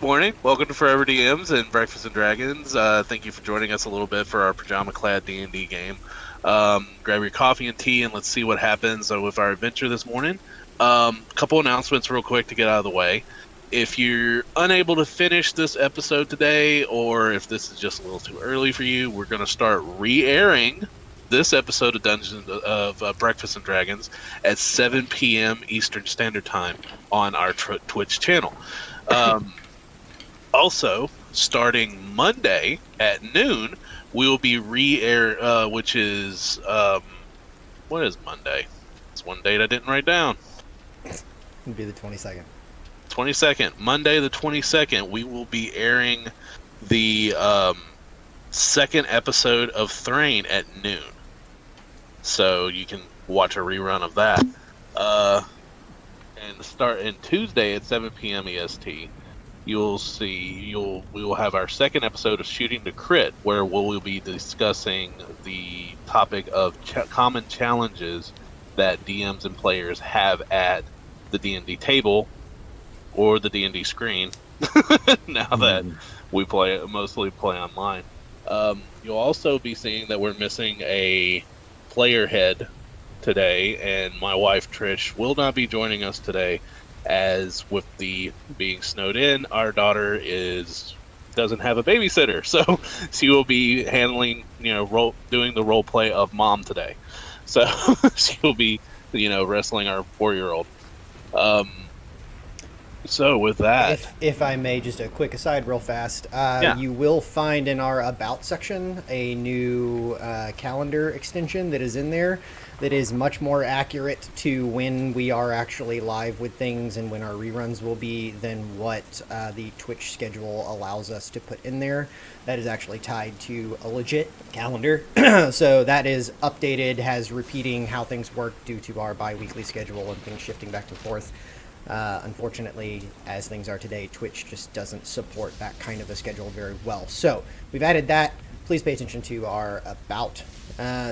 Morning. Welcome to Forever DMs and Breakfast and Dragons. Thank you for joining us a little bit for our pajama-clad D&D game. Grab your coffee and tea, and let's see what happens with our adventure this morning. Couple announcements real quick to get out of the way. If you're unable to finish this episode today, or if this is just a little too early for you, we're going to start re-airing this episode of Dungeons of Breakfast and Dragons at 7 p.m. Eastern Standard Time on our Twitch channel. Also, starting Monday at noon, we will be re-air, which is, what is Monday? It's one date I didn't write down. It'd be the 22nd. 22nd. Monday the 22nd, we will be airing the second episode of Thrain at noon. So you can watch a rerun of that. And start in Tuesday at 7 p.m. EST. We will have our second episode of Shooting to Crit, where we'll be discussing the topic of common challenges that DMs and players have at the D&D table or the D&D screen. Now that we mostly play online, you'll also be seeing that we're missing a player head today, and my wife Trish will not be joining us today. As with the being snowed in, our daughter doesn't have a babysitter, so she will be handling, doing the role play of mom today. So she will be, wrestling our 4-year-old. So with that, If I may, just a quick aside real fast, you will find in our About section a new calendar extension that is in there that is much more accurate to when we are actually live with things and when our reruns will be than what the Twitch schedule allows us to put in there. That is actually tied to a legit calendar. So that is updated, has repeating how things work due to our bi-weekly schedule and things shifting back and forth. Unfortunately, as things are today, Twitch just doesn't support that kind of a schedule very well. So we've added that. Please pay attention to our About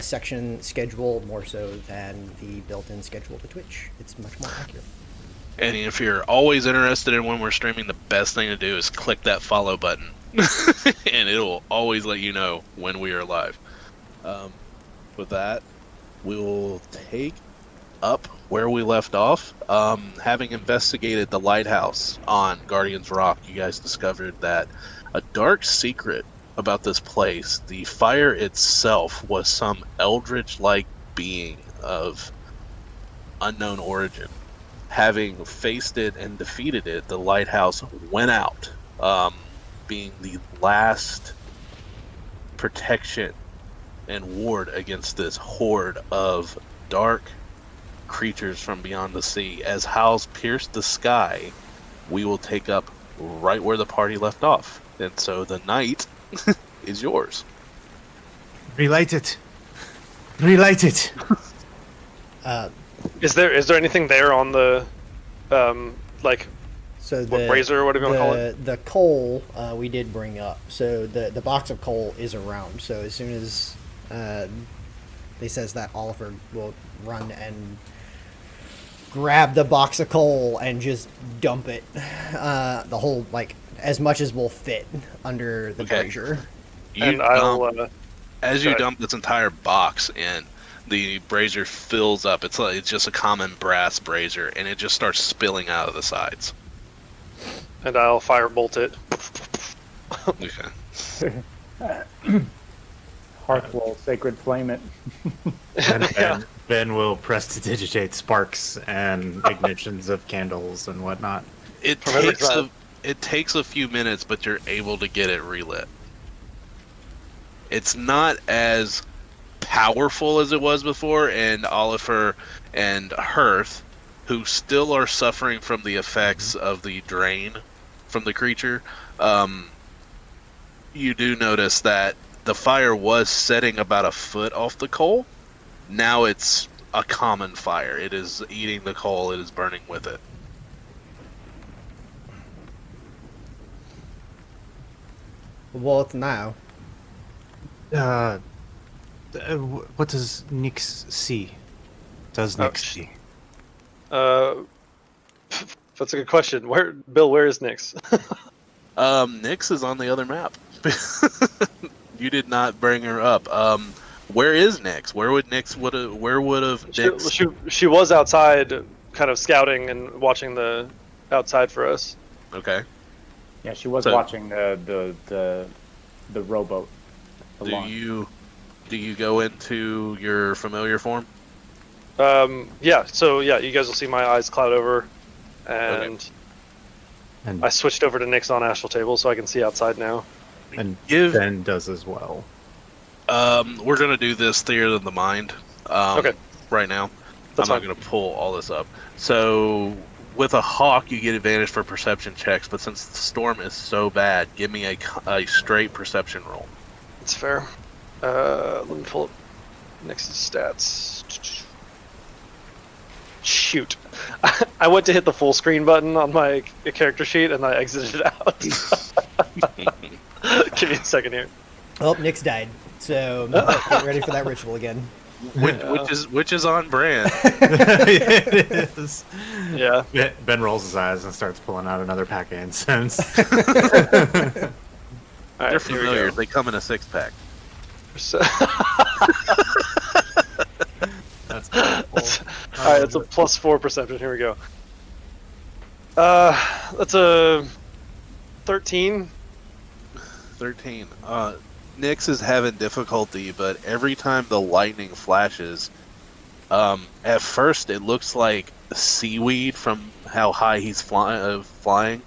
section schedule more so than the built-in schedule to Twitch. It's much more accurate. And if you're always interested in when we're streaming, the best thing to do is click that follow button. And it will always let you know when we are live. With that, we will take up where we left off. Having investigated the lighthouse on Guardian's Rock, you guys discovered that a dark secret about this place, the fire itself, was some eldritch-like being of unknown origin. Having faced it and defeated it, the lighthouse went out, being the last protection and ward against this horde of dark creatures from beyond the sea. As howls pierce the sky, we will take up right where the party left off. And so the night is yours. Relight it. Relight it. Is there anything there on the, So what brazier, whatever you want to call it? The coal we did bring up. So the box of coal is around. So as soon as they says that, Oliver will run and grab the box of coal and just dump it. The whole, as much as will fit under the brazier. As you dump this entire box in, the brazier fills up. It's just a common brass brazier, and it just starts spilling out of the sides. And I'll firebolt it. Okay. Hearth will sacred flame it. And Ben will prestidigitate sparks and ignitions of candles and whatnot. It takes a few minutes, but you're able to get it relit. It's not as powerful as it was before, and Oliver and Hearth, who still are suffering from the effects of the drain from the creature, you do notice that the fire was setting about a foot off the coal. Now it's a common fire. It is eating the coal. It is burning with it. What now? What does Nyx see? Does Nyx see? That's a good question. Where is Nyx? Nyx is on the other map. You did not bring her up. Where is Nyx? Where would Nyx? She was outside, kind of scouting and watching the outside for us. Okay. Yeah, she was So- watching the rowboat. The Do launch. you go into your familiar form? Yeah. So yeah, you guys will see my eyes cloud over, and And I switched over to Nyx on astral table, so I can see outside now. Give. Ben does as well. We're gonna do this theater of the mind. Okay. Right now, That's I'm not fine. gonna pull all this up. So with a hawk, you get advantage for perception checks, but since the storm is so bad, give me a straight perception roll. That's fair. Let me pull up Nyx's stats. Shoot. I went to hit the full screen button on my character sheet and I exited out. Give me a second here. Oh, Nyx died. So get ready for that ritual again. Which is on brand. It is. Yeah. Ben rolls his eyes and starts pulling out another pack of incense. All They're right, here we familiar. go. They come in a 6-pack. So- That's cool. All right, it's a +4 perception. Here we go. That's a 13. 13. Nyx is having difficulty, but every time the lightning flashes, at first it looks like seaweed from how high he's flying.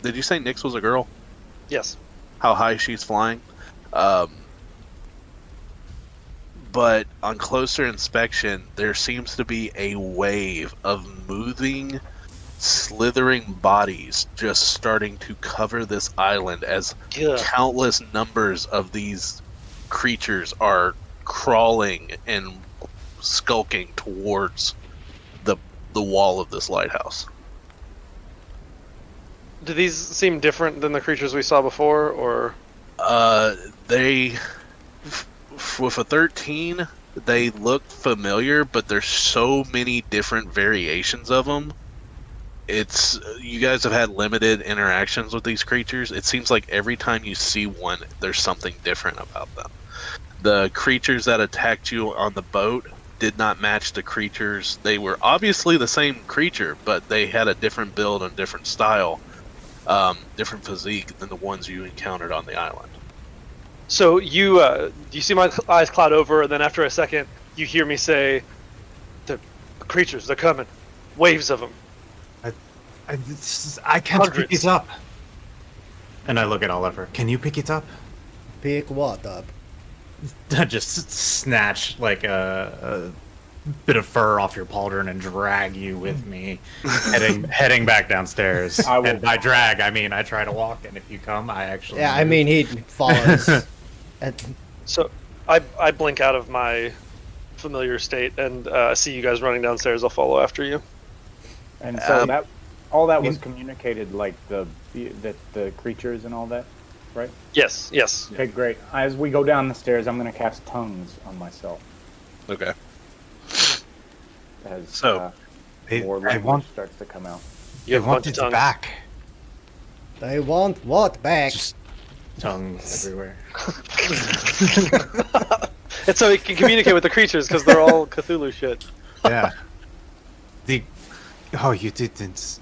Did you say Nyx was a girl? Yes. How high she's flying? But on closer inspection, there seems to be a wave of moving, slithering bodies just starting to cover this island as Yeah. countless numbers of these creatures are crawling and skulking towards the wall of this lighthouse. Do these seem different than the creatures we saw before, or? They with a 13, they look familiar, but there's so many different variations of them. It's you guys have had limited interactions with these creatures. It seems like every time you see one, there's something different about them. The creatures that attacked you on the boat did not match the creatures. They were obviously the same creature, but they had a different build and different style, different physique than the ones you encountered on the island. So you see my eyes cloud over, and then after a second, you hear me say, "The creatures, they're coming, waves of them." I can't Hundreds. pick it up. And I look at Oliver. Can you pick it up? Pick what up? I just snatch like a bit of fur off your pauldron and drag you with me, heading back downstairs. I will- And by drag, I mean I try to walk, and if you come, I actually. Yeah, I move. mean he follows. So I blink out of my familiar state and see you guys running downstairs. I'll follow after you. And so that all that was communicated, like the creatures and all that, right? Yes. Okay, great. As we go down the stairs, I'm going to cast tongues on myself Okay. as So, more I language want starts to come out. You have a bunch of tongues. back. They want what back? Just tongues everywhere. And so he can communicate with the creatures because they're all Cthulhu shit. Yeah. You didn't.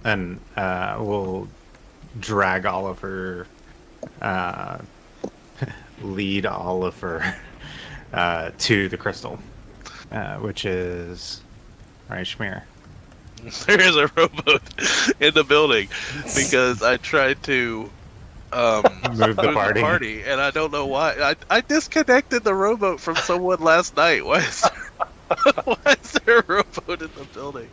And we'll drag Oliver, lead Oliver to the crystal, which is right, Schmear. there is a rowboat in the building because I tried to Move the party. and I don't know why. I disconnected the rowboat from someone last night. Why is there a rowboat in the building?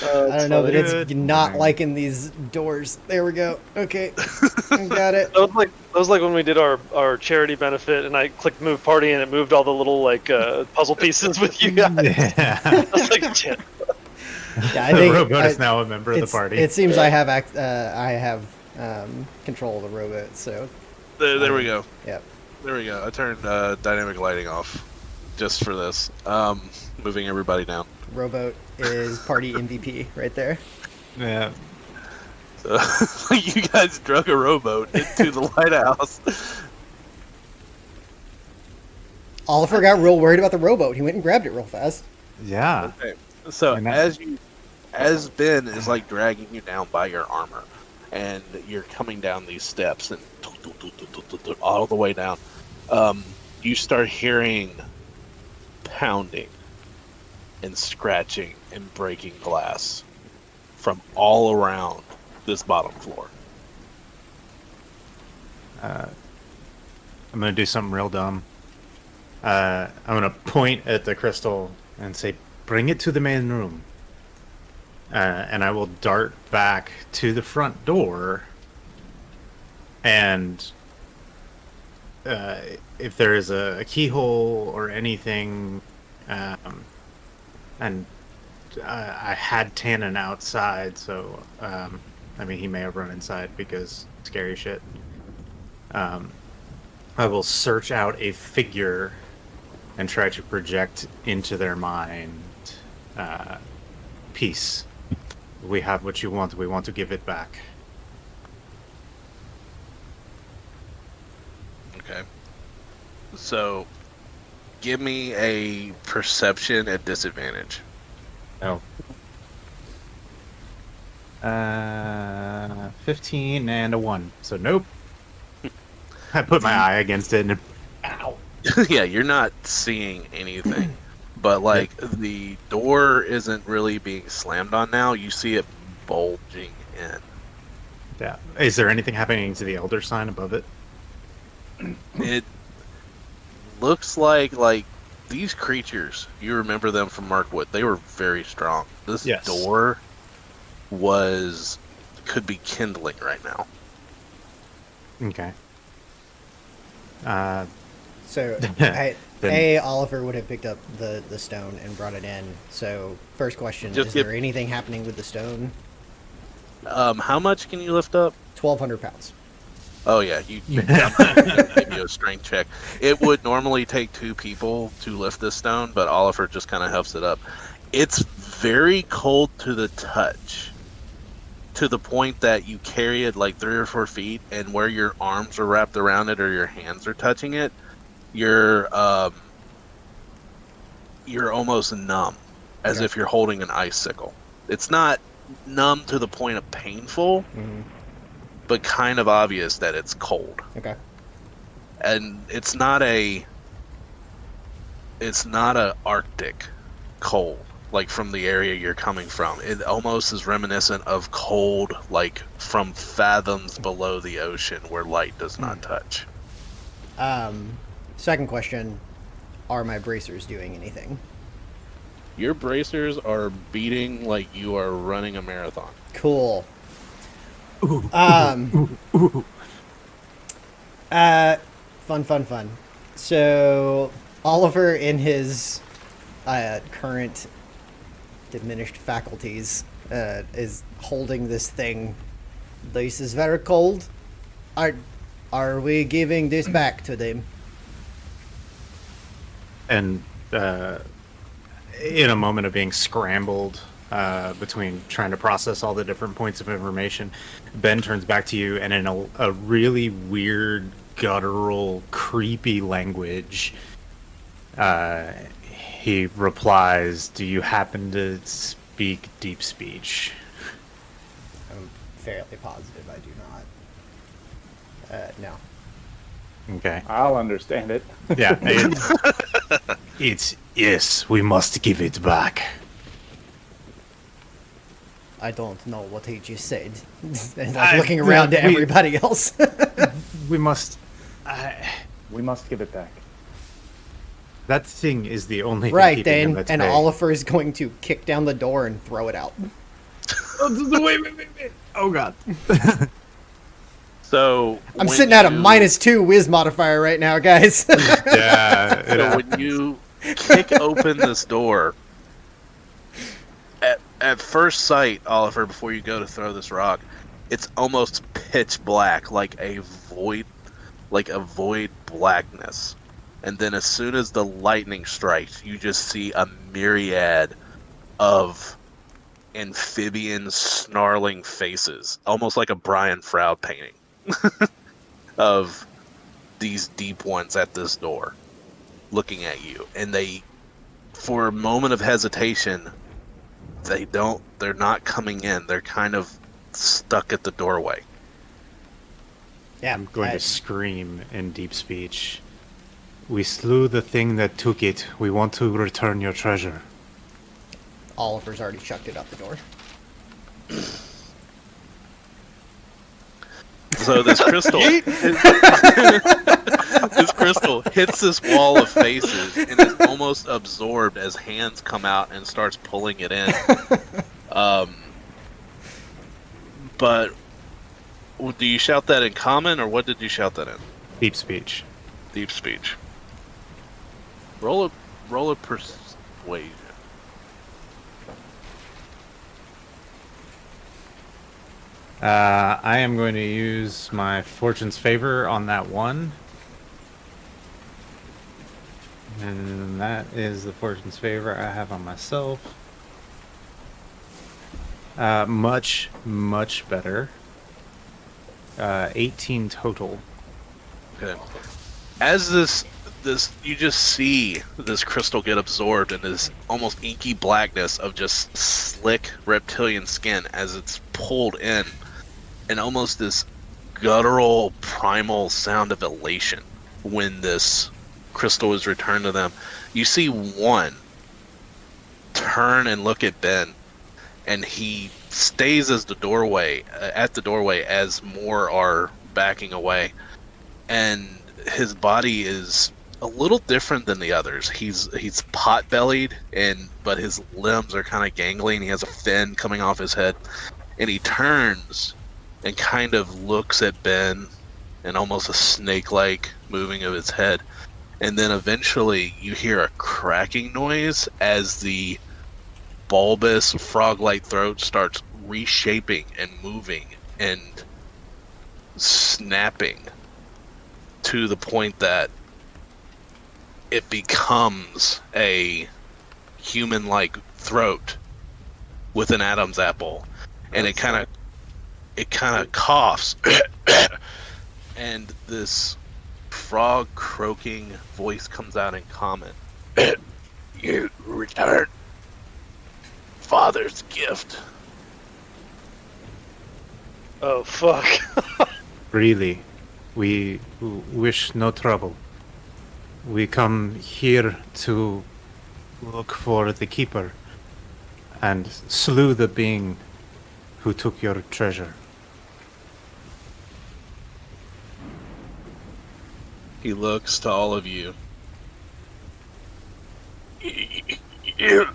I don't know, but it's Good not morning. liking these doors. There we go. Okay, got it. That was like when we did our charity benefit, and I clicked move party, and it moved all the little like puzzle pieces with you guys. Yeah. I was like, shit. Yeah, I The think rowboat is now a member of the it's- party. It seems I have control of the rowboat. So There we go. yep. There we go. I turned dynamic lighting off just for this. Moving everybody down. Rowboat is party MVP right there. Yeah. You guys drug a rowboat into the lighthouse. Oliver got real worried about the rowboat. He went and grabbed it real fast. Yeah. Okay. So And that- as Ben is like dragging you down by your armor, and you're coming down these steps and all the way down, you start hearing pounding and scratching and breaking glass from all around this bottom floor. I'm gonna do something real dumb. I'm gonna point at the crystal and say, "Bring it to the main room." And I will dart back to the front door. And if there is a keyhole or anything, and I had Tannen outside, so I mean, he may have run inside because scary shit. I will search out a figure and try to project into their mind peace. We have what you want. We want to give it back. Okay. So, give me a perception at disadvantage. Oh. 15 and a 1. So nope. I put my eye against it and ow. Yeah, you're not seeing anything. But, like, the door isn't really being slammed on now. You see it bulging in. Yeah. Is there anything happening to the elder sign above it? It looks like these creatures, you remember them from Markwood. They were very strong. This Yes. door could be kindling right now. Okay. So, Then- Oliver would have picked up the stone and brought it in. So, first question, Just is give- there anything happening with the stone? How much can you lift up? 1,200 pounds. Oh yeah, I'm gonna give you a strength check. It would normally take 2 people to lift this stone, but Oliver just kind of helps it up. It's very cold to the touch, to the point that you carry it like 3 or 4 feet, and where your arms are wrapped around it or your hands are touching it, you're almost numb, as Okay. if you're holding an icicle. It's not numb to the point of painful, Mm-hmm. but kind of obvious that it's cold. Okay. And it's not a Arctic cold like from the area you're coming from. It almost is reminiscent of cold like from fathoms below the ocean where light does not touch. Second question, are my bracers doing anything? Your bracers are beating like you are running a marathon. Cool. Ooh. Fun. So, Oliver, in his current diminished faculties, is holding this thing. This is very cold. Are we giving this back to them? And in a moment of being scrambled between trying to process all the different points of information, Ben turns back to you and in a really weird, guttural, creepy language, he replies, "Do you happen to speak deep speech?" I'm fairly positive I do not. No. Okay. I'll understand it. Yeah. It's yes, we must give it back. I don't know what he just said. And I'm looking around to we- everybody else. We must. We must give it back. That thing is the only thing Right keeping him then, at and bay. Oliver is going to kick down the door and throw it out. Wait. Oh god. So I'm when sitting at a you- -2 whiz modifier right now, guys. Yeah. So when you kick open this door, at first sight, Oliver, before you go to throw this rock, it's almost pitch black, like a void blackness. And then as soon as the lightning strikes, you just see a myriad of amphibian snarling faces, almost like a Brian Froud painting of these deep ones at this door looking at you. And they, for a moment of hesitation, they're not coming in. They're kind of stuck at the doorway. Yeah, I'm going to scream in deep speech. We slew the thing that took it. We want to return your treasure. Oliver's already chucked it out the door. So this crystal, this crystal hits this wall of faces and is almost absorbed as hands come out and starts pulling it in. But do you shout that in common, or what did you shout that in? Deep speech. Deep speech. Roll a persuasion. I am going to use my fortune's favor on that one. And that is the fortune's favor I have on myself. Much, much better. 18 total. Okay. As this you just see this crystal get absorbed in this almost inky blackness of just slick reptilian skin as it's pulled in, and almost this guttural primal sound of elation when this crystal is returned to them. You see one turn and look at Ben, and he stays as the doorway at the doorway as more are backing away, and his body is a little different than the others. He's pot-bellied, but his limbs are kind of gangly, and he has a fin coming off his head, and he turns and kind of looks at Ben, and almost a snake-like moving of his head, and then eventually you hear a cracking noise as the bulbous frog-like throat starts reshaping and moving and snapping to the point that it becomes a human-like throat with an Adam's apple, and it kind of coughs, and this frog croaking voice comes out in common. You return Father's gift. Oh, fuck. Really, we wish no trouble. We come here to look for the keeper and slew the being who took your treasure. He looks to all of you. You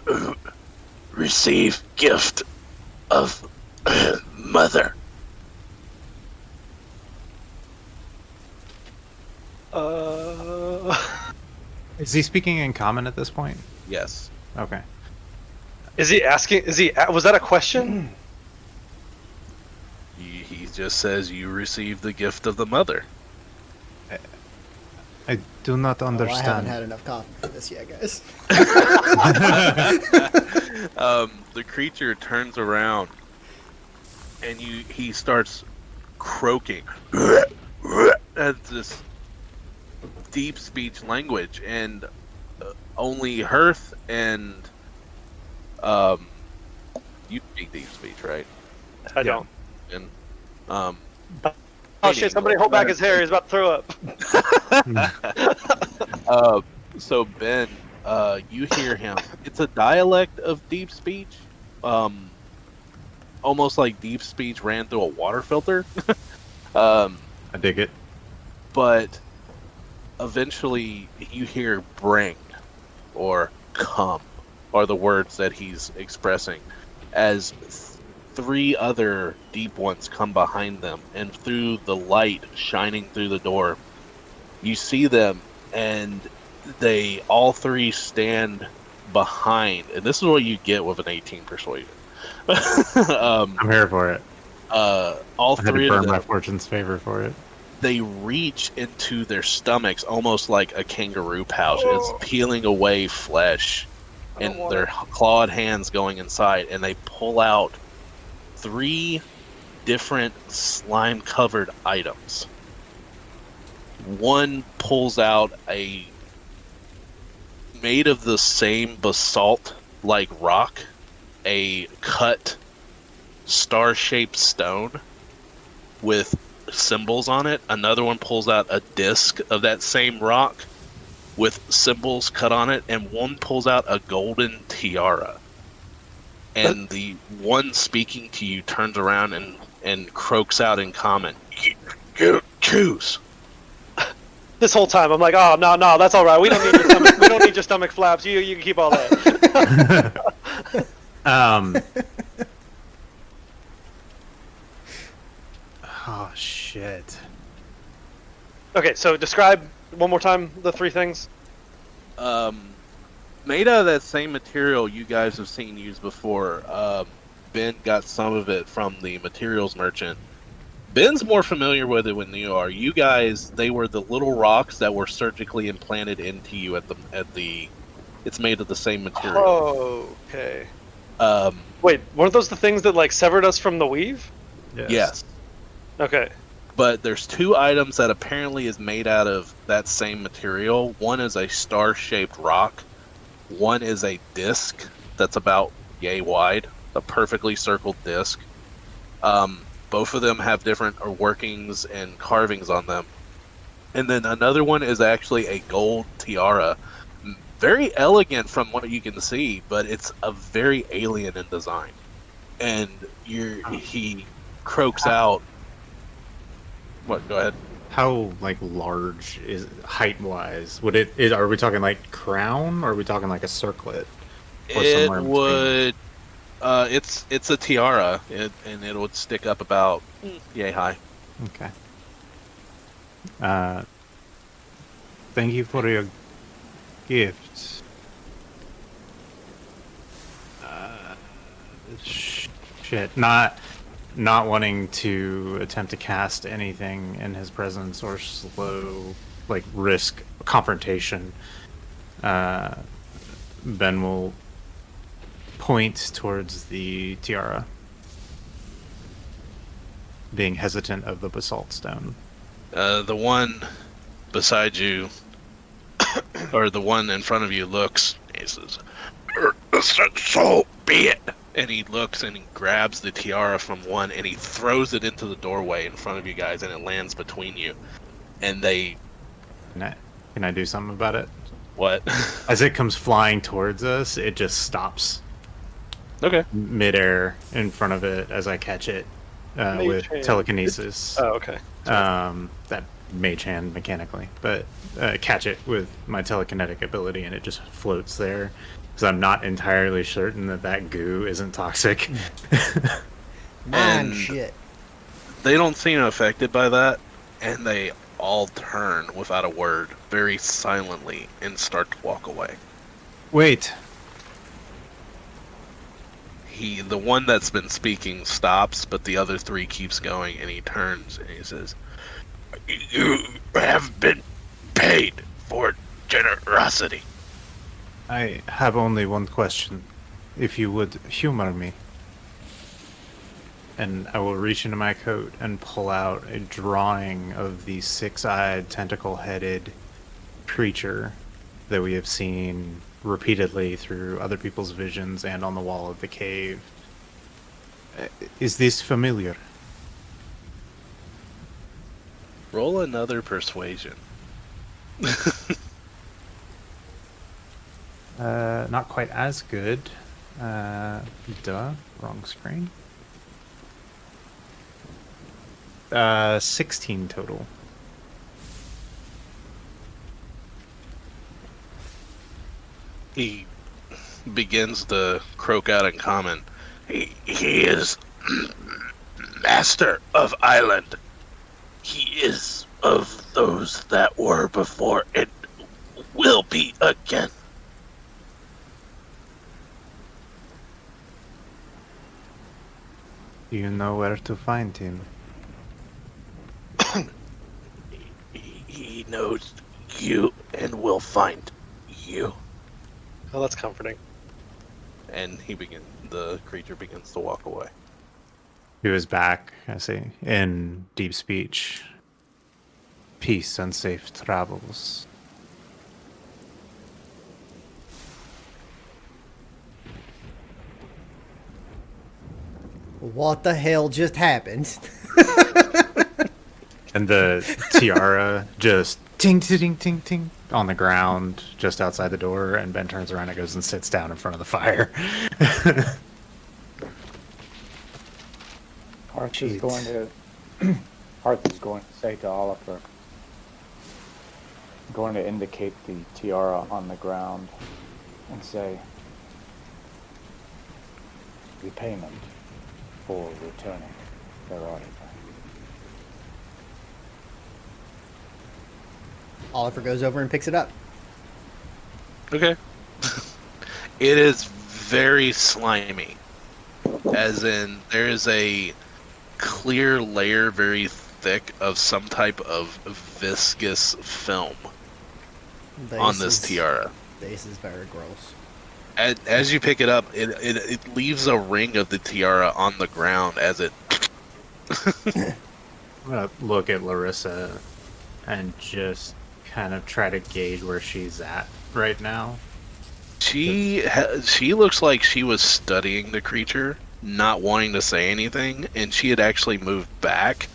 receive gift of mother. Is he speaking in common at this point? Yes. Okay. Was that a question? He just says you receive the gift of the mother. I do not Oh, I haven't understand. had enough coffee for this yet, guys. The creature turns around and he starts croaking. That's this deep speech language, and only Hearth and you speak deep speech, right? I don't. And Oh shit, somebody hold back his hair, he's about to throw up. So Ben, you hear him. It's a dialect of deep speech, almost like deep speech ran through a water filter. I dig it. But eventually you hear bring or come are the words that he's expressing, as three other deep ones come behind them, and through the light shining through the door, you see them, and they all three stand behind, and this is what you get with an 18 persuasion. I'm here for it. All I had three to of burn them, my fortune's favor for it. they reach into their stomachs almost like a kangaroo pouch. It's peeling away flesh and their clawed hands going inside, and they pull out 3 different slime-covered items. One pulls out a made of the same basalt-like rock, a cut star-shaped stone with symbols on it. Another one pulls out a disc of that same rock with symbols cut on it, and one pulls out a golden tiara. And the one speaking to you turns around and croaks out in common, "You choose." This whole time, I'm like, oh no, that's all right. We don't need your stomach. We don't need your stomach flaps. You can keep all that. Oh shit. Okay, so describe one more time the 3 things. Made out of that same material you guys have seen used before. Ben got some of it from the materials merchant. Ben's more familiar with it than you are. You guys, they were the little rocks that were surgically implanted into you at the. It's made of the same material. Oh, okay. Wait, weren't those the things that like severed us from the weave? Yes. Okay. But there's 2 items that apparently is made out of that same material. One is a star-shaped rock. One is a disc that's about yay wide, a perfectly circled disc. Both of them have different workings and carvings on them. And then another one is actually a gold tiara. Very elegant from what you can see, but it's a very alien in design. And he croaks out. What? Go ahead. How like large is height wise? Are we talking like crown, or are we talking like a circlet? Or It somewhere in between? would. It's a tiara, and it would stick up about yay high. Okay. Thank you for your gifts. Shit, not wanting to attempt to cast anything in his presence or risk confrontation. Ben will point towards the tiara, being hesitant of the basalt stone. The one beside you, or the one in front of you, looks. He says, "So be it." And he looks and he grabs the tiara from one and he throws it into the doorway in front of you guys, and it lands between you. And they. Can I do something about it? What? As it comes flying towards us, it just stops. Okay. Midair in front of it as I catch it with telekinesis. Oh, okay. That mage hand mechanically, but catch it with my telekinetic ability, and it just floats there. Because I'm not entirely certain that goo isn't toxic. Man, shit. They don't seem affected by that, and they all turn without a word, very silently, and start to walk away. Wait. The one that's been speaking stops, but the other 3 keeps going, and he turns and he says, "You have been paid for generosity." I have only one question. If you would humor me. And I will reach into my coat and pull out a drawing of the 6-eyed, tentacle-headed creature that we have seen repeatedly through other people's visions and on the wall of the cave. Is this familiar? Roll another persuasion. Not quite as good. Wrong screen. 16 total. He begins to croak out in common. He is master of island. He is of those that were before and will be again. Do you know where to find him? He knows you and will find you. Oh, that's comforting. and the creature begins to walk away. He was back, I see, in deep speech. Peace and safe travels. What the hell just happened? And the tiara just ting, ting, ting, ting on the ground just outside the door, and Ben turns around and goes and sits down in front of the fire. Hearth is going to say to Oliver, going to indicate the tiara on the ground and say, repayment for returning their artifact. Oliver goes over and picks it up. Okay. It is very slimy. As in, there is a clear layer, very thick, of some type of viscous film on this tiara. This is very gross. As you pick it up, it leaves a ring of the tiara on the ground as it... I'm going to look at Lerissa and just kind of try to gauge where she's at right now. She looks like she was studying the creature, not wanting to say anything, and she had actually moved back.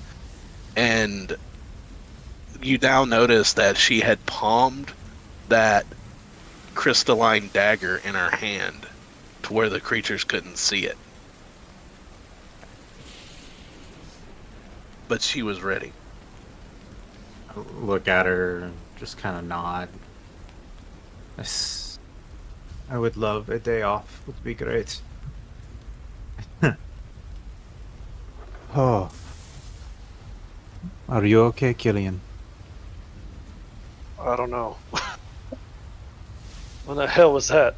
And you now notice that she had palmed that crystalline dagger in her hand to where the creatures couldn't see it. But she was ready. Look at her, just kind of nod. I would love a day off. Would be great. Oh. Are you okay, Killian? I don't know. What the hell was that?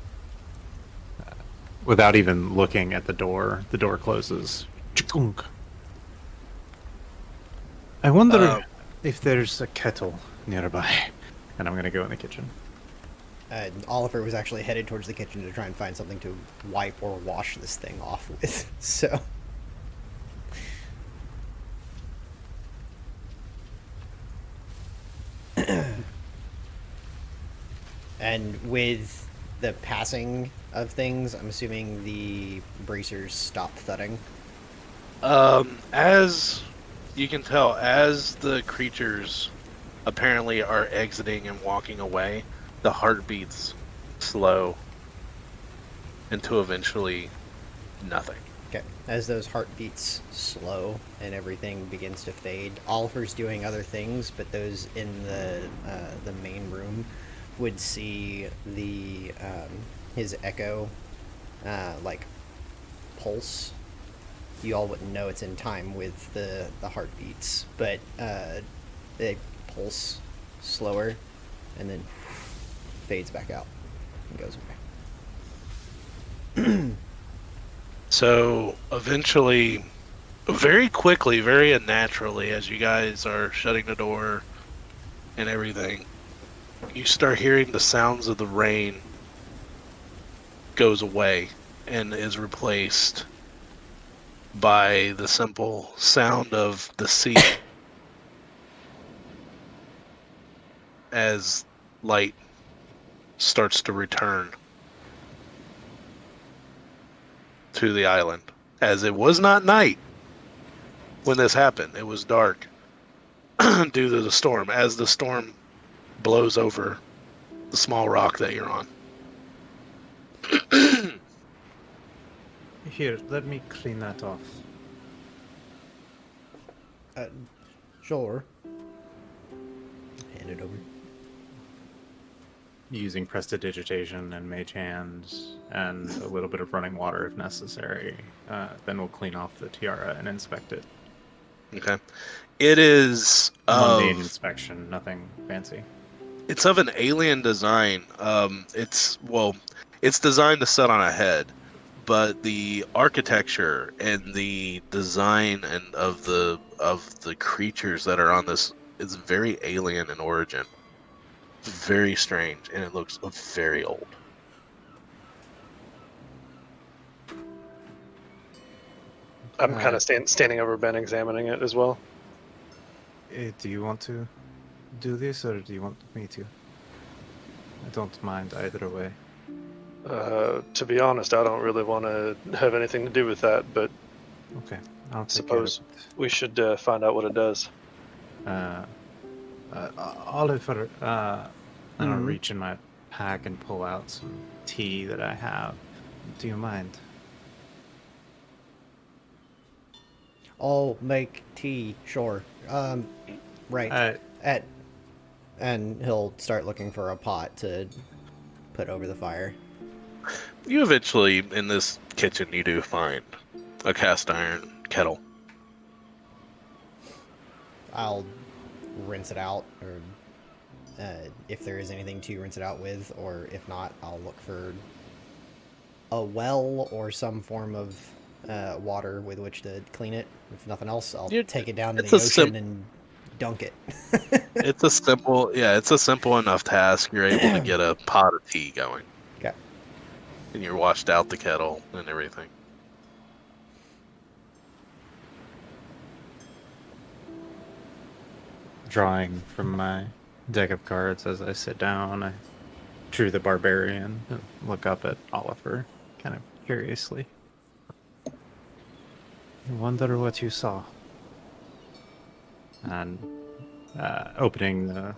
Without even looking at the door closes. Chunk. I wonder if there's a kettle nearby. And I'm going to go in the kitchen. Oliver was actually headed towards the kitchen to try and find something to wipe or wash this thing off with. So... And with the passing of things, I'm assuming the bracers stop thudding. As you can tell, as the creatures apparently are exiting and walking away, the heartbeats slow into eventually nothing. Okay. As those heartbeats slow and everything begins to fade, Oliver's doing other things, but those in the main room would see the his echo like pulse. You all wouldn't know it's in time with the heartbeats, but they pulse slower and then fades back out and goes away. So eventually, very quickly, very unnaturally, as you guys are shutting the door and everything, you start hearing the sounds of the rain goes away and is replaced by the simple sound of the sea as light starts to return to the island. As it was not night when this happened, it was dark due to the storm, as the storm blows over the small rock that you're on. Here, let me clean that off. Sure. Hand it over. Using prestidigitation and mage hands and a little bit of running water if necessary. Then we'll clean off the tiara and inspect it. Okay. It is Mundane inspection, nothing fancy. It's of an alien design. It's designed to sit on a head, but the architecture and the design and of the creatures that are on this is very alien in origin. Very strange, and it looks very old. I'm kind of standing over Ben, examining it as well. Do you want to do this, or do you want me to? I don't mind either way. To be honest, I don't really want to have anything to do with that, but Okay, I'll take suppose we should find out what it does. care of it. Oliver, I don't Mhm. reach in my pack and pull out some tea that I have. Do you mind? I'll make tea, sure. Right. At and he'll start looking for a pot to put over the fire. You eventually, in this kitchen, you do find a cast iron kettle. I'll rinse it out, or if there is anything to rinse it out with, or if not, I'll look for a well or some form of water with which to clean it. If nothing else, I'll take it down to It's the a ocean and dunk it. it's a simple, yeah, it's a simple enough task. You're able to get a pot of tea going, Okay. and you're washed out the kettle and everything. Drawing from my deck of cards as I sit down, I drew the barbarian and look up at Oliver, kind of curiously. I wonder what you saw. And opening the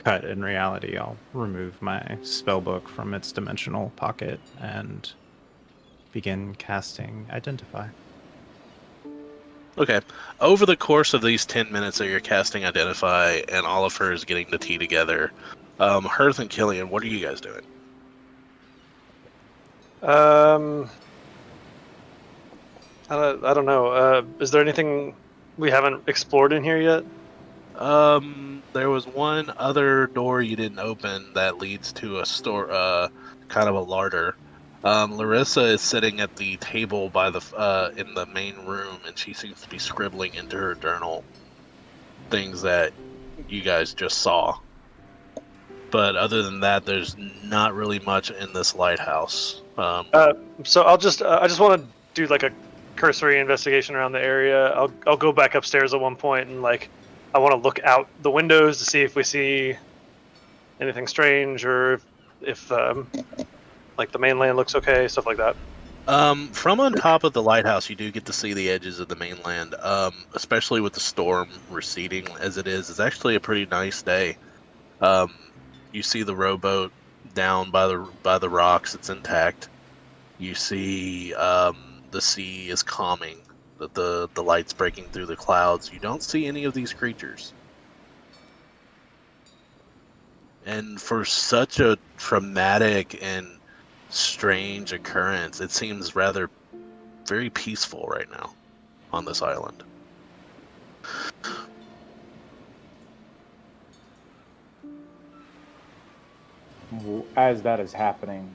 cut in reality, I'll remove my spellbook from its dimensional pocket and begin casting Identify. Okay. Over the course of these 10 minutes that you're casting Identify and Oliver is getting the tea together, Hearth and Killian, what are you guys doing? I don't know. Is there anything we haven't explored in here yet? There was one other door you didn't open that leads to a store, kind of a larder. Lerissa is sitting at the table by the in the main room, and she seems to be scribbling into her journal things that you guys just saw. But other than that, there's not really much in this lighthouse. So I just want to do like a cursory investigation around the area. I'll go back upstairs at one point and like I want to look out the windows to see if we see anything strange or if like the mainland looks okay, stuff like that. From on top of the lighthouse, you do get to see the edges of the mainland. Especially with the storm receding as it is. It's actually a pretty nice day. Um, you see the rowboat down by the rocks; it's intact. You see the sea is calming. The lights breaking through the clouds. You don't see any of these creatures. And for such a traumatic and strange occurrence, it seems rather very peaceful right now on this island. As that is happening,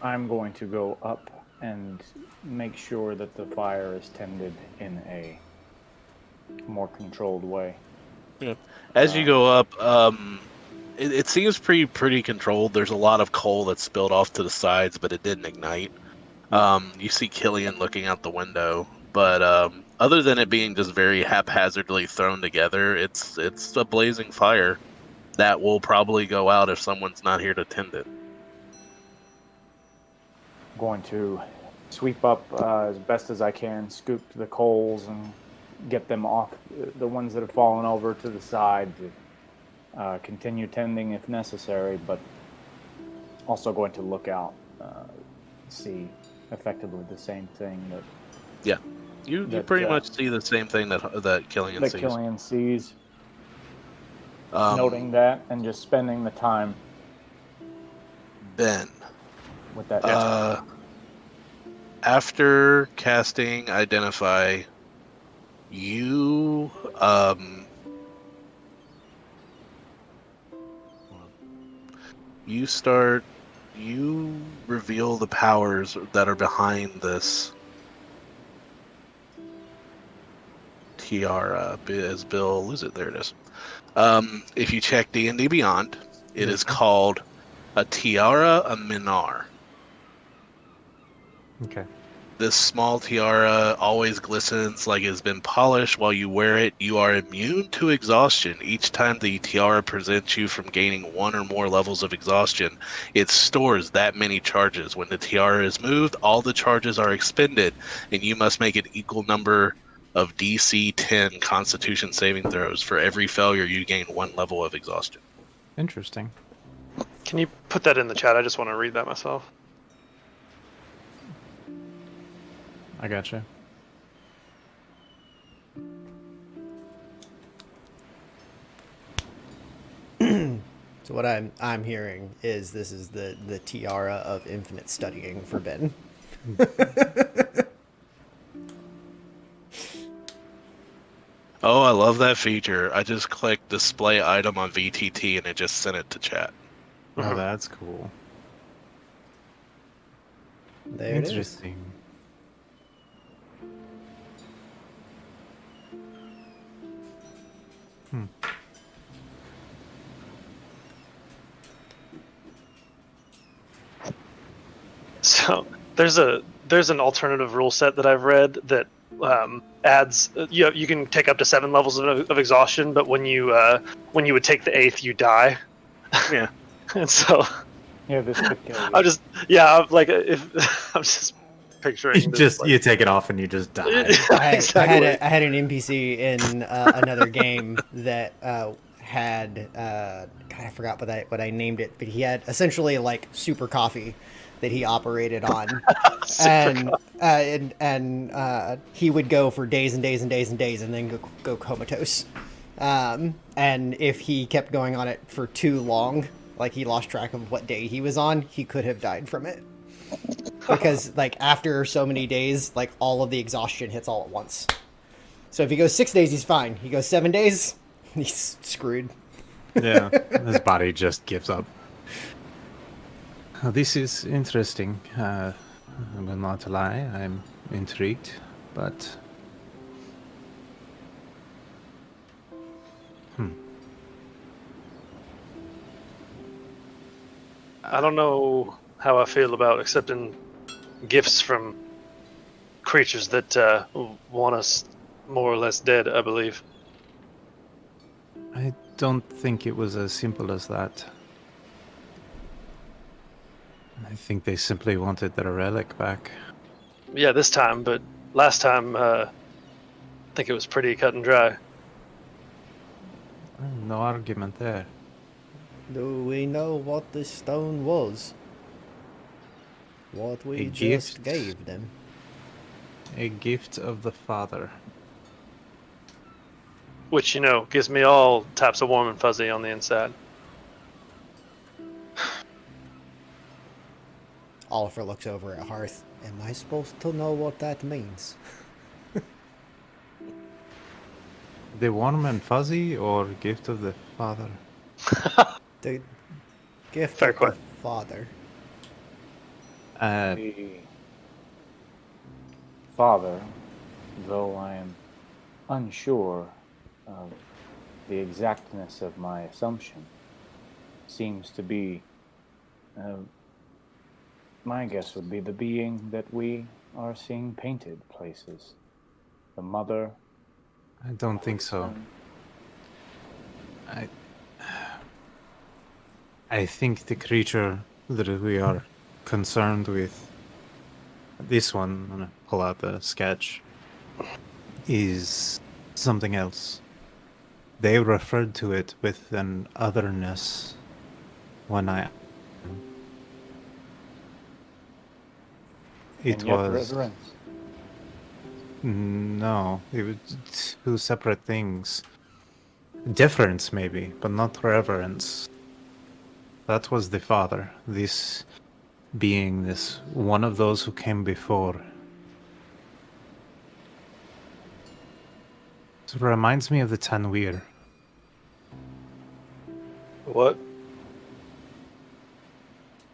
I'm going to go up and make sure that the fire is tended in a more controlled way. Yeah. As you go up, it seems pretty controlled. There's a lot of coal that's spilled off to the sides, but it didn't ignite. You see Killian looking out the window, but other than it being just very haphazardly thrown together, it's a blazing fire that will probably go out if someone's not here to tend it. I'm going to sweep up as best as I can, scoop the coals and get them off, the ones that have fallen over to the side, to continue tending if necessary, but also going to look out, see effectively the same thing that You pretty much see the same thing that Killian sees. Killian sees. Noting that and just spending the time. Ben, with that. after casting Identify, you you reveal the powers that are behind this tiara. As Bill lose it, there it is. If you check D&D Beyond, it is called a tiara, a minar. Okay. This small tiara always glistens like it's been polished while you wear it. You are immune to exhaustion. Each time the tiara prevents you from gaining 1 or more levels of exhaustion, it stores that many charges. When the tiara is moved, all the charges are expended, and you must make an equal number of DC 10 Constitution saving throws. For every failure, you gain 1 level of exhaustion. Interesting. Can you put that in the chat? I just want to read that myself. I gotcha. So what I'm hearing is this is the tiara of infinite studying for Ben. Oh, I love that feature. I just clicked display item on VTT and it just sent it to chat. Oh, that's cool. There it is. Interesting. So there's an alternative rule set that I've read that adds you can take up to 7 levels of exhaustion, but when you would take the 8th, you die. Yeah. And so Yeah, this could kill you. I'm like if I'm just picturing this, You take it off and you just die. Exactly. I had an NPC in another game that had God, I forgot what I named it, but he had essentially like super coffee that he operated on, and he would go for days and days and days and days, and then go comatose. And if he kept going on it for too long, like he lost track of what day he was on, he could have died from it. Because like after so many days, like all of the exhaustion hits all at once. So if he goes 6 days, he's fine. He goes 7 days, he's screwed. Yeah, his body just gives up. This is interesting. I will not lie, I'm intrigued, but... I don't know how I feel about accepting gifts from creatures that want us more or less dead, I believe. I don't think it was as simple as that. I think they simply wanted their relic back. Yeah, this time, but last time, I think it was pretty cut and dry. No argument there. Do we know what this stone was? What we A just gift? gave them? A gift of the Father. Which, gives me all types of warm and fuzzy on the inside. Oliver looks over at Hearth. Am I supposed to know what that means? The warm and fuzzy or gift of the Father? The gift Fair of the question. Father. The Father, though I am unsure of the exactness of my assumption, seems to be, my guess would be the being that we are seeing painted places. The Mother. I don't think so. I think the creature that we are concerned with, this one, I'm gonna pull out the sketch, is something else. They referred to it with an otherness when it And yet was reverence. no, it was two separate things. Difference maybe, but not reverence. That was the Father, this being, this one of those who came before. It reminds me of the Tanweer. What?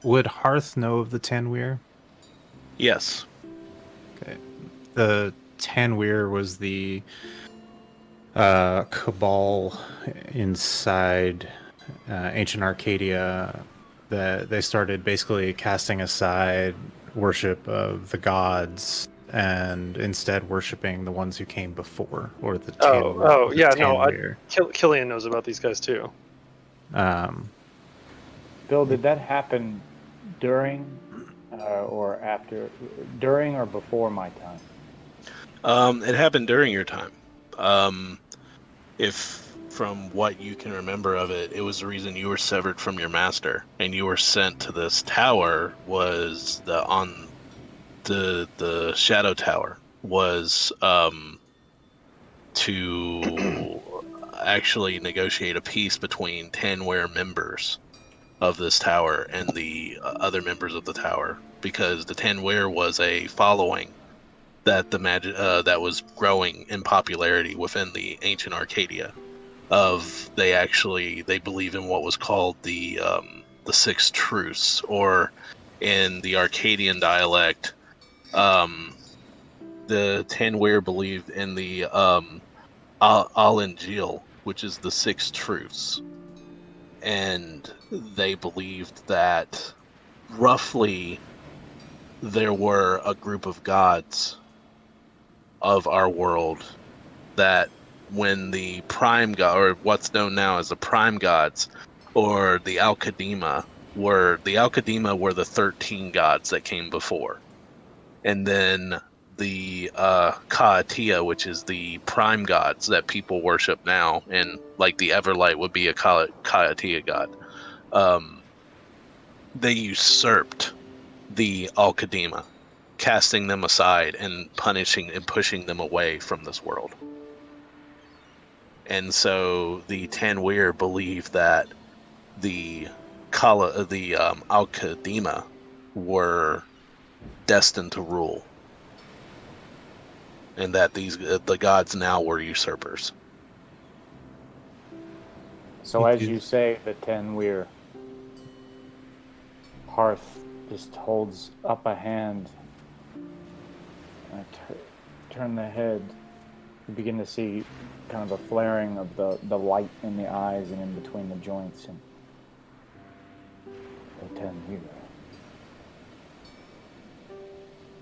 Would Hearth know of the Tanweer? Yes. Okay. The Tanweer was the cabal inside ancient Arcadia that they started basically casting aside worship of the gods and instead worshiping the ones who came before, or the Yeah, no, Tanweir. Killian knows about these guys too. Bill, did that happen during or after, during or before my time? It happened during your time. If from what you can remember of it, it was the reason you were severed from your master and you were sent to this tower was the Shadow Tower was to actually negotiate a peace between Tanware members of this tower and the other members of the tower, because the Tanware was a following that that was growing in popularity within the ancient Arcadia. They believe in what was called the six truths, or in the Arcadian dialect, the Tanware believed in the Al-Injil, which is the six truths, and they believed that roughly there were a group of gods of our world that when the prime god, or what's known now as the prime gods, or the Al-Qadima, were the 13 gods that came before. And then the Kaatia, which is the prime gods that people worship now, and like the Everlight would be a Kaatia god. They usurped the Al-Qadima, casting them aside and punishing and pushing them away from this world. And so the Tanweir believe that the Al-Qadima were destined to rule, and that the gods now were usurpers. So as you say, the Tanweir Hearth just holds up a hand. I turn the head. You begin to see kind of a flaring of the light in the eyes and in between the joints. And the Tanweir.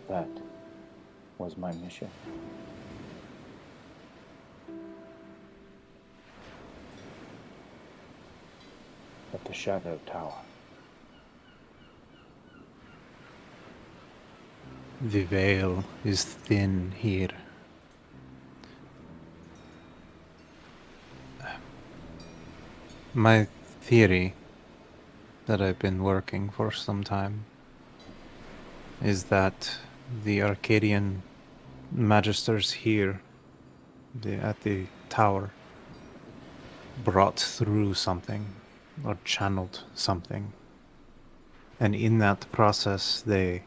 That was my mission. At the Shadow Tower. The veil is thin here. My theory that I've been working for some time is that the Arcadian magisters here at the tower brought through something or channeled something, and in that process they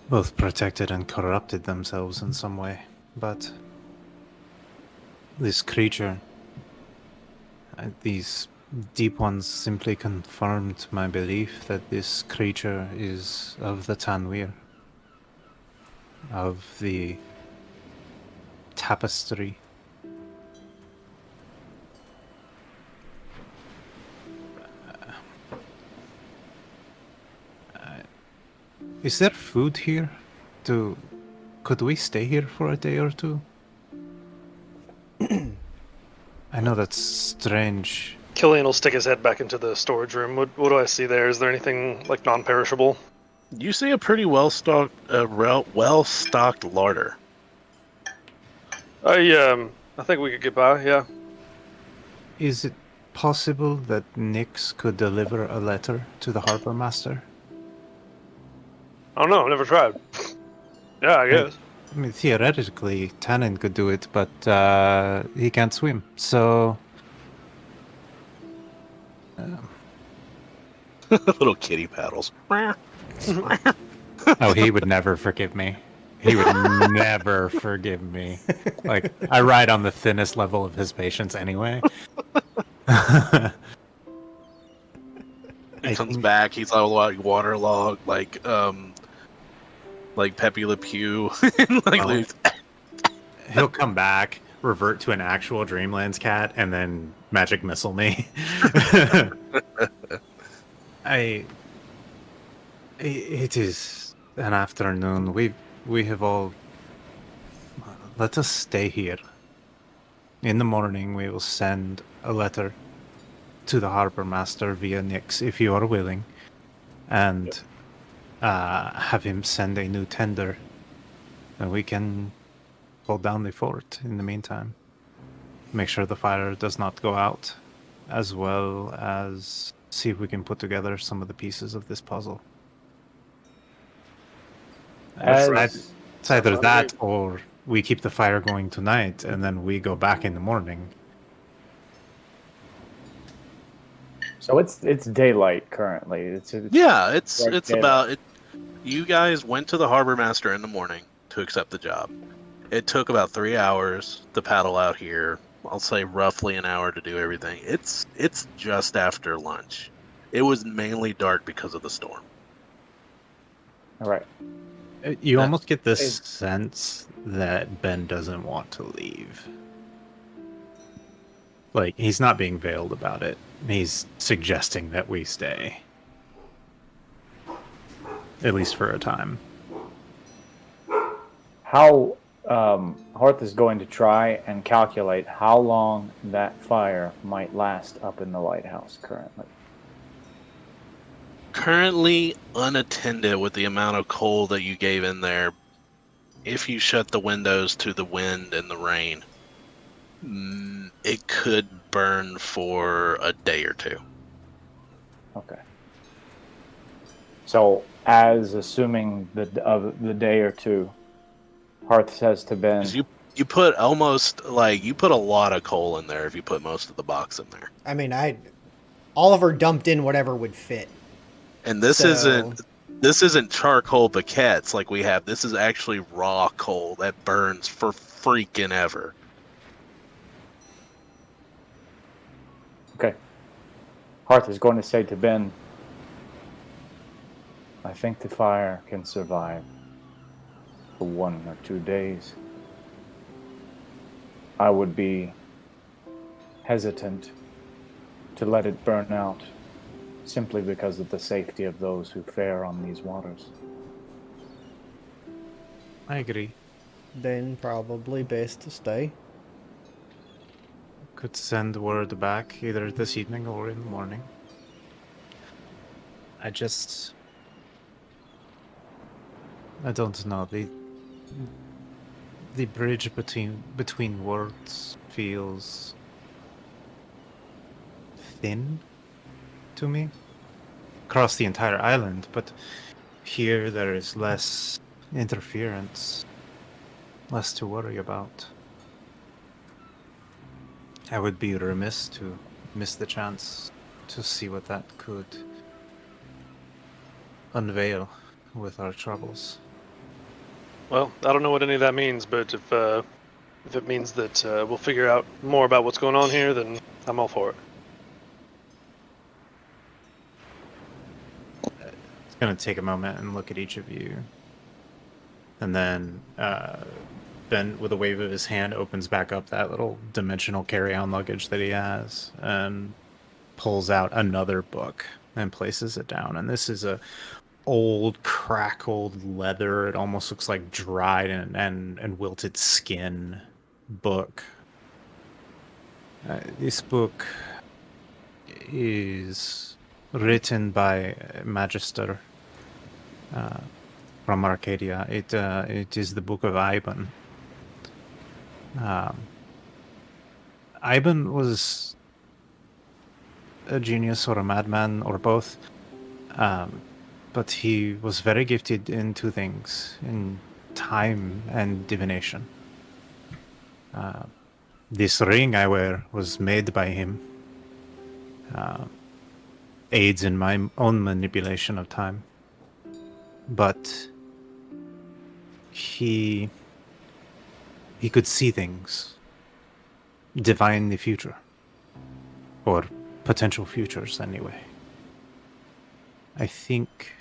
both protected and corrupted themselves in some way. But this creature, these deep ones, simply confirmed my belief that this creature is of the Tanweir, of the tapestry. Is there food here? Could we stay here for a day or two? I know that's strange. Killian will stick his head back into the storage room. What do I see there? Is there anything like non-perishable? You see a pretty well-stocked larder. I think we could get by. Yeah. Is it possible that Nyx could deliver a letter to the harbor master? I don't know. Never tried. Yeah, I guess. I mean, theoretically, Tannen could do it, but he can't swim, so... Little kitty paddles. Oh, he would never forgive me. He would never forgive me. Like, I ride on the thinnest level of his patience anyway. He comes back, he's all like waterlogged, like Pepe Le Pew. He'll come back, revert to an actual Dreamlands cat, and then magic missile me. It is an afternoon. We have all. Let us stay here. In the morning, we will send a letter to the harbor master via Nix, if you are willing, and have him send a new tender, and we can hold down the fort in the meantime. Make sure the fire does not go out, as well as see if we can put together some of the pieces of this puzzle. As It's either that or we keep the fire going tonight and then we go back in the morning. so, it's daylight currently. It's Yeah, it's bright it's daylight. about it. You guys went to the harbor master in the morning to accept the job. It took about 3 hours to paddle out here. I'll say roughly an hour to do everything. It's just after lunch. It was mainly dark because of the storm. All right. You Uh, almost get this Is- sense that Ben doesn't want to leave. Like, he's not being veiled about it. He's suggesting that we stay. At least for a time. How Hearth is going to try and calculate how long that fire might last up in the lighthouse currently. Currently unattended with the amount of coal that you gave in there. If you shut the windows to the wind and the rain, it could burn for a day or two. Okay. So, as assuming the day or two, Hearth says to Ben, Because you put almost like you put a lot of coal in there if you put most of the box in there. I mean, Oliver dumped in whatever would fit. And this So, isn't charcoal briquettes like we have. This is actually raw coal that burns for freaking ever. okay. Hearth is going to say to Ben, I think the fire can survive for 1 or 2 days. I would be hesitant to let it burn out simply because of the safety of those who fare on these waters. I agree. then probably best to stay. Could send word back either this evening or in the morning. I don't know. The bridge between worlds feels thin to me across the entire island, but here there is less interference, less to worry about. I would be remiss to miss the chance to see what that could unveil with our troubles. Well, I don't know what any of that means, but if it means that we'll figure out more about what's going on here, then I'm all for it. It's going to take a moment and look at each of you. And then Ben, with a wave of his hand, opens back up that little dimensional carry-on luggage that he has and pulls out another book and places it down. And this is a old, crackled leather. It almost looks like dried and wilted skin book. This book is written by Magister from Arcadia. It is the Book of Iban. Iban was a genius or a madman or both, but he was very gifted in two things: in time and divination. This ring I wear was made by him. Aids in my own manipulation of time. But he could see things, divine the future, or potential futures anyway. I think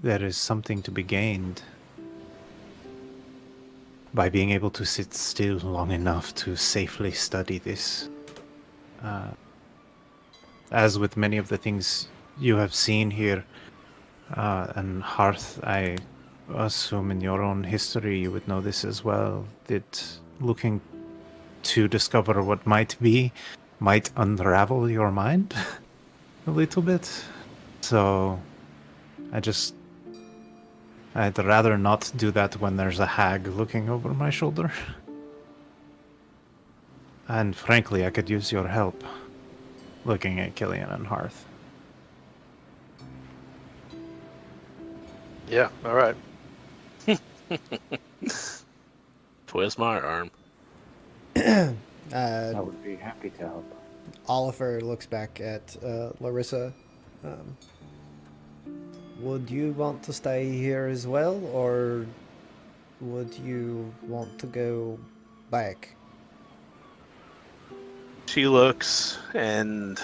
there is something to be gained by being able to sit still long enough to safely study this. As with many of the things you have seen here, and Hearth, I assume in your own history you would know this as well, that looking to discover what might be might unravel your mind a little bit. So I'd rather not do that when there's a hag looking over my shoulder. And frankly, I could use your help looking at Killian and Hearth. Yeah. All right. Twist my arm. I would be happy to help. Oliver looks back at Larissa. Would you want to stay here as well, or would you want to go back? She looks, and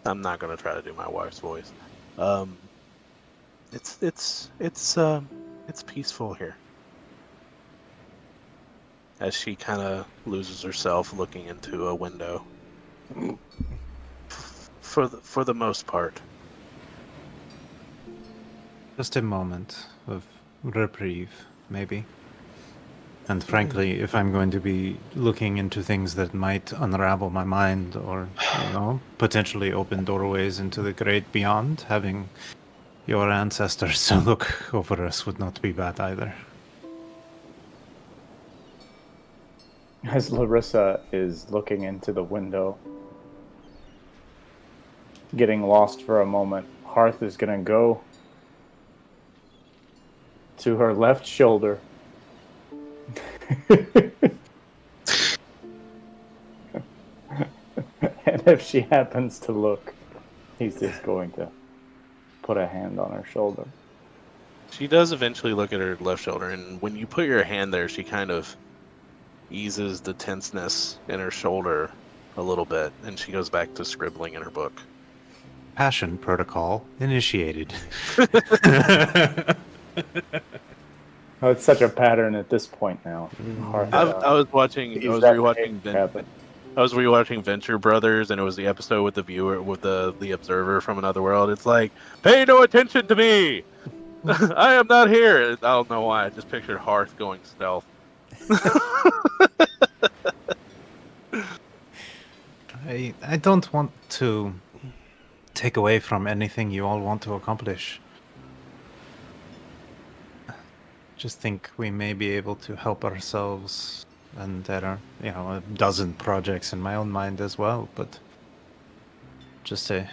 I'm not gonna try to do my wife's voice. It's peaceful here. As she kind of loses herself looking into a window. For the most part. Just a moment of reprieve, maybe. And frankly, if I'm going to be looking into things that might unravel my mind or, potentially open doorways into the great beyond, having your ancestors to look over us would not be bad either. As Larissa is looking into the window, getting lost for a moment, Hearth is going to go to her left shoulder. And if she happens to look, he's just going to put a hand on her shoulder. She does eventually look at her left shoulder, and when you put your hand there, she kind of eases the tenseness in her shoulder a little bit, and she goes back to scribbling in her book. Passion protocol initiated. Oh, it's such a pattern at this point now. Hearth, I was sees that behavior happen. I was rewatching Venture Brothers, and it was the episode with the viewer, with the observer from another world. It's like, pay no attention to me. I am not here. I don't know why. I just pictured Hearth going stealth. I don't want to take away from anything you all want to accomplish. Just think we may be able to help ourselves, and there are, a dozen projects in my own mind as well, but just a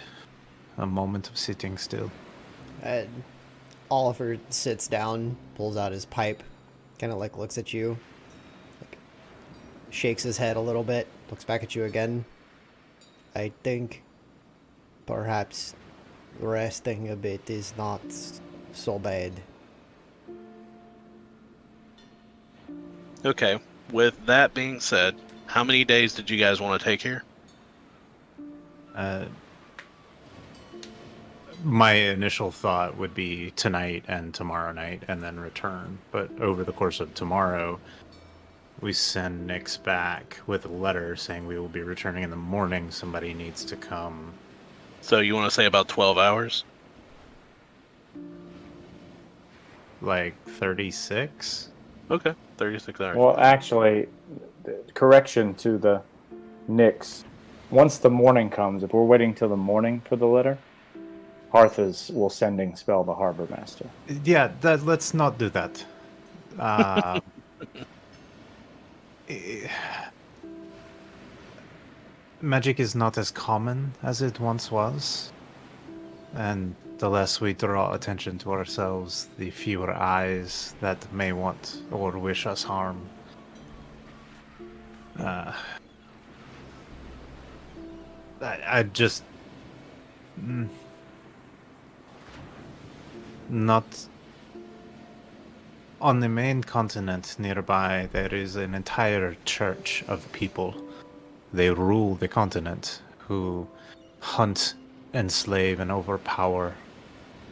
moment of sitting still. Oliver sits down, pulls out his pipe, kind of like looks at you, like, shakes his head a little bit, looks back at you again. I think perhaps resting a bit is not so bad. Okay. With that being said, how many days did you guys want to take here? My initial thought would be tonight and tomorrow night, and then return. But over the course of tomorrow, we send Nyx back with a letter saying we will be returning in the morning. Somebody needs to come. So you want to say about 12 hours? Like 36? Okay, 36 hours. Well, actually, correction to the Nyx. Once the morning comes, if we're waiting till the morning for the letter, Hearth will sending spell the Harbor Master. Yeah, let's not do that. Magic is not as common as it once was, and the less we draw attention to ourselves, the fewer eyes that may want or wish us harm. I just not on the main continent nearby. There is an entire church of people. They rule the continent, who hunt, enslave, and overpower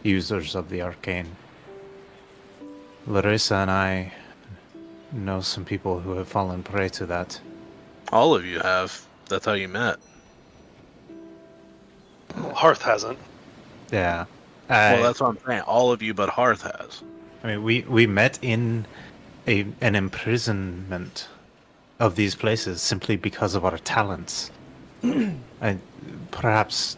users of the arcane. Lerissa and I know some people who have fallen prey to that. All of you have. That's how you met. Well, Hearth hasn't. Yeah. Well, that's what I'm saying. All of you but Hearth has. I mean, we met in an imprisonment of these places simply because of our talents. And perhaps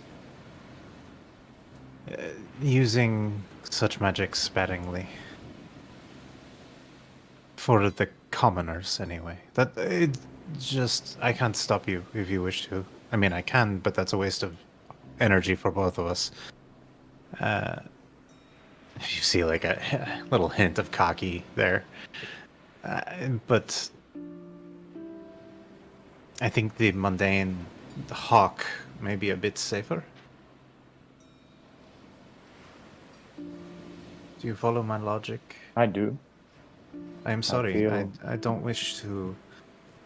using such magic sparingly. For the commoners, anyway. That it just I can't stop you if you wish to. I mean, I can, but that's a waste of energy for both of us. If you see like a little hint of cocky there, but I think the mundane hawk may be a bit safer. Do you follow my logic? I do. I am sorry. feel- I don't wish to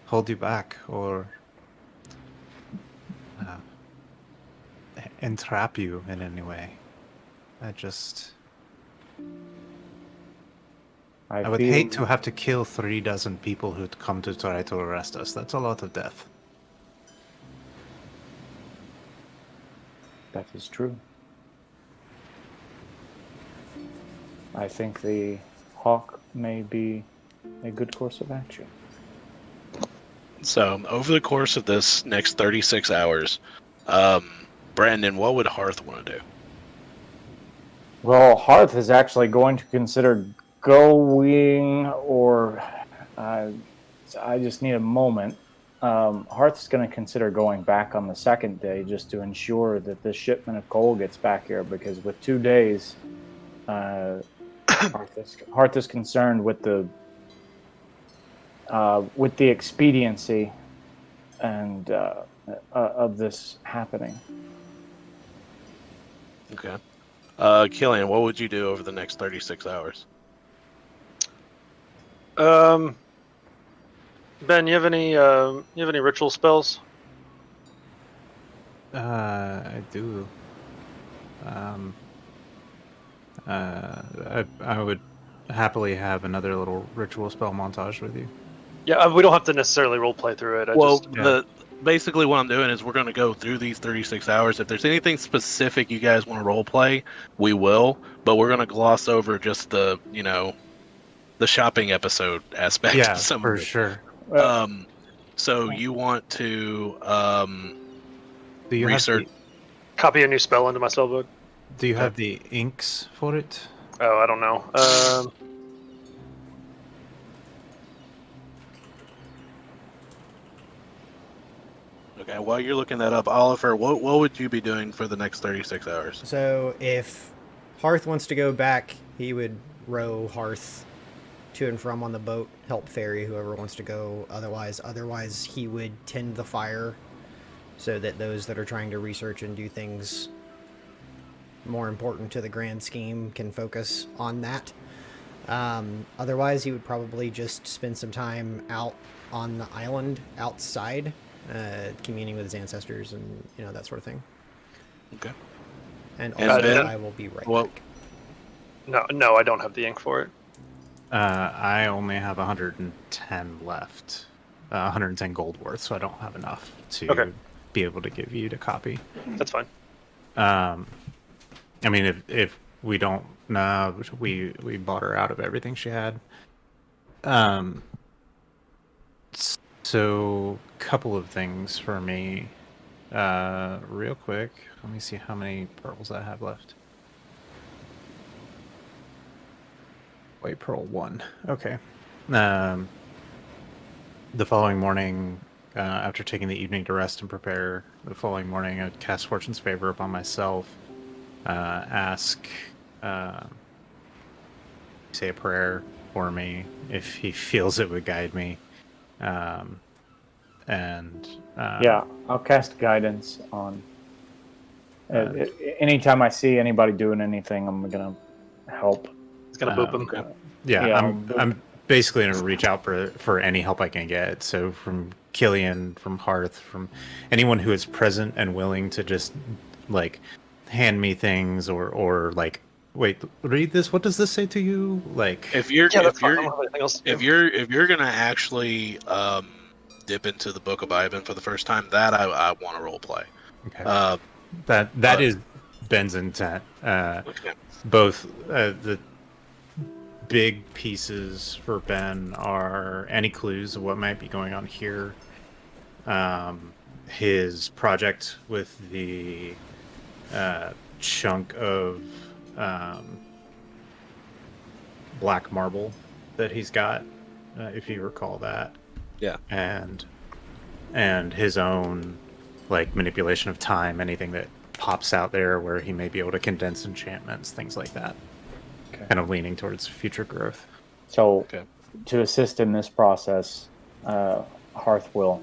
hold you back or entrap you in any way. I would feel- hate to have to kill 36 people who'd come to try to arrest us. That's a lot of death. That is true. I think the hawk may be a good course of action. So, over the course of this next 36 hours, Brandon, what would Hearth want to do? Well, Hearth is actually going to consider going, or I just need a moment. Hearth's going to consider going back on the second day just to ensure that this shipment of coal gets back here, because with 2 days, Hearth is concerned with the expediency and of this happening. Okay. Killian, what would you do over the next 36 hours? Ben, you have any ritual spells? I do. I would happily have another little ritual spell montage with you. Yeah, we don't have to necessarily role play through it. Basically what I'm doing is we're going to go through these 36 hours. If there's anything specific you guys want to role play, we will, but we're going to gloss over just the shopping episode aspect. Yeah, of some for of it. sure. So you want to Do you research? Copy a new spell into my spellbook. Do you have the inks for it? Oh, I don't know. Okay, while you're looking that up, Oliver, what would you be doing for the next 36 hours? So if Hearth wants to go back, he would row Hearth to and from on the boat, help ferry whoever wants to go. Otherwise, he would tend the fire so that those that are trying to research and do things more important to the grand scheme can focus on that. Otherwise, he would probably just spend some time out on the island outside, communing with his ancestors and that sort of thing. Okay. And And also, Ben? I will be right Well- back. No, I don't have the ink for it. I only have 110 left. 110 gold worth, so I don't have enough to be able to give you the copy. That's fine. I mean, if we don't, we bought her out of everything she had. So couple of things for me, real quick. Let me see how many pearls I have left. White pearl 1. Okay. The following morning, after taking the evening to rest and prepare, the following morning I'd cast Fortune's Favor upon myself. Ask, say a prayer for me if he feels it would guide me. Yeah, I'll cast guidance on. Anytime I see anybody doing anything, I'm gonna help. It's gonna boop him. Okay. Yeah, I'm basically gonna reach out for any help I can get. So from Killian, from Hearth, from anyone who is present and willing to just like hand me things or like, wait, read this. What does this say to you? Like, If you're That's fine. I don't have anything else to do. if you're gonna actually dip into the Book of Ivan for the first time, that I want to role play. okay. That is Ben's intent. Okay. Both the big pieces for Ben are any clues of what might be going on here. His project with the chunk of black marble that he's got, if you recall that. Yeah. And his own like manipulation of time, anything that pops out there where he may be able to condense enchantments, things like that. Okay. Kind of leaning towards future growth. So, Okay. to assist in this process, Hearth will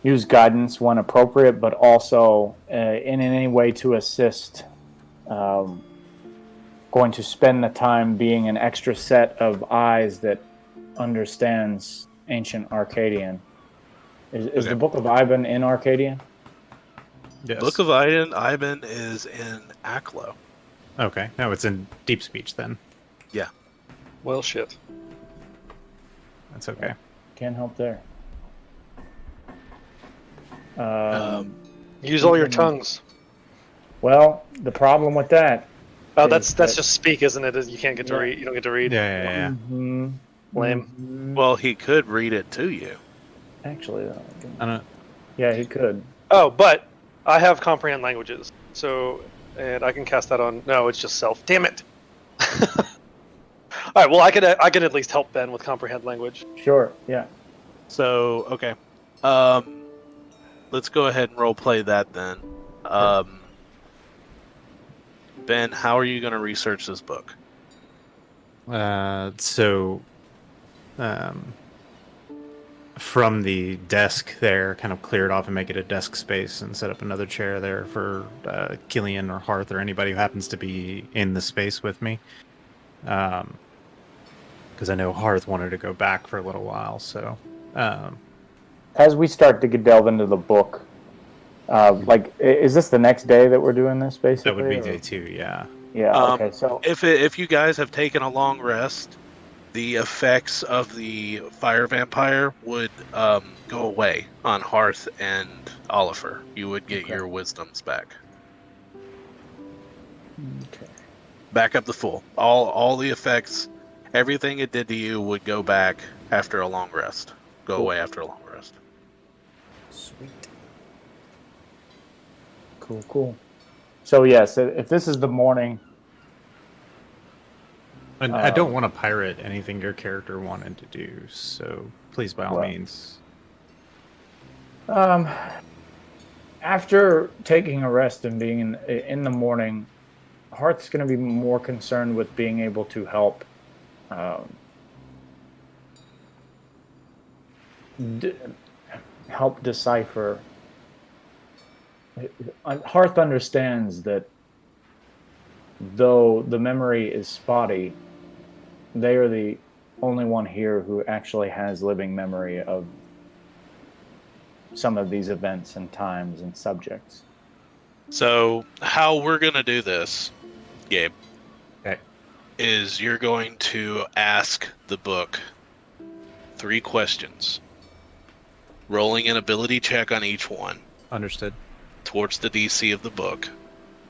use guidance when appropriate, but also in any way to assist. Going to spend the time being an extra set of eyes that understands ancient Arcadian. Is Okay. the Book of Iban in Arcadian? Yes. Book of Iban is in Aklo. Okay. No, it's in deep speech then. Yeah. Well, shit. That's okay. Can't help there. Use all your tongues. Well, the problem with that. Oh, is that's that- just speak, isn't it? You can't get to Yeah. read. You don't get to read. Yeah. Mhm. Lame. Mhm. Well, he could read it to you. Actually, I don't. yeah, he could. Oh, but I have comprehend languages, so and I can cast that on. No, it's just self. Damn it. All right. Well, I could at least help Ben with comprehend language. Sure. Yeah. So, okay. Let's go ahead and role play that then. Ben, how are you going to research this book? From the desk there, kind of clear it off and make it a desk space and set up another chair there for Killian or Hearth or anybody who happens to be in the space with me. Because I know Hearth wanted to go back for a little while, so... As we start to delve into the book, is this the next day that we're doing this, basically? that would be or- day 2, yeah. Yeah. Okay. So if you guys have taken a long rest, the effects of the fire vampire would go away on Hearth and Oliver. You would get Okay. your wisdoms back. okay. Back up the full. All the effects, everything it did to you would go back after a long rest. Go Cool. away after a long rest. Sweet. Cool. So yes, if this is the morning, And I don't want to pirate anything your character wanted to do, so please, by all Well. means. after taking a rest and being in the morning, Hearth's going to be more concerned with being able to help. Help decipher. Hearth understands that though the memory is spotty, they are the only one here who actually has living memory of some of these events and times and subjects. So how we're gonna do this, Gabe, Okay. is you're going to ask the book 3 questions, rolling an ability check on each one Understood. towards the DC of the book.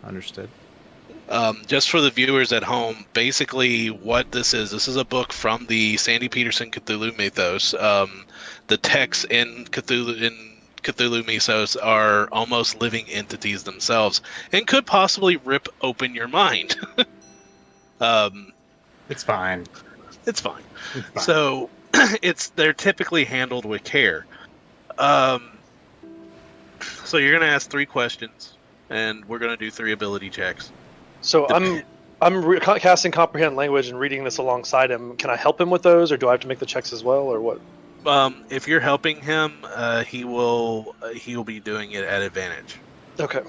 Understood. Just for the viewers at home, basically what this is a book from the Sandy Peterson Cthulhu mythos. The texts in Cthulhu mythos are almost living entities themselves and could possibly rip open your mind. It's fine. It's fine. It's fine. So they're typically handled with care. So you're gonna ask 3 questions, and we're gonna do 3 ability checks. So I'm casting comprehend language and reading this alongside him. Can I help him with those, or do I have to make the checks as well, or what? If you're helping him, he will be doing it at advantage. Okay.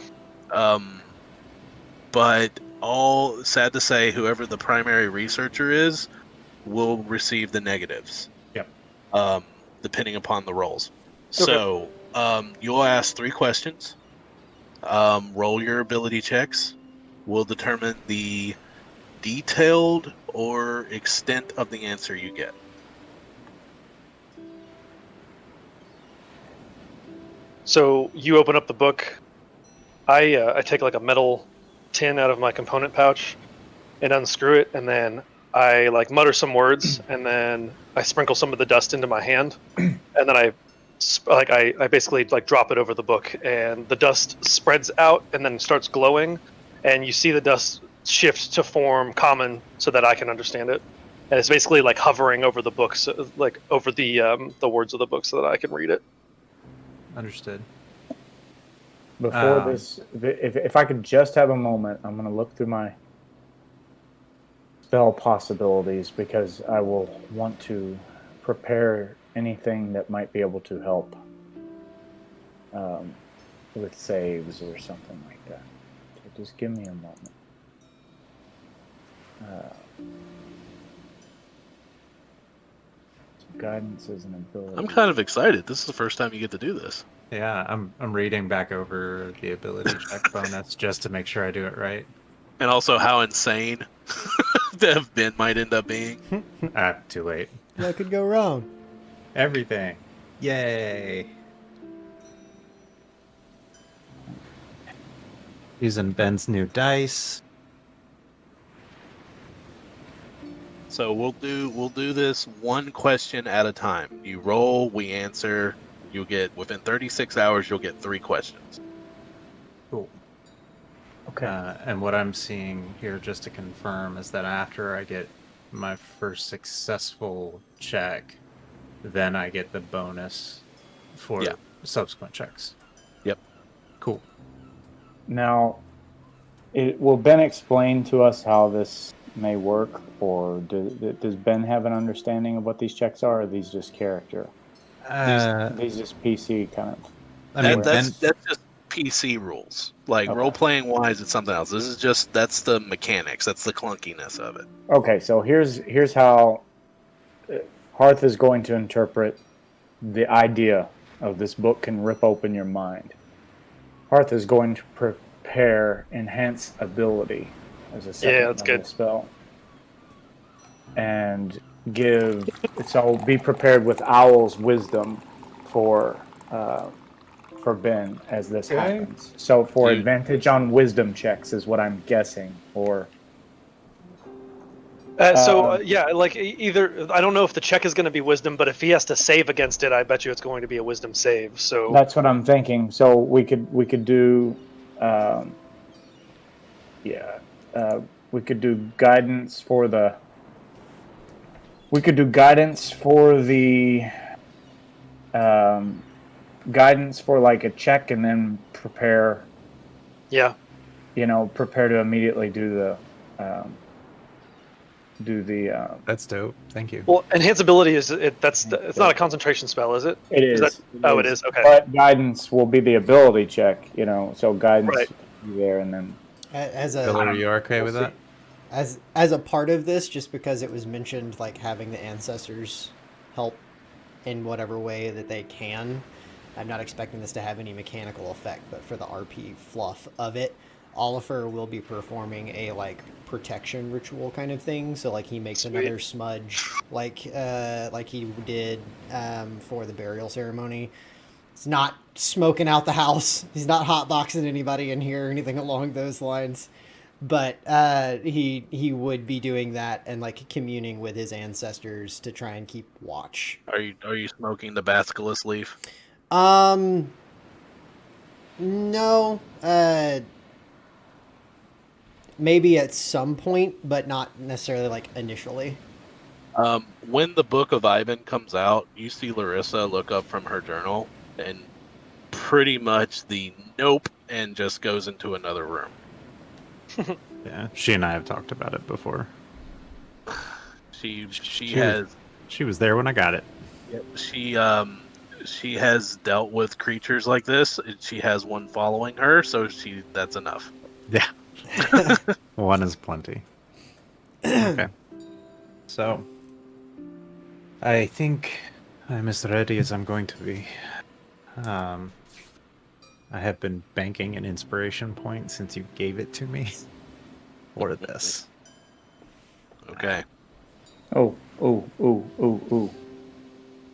But all sad to say, whoever the primary researcher is will receive the negatives. Yep. Depending upon the rolls. Okay. So you'll ask 3 questions. Roll your ability checks. Will determine the detailed or extent of the answer you get. So you open up the book. I take like a metal tin out of my component pouch and unscrew it, and then I like mutter some words, and then I sprinkle some of the dust into my hand, and then I basically like drop it over the book, and the dust spreads out and then starts glowing, and you see the dust shift to form common so that I can understand it, and it's basically like hovering over the books, like over the words of the book, so that I can read it. Understood. Before this, if I could just have a moment, I'm going to look through my spell possibilities because I will want to prepare anything that might be able to help with saves or something like that. So just give me a moment. Guidance is an ability. I'm kind of excited. This is the first time you get to do this. Yeah, I'm reading back over the ability check bonus just to make sure I do it right. And also how insane that Ben might end up being. Too late. What could go wrong? Everything. Yay. Using Ben's new dice. So we'll do this one question at a time. You roll, we answer. You'll get within 36 hours. You'll get 3 questions. Cool. Okay. And what I'm seeing here, just to confirm, is that after I get my first successful check, then I get the bonus for subsequent checks. Yep. Cool. Now, will Ben explain to us how this may work, or does Ben have an understanding of what these checks are, or are these just character? These just PC kind of. I mean, that's just PC rules. Like role playing wise, it's something else. This is that's the mechanics. That's the clunkiness of it. Okay, so here's how Hearth is going to interpret the idea of this book can rip open your mind. Hearth is going to prepare Enhance Ability as a second that's good. spell. And be prepared with Owl's Wisdom for Ben as this happens. So for advantage on wisdom checks is what I'm guessing, or... like either I don't know if the check is going to be wisdom, but if he has to save against it, I bet you it's going to be a wisdom save. So that's what I'm thinking. So we could do, we could do guidance for the. We could do guidance for the. Guidance for like a check, and then prepare. Yeah. Prepare to immediately do the. That's dope. Thank you. Well, enhance ability it's not a concentration spell, is it? It is. It is. Okay. But guidance will be the ability check, so guidance Right. will be there, and then Bill, are you okay with that? As a part of this, just because it was mentioned, like having the ancestors help in whatever way that they can, I'm not expecting this to have any mechanical effect, but for the RP fluff of it, Oliver will be performing a protection ritual kind of thing. So he makes another smudge like he did for the burial ceremony. It's not smoking out the house. He's not hotboxing anybody in here or anything along those lines. But he would be doing that and communing with his ancestors to try and keep watch. Are you smoking the basilisk leaf? No. Maybe at some point, but not necessarily initially. When the Book of Ivan comes out, you see Lerissa look up from her journal and pretty much the nope and just goes into another room. Yeah, she and I have talked about it before. She was there when I got it. Yep. She has dealt with creatures like this. She has one following her, so that's enough. Yeah. One is plenty. Okay. So, I think I'm as ready as I'm going to be. I have been banking an inspiration point since you gave it to me for this. Okay. Oh.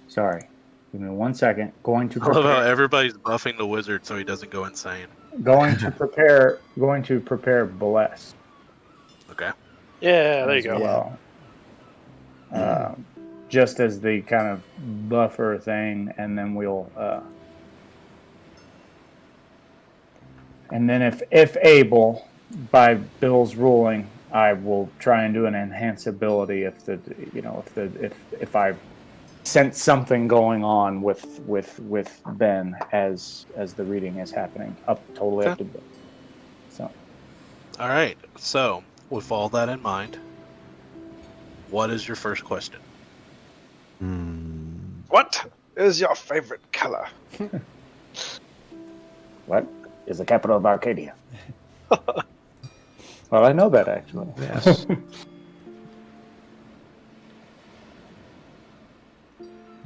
Sorry. Give me 1 second. Going to I love prepare. how everybody's buffing the wizard so he doesn't go insane. Going to prepare bless Okay. Yeah, there you as go. well. Just as the kind of buffer thing, and then we'll and then if able, by Bill's ruling, I will try and do an enhanceability if I sense something going on with Ben as the reading is happening, totally Okay. up to Bill. So All right. So, with all that in mind, what is your first question? What is your favorite color? what is the capital of Arcadia? Well, I know that actually. Yes.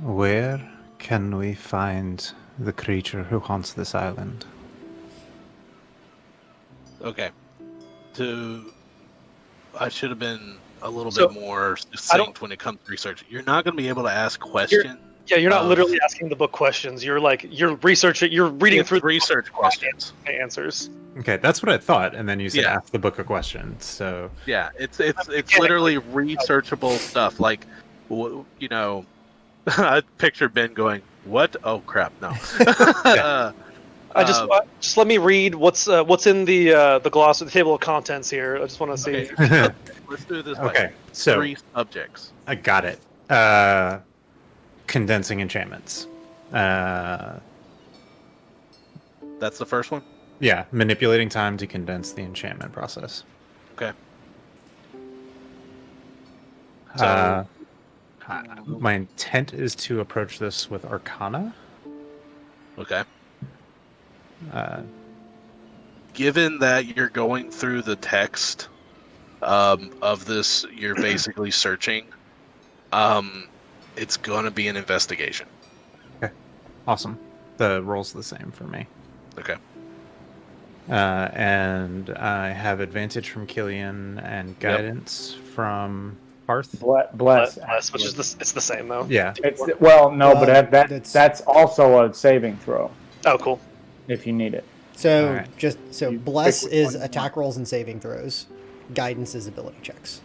Where can we find the creature who haunts this island? Okay. I should have been a little So, bit more I don't- succinct when it comes to research. You're not going to be able to ask questions. You're not of- literally asking the book questions. You're researching. You're reading It's through the research questions. answers. Okay, that's what I thought, and then you said Yeah. ask the book a question. So Yeah, it's literally researchable stuff. Like, you know, I picture Ben going, "What? Oh crap, no." Just let me read what's in the gloss or the table of contents here. I just want to see. Okay, let's do it this way. okay, so 3 subjects. I got it. Condensing enchantments. That's the first one. Yeah, manipulating time to condense the enchantment process. Okay. My intent is to approach this with Arcana. Okay. Uh, Given that you're going through the text of this, you're basically searching. It's going to be an investigation. awesome. The roll's the same for me. Okay. And I have advantage from Killian and guidance from Parth. Bless, Which is it's the same though. Yeah. That's also a saving throw Oh, cool. if you need it. So All right. You bless pick which is one you attack rolls and saving throws. Guidance is ability checks.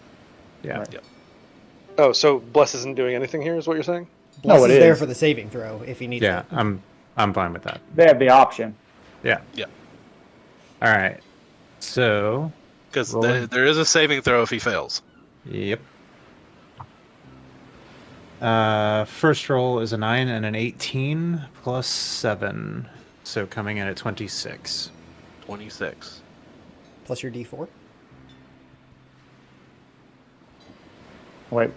Yeah. Right. Oh, so bless isn't doing anything here, is what you're saying? Bless No, it is there is. for the saving throw if you need Yeah, it. I'm fine with that. They have the option. Yeah. Yeah. All right. So, Because Rolling. there is a saving throw if he fails. yep. First roll is a 9 and an 18 plus 7. So coming in at 26. 26. Plus your D4. Wait,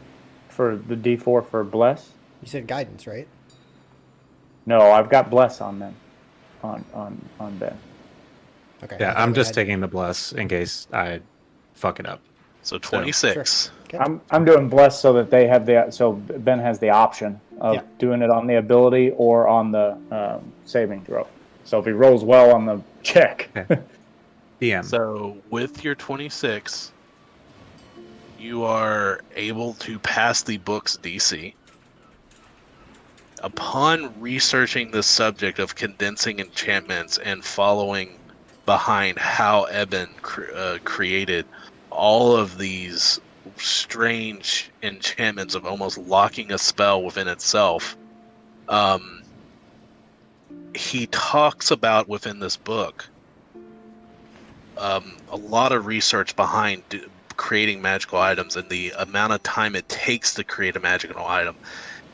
for the D4 for bless? You said guidance, right? No, I've got bless on them. On Ben. Okay. Yeah, I thought I'm we just had- taking the bless in case I fuck it up. So 26. Sure. Okay. I'm doing bless so that they have so Ben has the option of Yeah. doing it on the ability or on the saving throw. So if he rolls well on the check, Okay. DM. So with your 26, you are able to pass the book's DC. Upon researching the subject of condensing enchantments and following behind how Eben created all of these strange enchantments of almost locking a spell within itself, he talks about within this book a lot of research behind creating magical items and the amount of time it takes to create a magical item.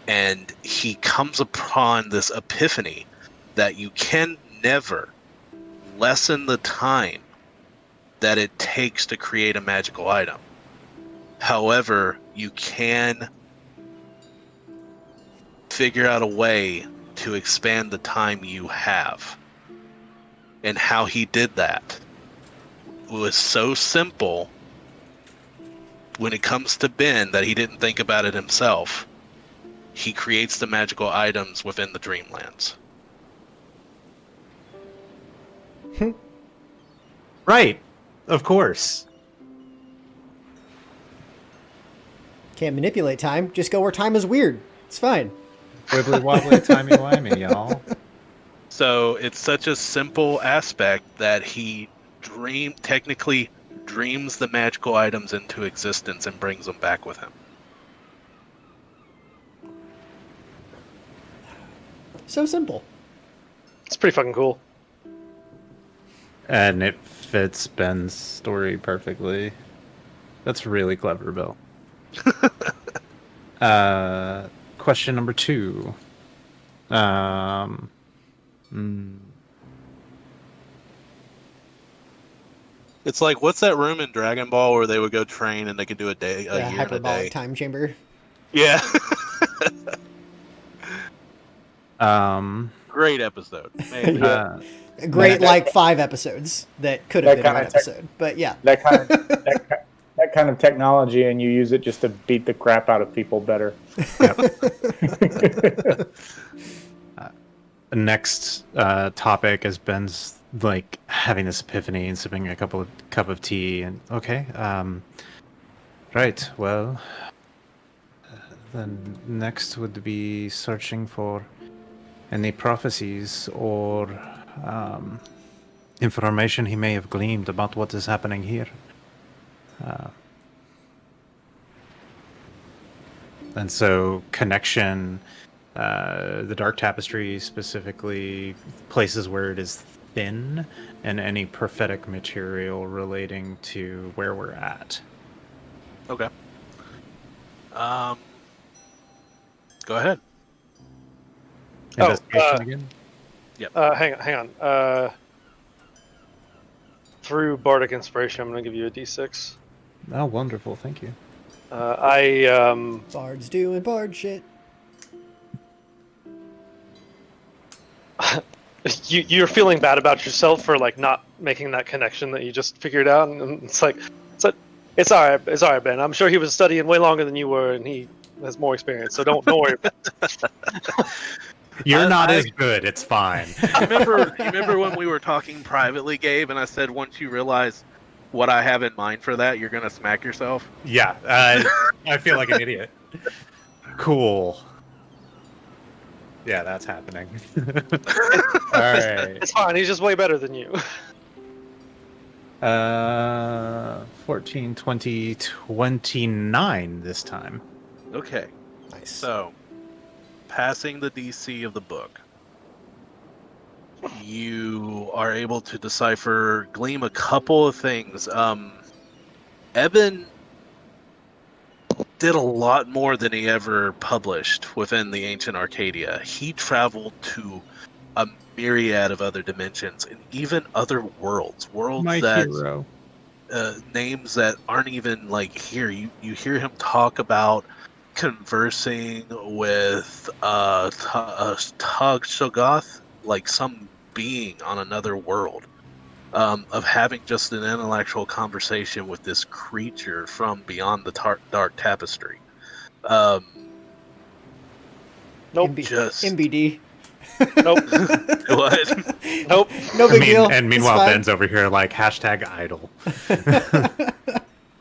And he comes upon this epiphany that you can never lessen the time that it takes to create a magical item. However, you can figure out a way to expand the time you have. And how he did that was so simple when it comes to Ben that he didn't think about it himself. He creates the magical items within the Dreamlands. Right. Of course. Can't manipulate time. Just go where time is weird. It's fine. Wibbly wobbly, timey wimey, y'all. So it's such a simple aspect that he technically dreams the magical items into existence and brings them back with him. So simple. It's pretty fucking cool. And it fits Ben's story perfectly. That's really clever, Bill. Question number 2. It's like, what's that room in Dragon Ball where they would go train and they could do a year in a Hyperbolic day? time chamber. Yeah. Um, Great episode. Man. Yeah. Great, like 5 episodes that could have That been kinda one episode. But yeah. That kind of technology, and you use it just to beat the crap out of people better. next topic is Ben's like having this epiphany and sipping a cup of tea, and okay, right. Well, then next would be searching for any prophecies or information he may have gleaned about what is happening here. And so connection, the dark tapestry specifically, places where it is thin, and any prophetic material relating to where we're at. Okay. Go ahead. Investigation again? Yep. Hang on. Through Bardic Inspiration, I'm going to give you a D6. Oh, wonderful. Thank you. Bards doing bard shit. You're feeling bad about yourself for like not making that connection that you just figured out, and it's all right. It's all right, Ben. I'm sure he was studying way longer than you were, and he has more experience. So don't worry. You're not as good. It's fine. You remember when we were talking privately, Gabe, and I said once you realize what I have in mind for that, you're gonna smack yourself? Yeah, I feel like an idiot. Cool. Yeah, that's happening. All right. It's fine. He's just way better than you. 14, 20, 29 this time. Okay. Nice. So, passing the DC of the book, you are able to glean a couple of things. Eben did a lot more than he ever published within the ancient Arcadia. He traveled to a myriad of other dimensions and even other worlds. My hero. Names that aren't even like here. You hear him talk about conversing with Tug Shogoth, like some being on another world. Of having just an intellectual conversation with this creature from beyond the dark tapestry. Nope. MBD. Nope. What? Nope. No big deal. And meanwhile, Ben's over here like #idle.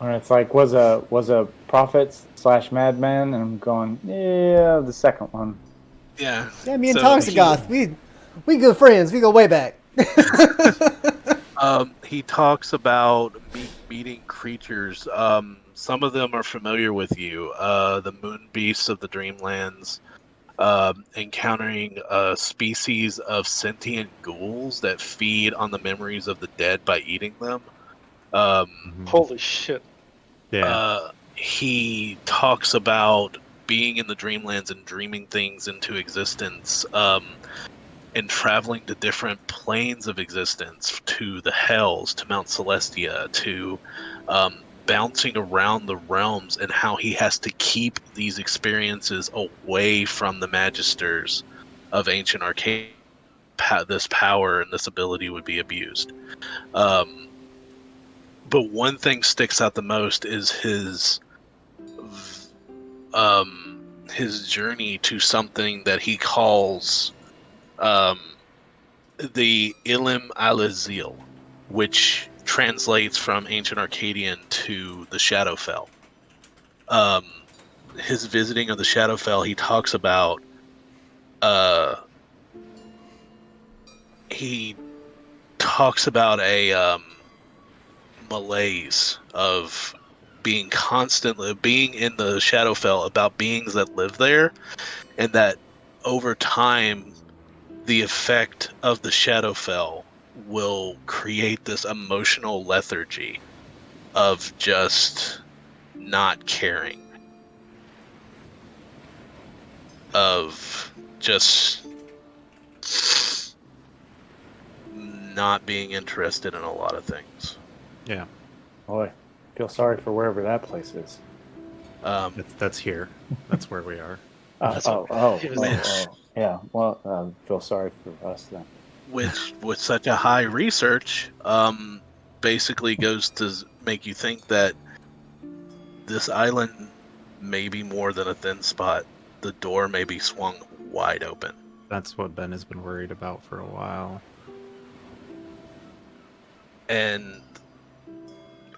Or it's like was a prophet / madman, and I'm going, yeah, the second one. Yeah. Yeah, me and Toxigoth, we good friends. We go way back. He talks about meeting creatures. Some of them are familiar with you. The moon beasts of the Dreamlands. Encountering a species of sentient ghouls that feed on the memories of the dead by eating them. Holy shit. Yeah. He talks about being in the Dreamlands and dreaming things into existence. And traveling to different planes of existence, to the Hells, to Mount Celestia, to bouncing around the realms, and how he has to keep these experiences away from the Magisters of ancient Arcadia. This power and this ability would be abused. But one thing sticks out the most is his journey to something that he calls the Ilim Alazil, which translates from ancient Arcadian to the Shadowfell. His visiting of the Shadowfell, he talks about he talks about a malaise of being in the Shadowfell about beings that live there, and that over time the effect of the Shadowfell will create this emotional lethargy of just not caring, of just not being interested in a lot of things. Yeah, Boy, feel sorry for wherever that place is. that's here. That's where we are. That's what- which Yeah. Well, feel sorry for us then. which with such a high research, basically goes to make you think that this island may be more than a thin spot. The door may be swung wide open. That's what Ben has been worried about for a while. And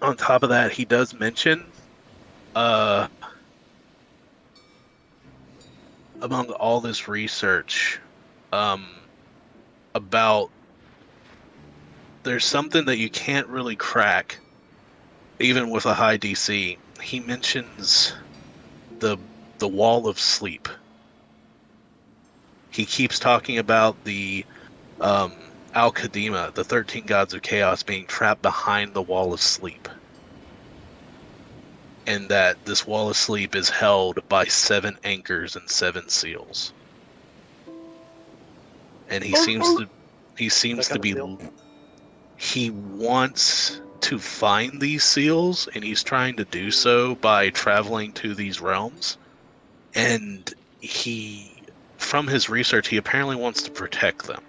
on top of that, he does mention, among all this research, about there's something that you can't really crack, even with a high DC. He mentions the wall of sleep. He keeps talking about the Al Kadima, the 13 gods of chaos, being trapped behind the wall of sleep. And that this wall of sleep is held by 7 anchors and 7 seals. And he seems to be, he wants to find these seals, and he's trying to do so by traveling to these realms. And from his research, he apparently wants to protect them.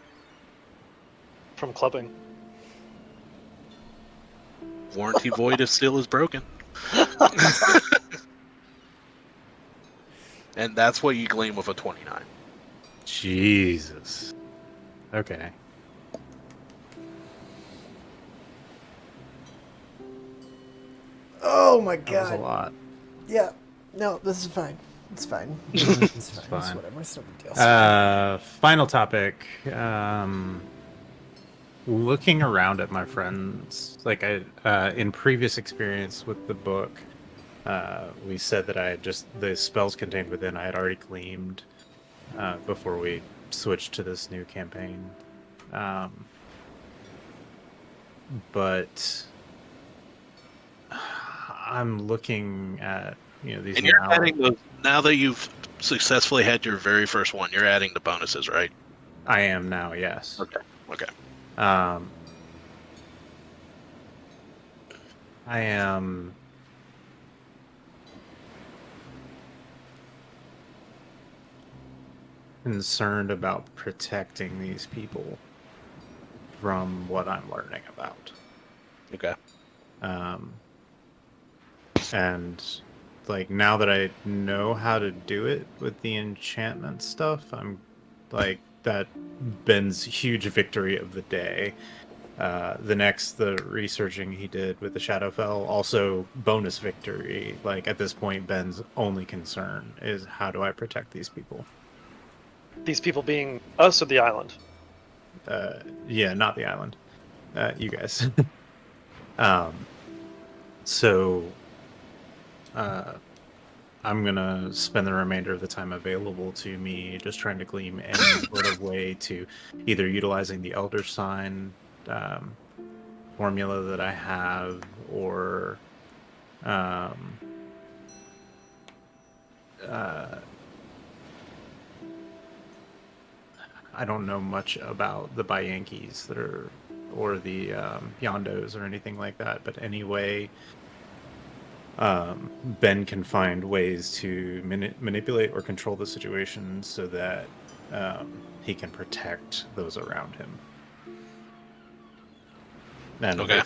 From clubbing. Warranty void if seal is broken. And that's what you glean with a 29. Jesus. Okay. Oh my That was a god. lot. Yeah. No, this is fine. It's fine. It's fine. fine. It's whatever. It's no big deal. Final topic. Looking around at my friends, like in previous experience with the book, we said that the spells contained within I had already gleamed before we switched to this new campaign. But I'm looking at these. And you're adding those now that you've successfully had your very first one. You're adding the bonuses, right? I am now, yes. Okay. I am concerned about protecting these people from what I'm learning about. Okay. And like now that I know how to do it with the enchantment stuff, I'm like that Ben's huge victory of the day. The researching he did with the Shadowfell, also bonus victory. Like at this point, Ben's only concern is how do I protect these people? These people being us or the island? Yeah, not the island. You guys. So I'm gonna spend the remainder of the time available to me just trying to glean any sort of way to either utilizing the Elder Sign formula that I have, or I don't know much about the Byankis or the Yondos or anything like that, but anyway, Ben can find ways to manipulate or control the situation so that he can protect those around him. And Okay.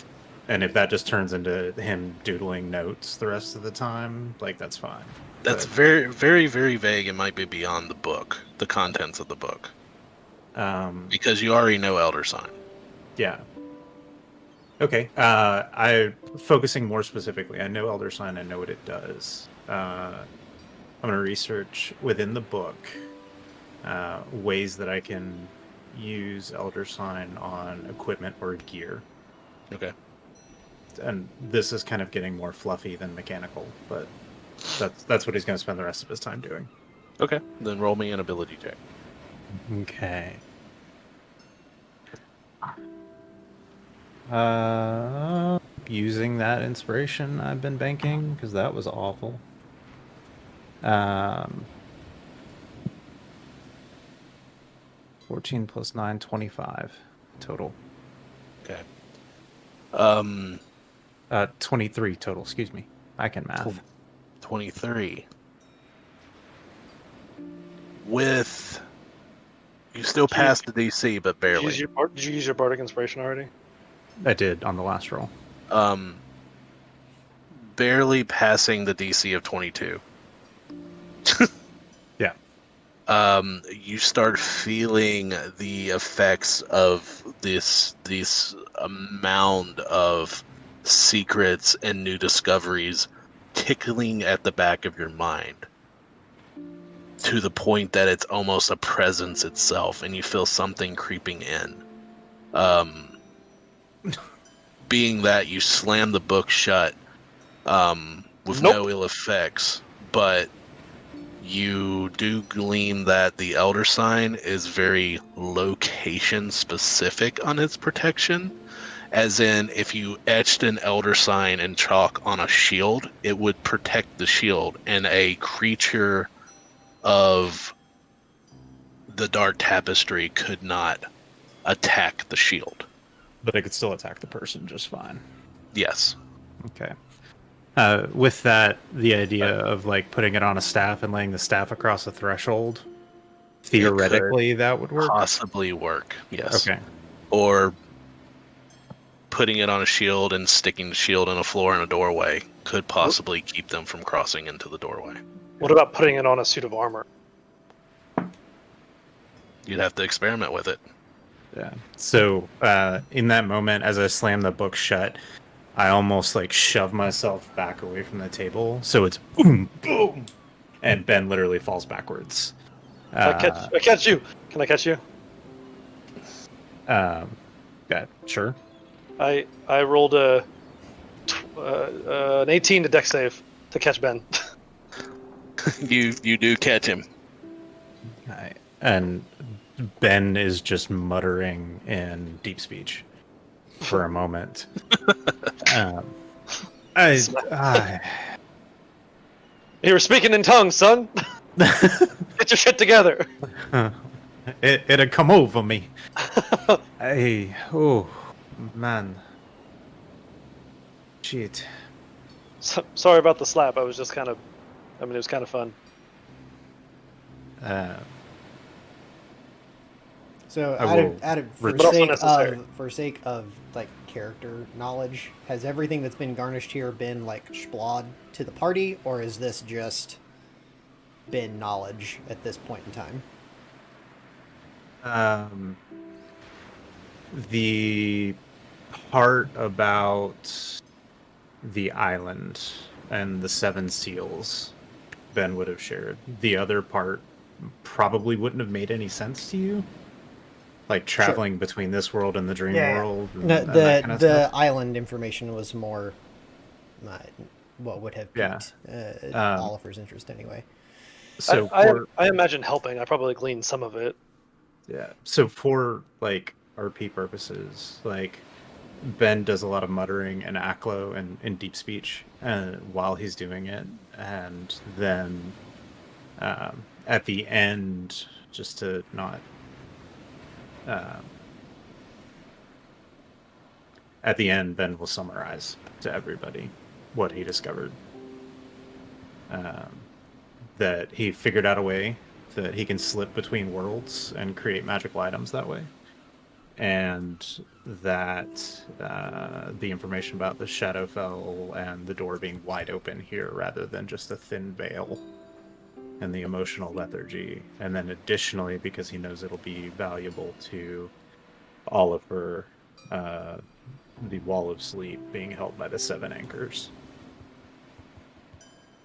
if that just turns into him doodling notes the rest of the time, like that's fine. That's very, very, very vague. It might be beyond the book, the contents of the book. Because you already know Elder Sign. Yeah. Okay. I'm focusing more specifically. I know Elder Sign. I know what it does. I'm going to research within the book ways that I can use Elder Sign on equipment or gear. Okay. And this is kind of getting more fluffy than mechanical, but that's what he's going to spend the rest of his time doing. Okay. Then roll me an ability check. Okay. Using that inspiration I've been banking, because that was awful. 14 plus 9, 25 total. Okay. 23 total, excuse me. I can math. 23. With you still passed the DC, but barely. Did you use your bardic inspiration already? I did on the last roll. Barely passing the DC of 22. Yeah. You start feeling the effects of this mound of secrets and new discoveries tickling at the back of your mind to the point that it's almost a presence itself, and you feel something creeping in. Being that you slam the book shut with no ill effects, but you do glean that the Elder Sign is very location specific on its protection. As in, if you etched an Elder Sign in chalk on a shield, it would protect the shield, and a creature of the Dark Tapestry could not attack the shield. But I could still attack the person just fine. Yes. Okay. With that, the idea of like putting it on a staff and laying the staff across a threshold, theoretically that would work. Possibly work, yes. Okay. Or putting it on a shield and sticking the shield in a floor in a doorway could possibly keep them from crossing into the doorway. What about putting it on a suit of armor? You'd have to experiment with it. Yeah. So in that moment, as I slam the book shut, I almost like shove myself back away from the table, so it's boom, boom, and Ben literally falls backwards. I catch you. Can I catch you? Yeah, sure. I rolled an 18 to dex save to catch Ben. You do catch him. And Ben is just muttering in deep speech for a moment. You were speaking in tongues, son. Get your shit together. It'd come over me. Oh man, shit. Sorry about the slap. I was just it was kind of fun. So, for sake of like character knowledge, has everything that's been garnished here been like splawed to the party, or is this just been knowledge at this point in time? The part about the island and the 7 seals, Ben would have shared. The other part probably wouldn't have made any sense to you. Like traveling between this world and the dream world. And, no, and that kind of the stuff. island information was more what would have piqued Oliver's interest anyway. So I imagine helping. I probably gleaned some of it. Yeah. So for like RP purposes, like Ben does a lot of muttering and aklo and deep speech while he's doing it, and then at the end, just to not. At the end, Ben will summarize to everybody what he discovered. That he figured out a way that he can slip between worlds and create magical items that way. And that the information about the Shadowfell and the door being wide open here rather than just a thin veil, and the emotional lethargy. And then additionally, because he knows it'll be valuable to Oliver, the Wall of Sleep being held by the 7 anchors,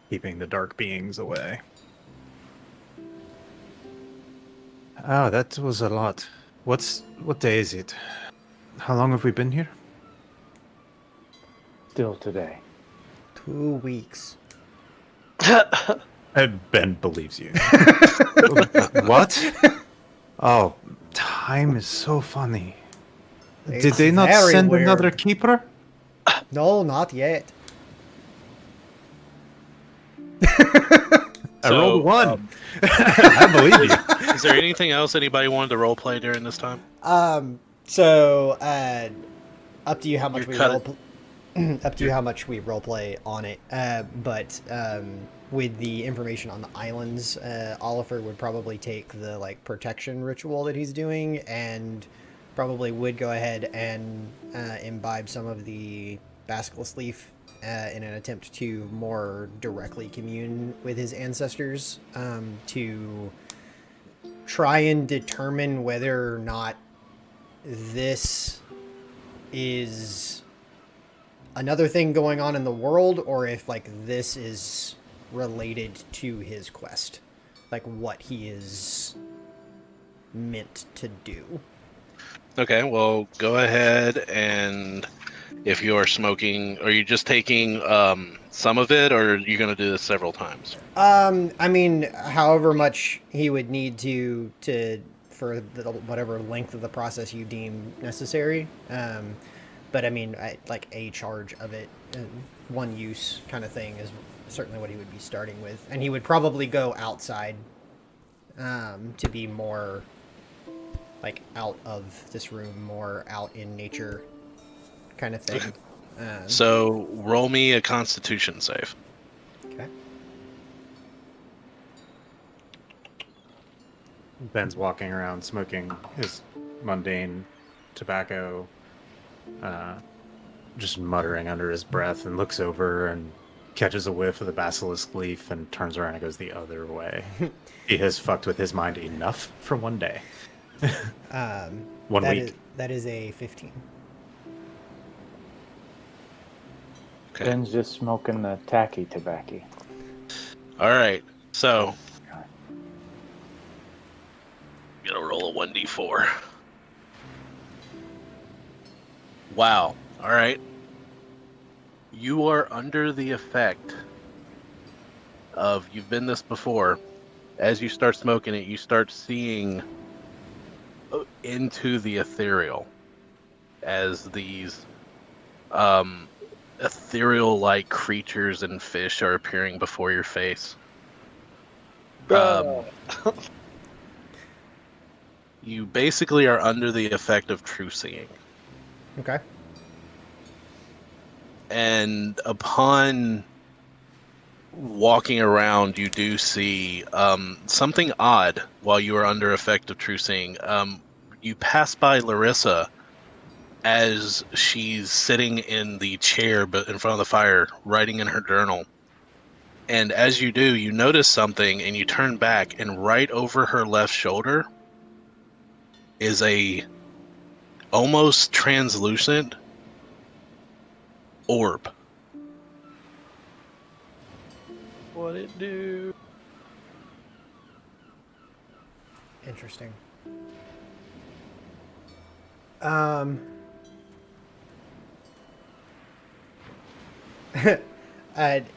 keeping the dark beings away. Oh, that was a lot. What day is it? How long have we been here? Still today. 2 weeks. Ben believes you. What? Oh, time is so funny. Did It's they not very send weird. another keeper? No, not yet. I rolled a 1. um, I believe you. is there anything else anybody wanted to role play during this time? So, up to you how much You're we cut- up to you how much we roleplay on it. But with the information on the islands, Oliver would probably take the like protection ritual that he's doing, and probably would go ahead and imbibe some of the basilisk leaf in an attempt to more directly commune with his ancestors, to try and determine whether or not this is another thing going on in the world, or if like this is related to his quest, like what he is meant to do. Okay, well, go ahead, and if you are smoking, are you just taking some of it, or are you going to do this several times? I mean, however much he would need to for whatever length of the process you deem necessary. But I mean, like a charge of it, one use kind of thing is certainly what he would be starting with, and he would probably go outside to be more like out of this room, more out in nature kind of thing. So roll me a Constitution save. Okay. Ben's walking around smoking his mundane tobacco, just muttering under his breath, and looks over and catches a whiff of the basilisk leaf and turns around and goes the other way. He has fucked with his mind enough for one day. 1 week. That is a 15. Okay. Ben's just smoking the tacky tobacco. All right. So gonna roll a 1d4. Wow. All right. You are under the effect of, you've been this before. As you start smoking it, you start seeing into the ethereal as these ethereal-like creatures and fish are appearing before your face. You basically are under the effect of true seeing. Okay. And upon walking around, you do see something odd while you are under effect of true seeing. You pass by Lerissa as she's sitting in the chair but in front of the fire, writing in her journal. And as you do, you notice something, and you turn back, and right over her left shoulder is a almost translucent orb. What'd it do? Interesting.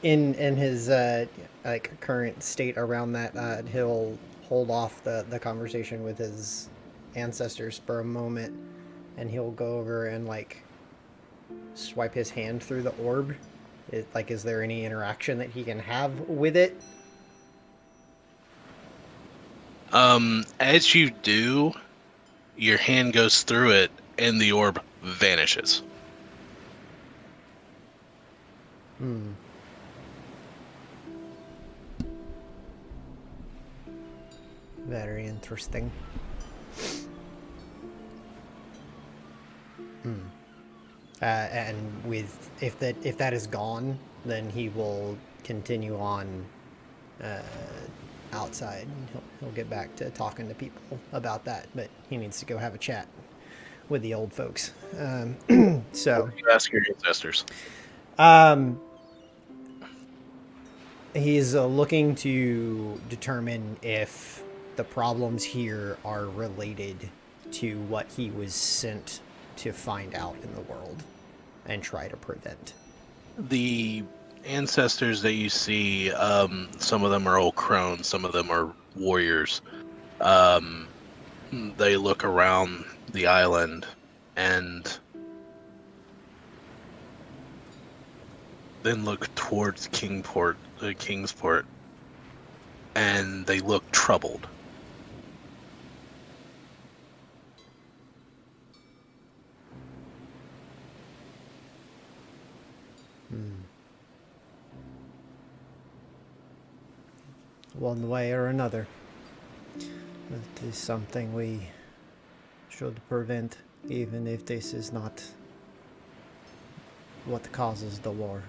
In his like current state around that, he'll hold off the conversation with his ancestors for a moment, and he'll go over and like swipe his hand through the orb. Is there any interaction that he can have with it? As you do, your hand goes through it, and the orb vanishes. Very interesting. And with if that is gone, then he will continue on outside. He'll get back to talking to people about that, but he needs to go have a chat with the old folks. So You ask your ancestors. he's looking to determine if the problems here are related to what he was sent to find out in the world and try to prevent. The ancestors that you see, some of them are old crones, some of them are warriors. They look around the island and then look towards Kingsport, and they look troubled. One way or another. It is something we should prevent, even if this is not what causes the war.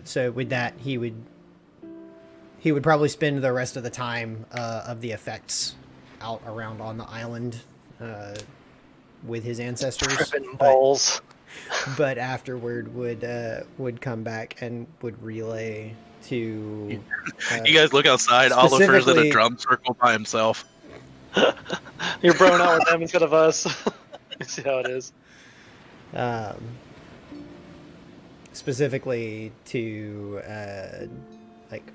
So with that, he would probably spend the rest of the time of the effects out around on the island with his ancestors. Tripping balls. But afterward would come back and would relay to. You guys look outside. Oliver's in a drum circle by himself. You're broing out with them instead of us. You see how it is. Specifically to like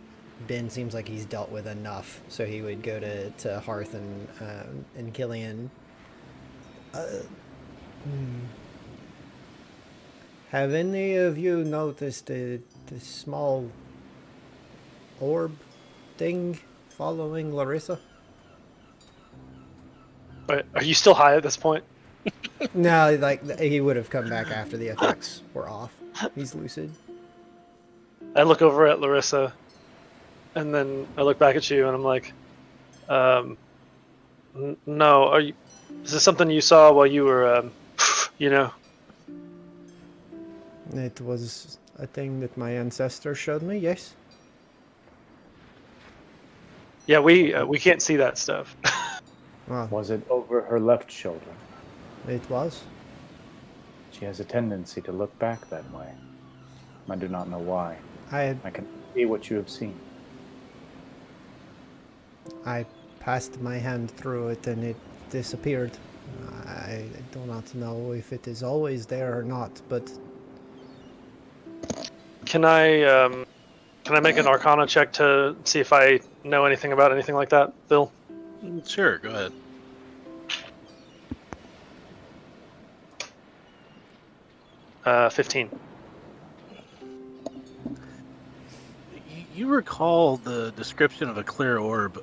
Ben seems like he's dealt with enough, so he would go to Hearth and Killian. Have any of you noticed the small orb thing following Lerissa? Wait, are you still high at this point? No, like he would have come back after the effects were off. He's lucid. I look over at Lerissa, and then I look back at you, and I'm like, "No, are you? Is this something you saw while you were, you know?" It was a thing that my ancestor showed me. Yes. Yeah, we can't see that stuff. Well, Was it over her left shoulder? it was. She has a tendency to look back that way. I do not know why. I I can see what you have seen. passed my hand through it and it disappeared. I do not know if it is always there or not, but Can I make an Arcana check to see if I know anything about anything like that, Phil? Sure, go ahead. Uh, 15. You recall the description of a clear orb,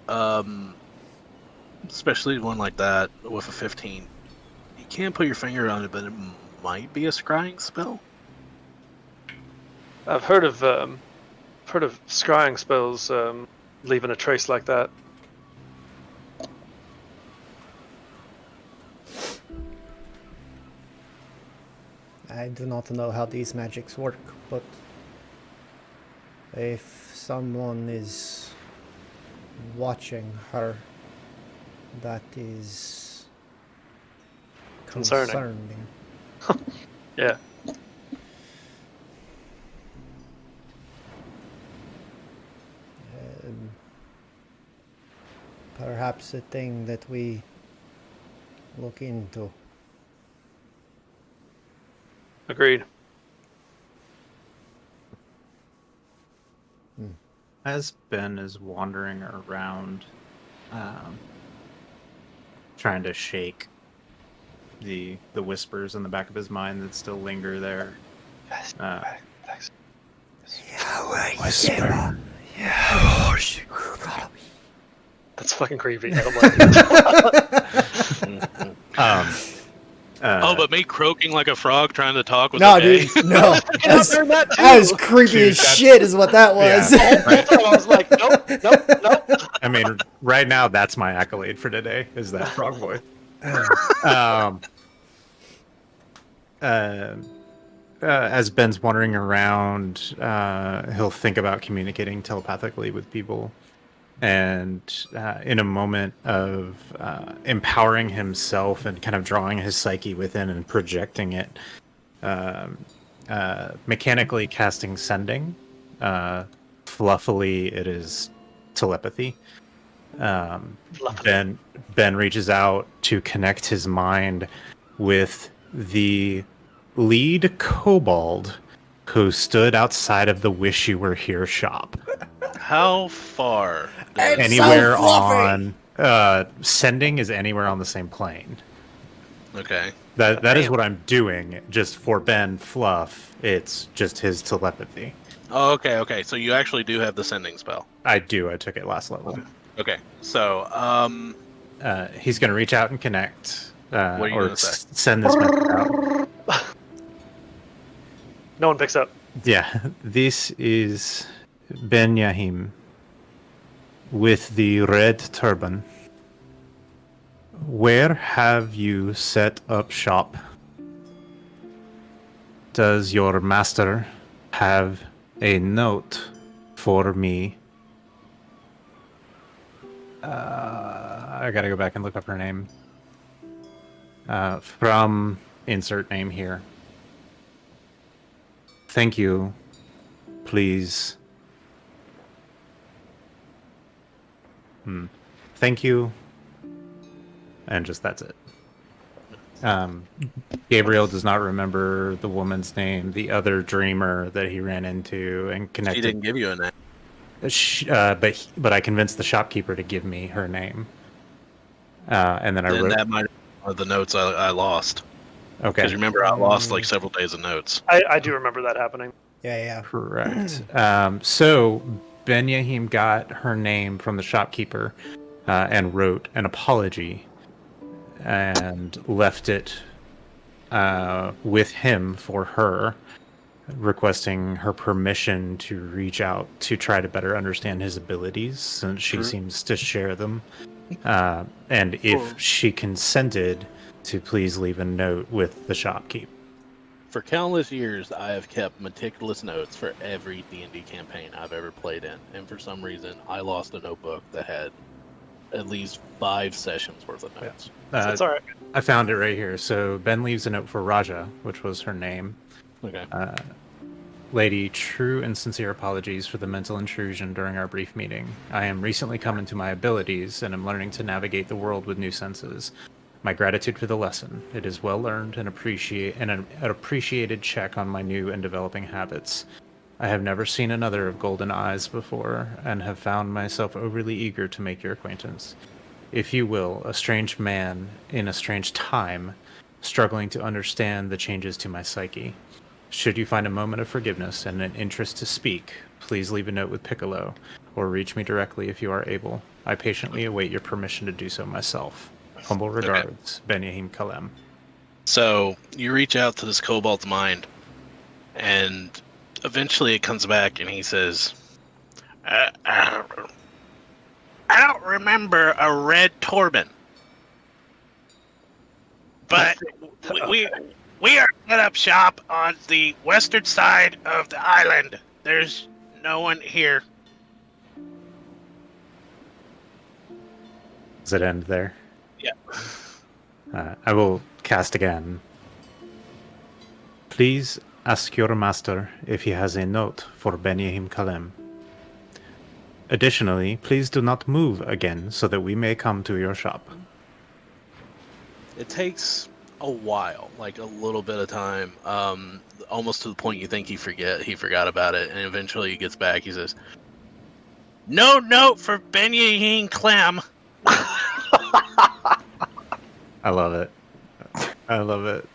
especially one like that with a 15. You can't put your finger on it, but it might be a scrying spell. I've heard of scrying spells leaving a trace like that. I do not know how these magics work, but if someone is watching her, that is Concerning. Yeah. Perhaps a thing that we look into. Agreed. As Ben is wandering around, trying to shake the whispers in the back of his mind that still linger there. Whisper. That's fucking creepy. I don't like it. But me croaking like a frog trying to talk was No, okay. dude, no. I've heard that too. That was creepy as shit, is what that was. Yeah, right. I was like, nope. I mean, right now, that's my accolade for today, is that frog voice. As Ben's wandering around, he'll think about communicating telepathically with people. And in a moment of empowering himself and kind of drawing his psyche within and projecting it, mechanically casting sending fluffily, it is telepathy. Fluffily. Ben reaches out to connect his mind with the lead kobold who stood outside of the Wish You Were Here shop. How far? It's Anywhere so fluffy! on sending is anywhere on the same plane. Okay. That is Damn. what I'm doing. Just for Ben Fluff, it's just his telepathy. Oh, okay. So you actually do have the sending spell. I do. I took it last level. Okay. So, He's going to reach out and connect, what are you or gonna say? send this message out. No one picks up. Yeah, this is Ben Yahim with the red turban. Where have you set up shop? Does your master have a note for me? I gotta go back and look up her name. From insert name here. Thank you. Please. Thank you. And just that's it. Gabriel does not remember the woman's name, the other dreamer that he ran into and She connected. didn't give you a name. But I convinced the shopkeeper to give me her name. And then I Then wrote. that might be one of the notes I lost. Okay. Because remember, I lost like several days of notes. I do remember that happening. Yeah. Correct. So Ben Yahim got her name from the shopkeeper and wrote an apology and left it with him for her, requesting her permission to reach out to try to better understand his abilities, since she seems to share them. And if she consented, to please leave a note with the shopkeep. For countless years, I have kept meticulous notes for every D&D campaign I've ever played in, and for some reason, I lost a notebook that had at least 5 sessions worth of notes. So it's all right. I found it right here. So Ben leaves a note for Raja, which was her name. Okay. Lady, true and sincere apologies for the mental intrusion during our brief meeting. I am recently come into my abilities and am learning to navigate the world with new senses. My gratitude for the lesson. It is well learned and an appreciated check on my new and developing habits. I have never seen another of golden eyes before, and have found myself overly eager to make your acquaintance. If you will, a strange man in a strange time, struggling to understand the changes to my psyche. Should you find a moment of forgiveness and an interest to speak, please leave a note with Piccolo, or reach me directly if you are able. I patiently await your permission to do so myself. Humble regards, Ben Yahim Kalem. So you reach out to this kobold's mind, and eventually it comes back, and he says, I don't remember a red turban, but we are set up shop on the western side of the island. There's no one here. Does it end there? Yeah. I will cast again. Please ask your master if he has a note for Ben Yahim Kalem. Additionally, please do not move again so that we may come to your shop. It takes a while, like a little bit of time, almost to the point you think he forgot about it, and eventually he gets back. He says, "No note for Ben Yahim Clem." I love it. I love it.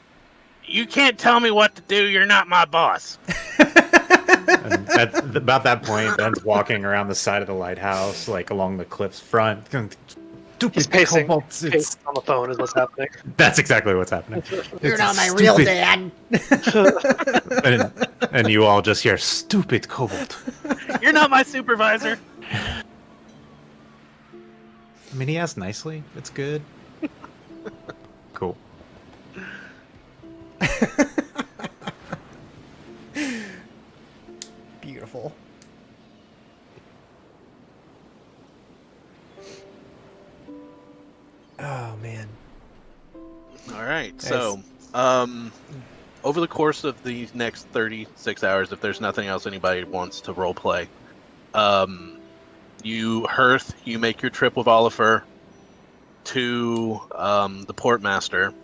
You can't tell me what to do. You're not my boss. And at about that point, Ben's walking around the side of the lighthouse, like along the cliff's front. He's pacing on the phone is what's happening. That's exactly what's happening. You're not my real dad. and you all just hear, "Stupid kobold." You're not my supervisor. I mean, he asked nicely. It's good. Cool. Beautiful. Oh man. All right. So, over the course of the next 36 hours, if there's nothing else anybody wants to role play, You make your trip with Oliver to the portmaster.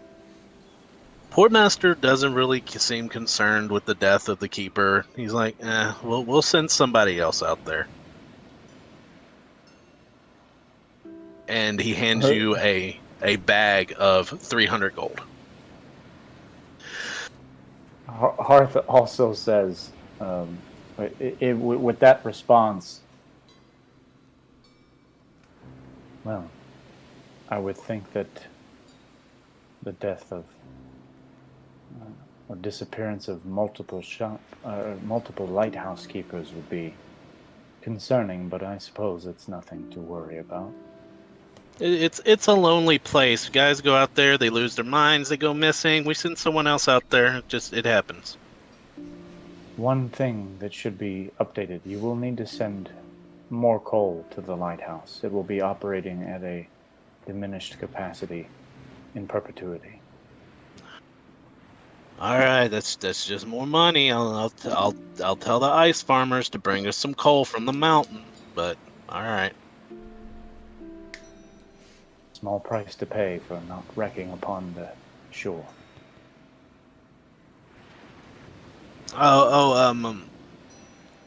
Portmaster doesn't really seem concerned with the death of the keeper. He's like, we'll send somebody else out there. And he hands you a bag of 300 gold. Hearth also says, with that response, well, I would think that the death of or disappearance of multiple lighthouse keepers would be concerning, but I suppose it's nothing to worry about. It's a lonely place. Guys go out there, they lose their minds, they go missing. We send someone else out there. It happens. One thing that should be updated, you will need to send more coal to the lighthouse. It will be operating at a diminished capacity in perpetuity. All right, that's just more money. I'll tell the ice farmers to bring us some coal from the mountain. But all right. Small price to pay for not wrecking upon the shore.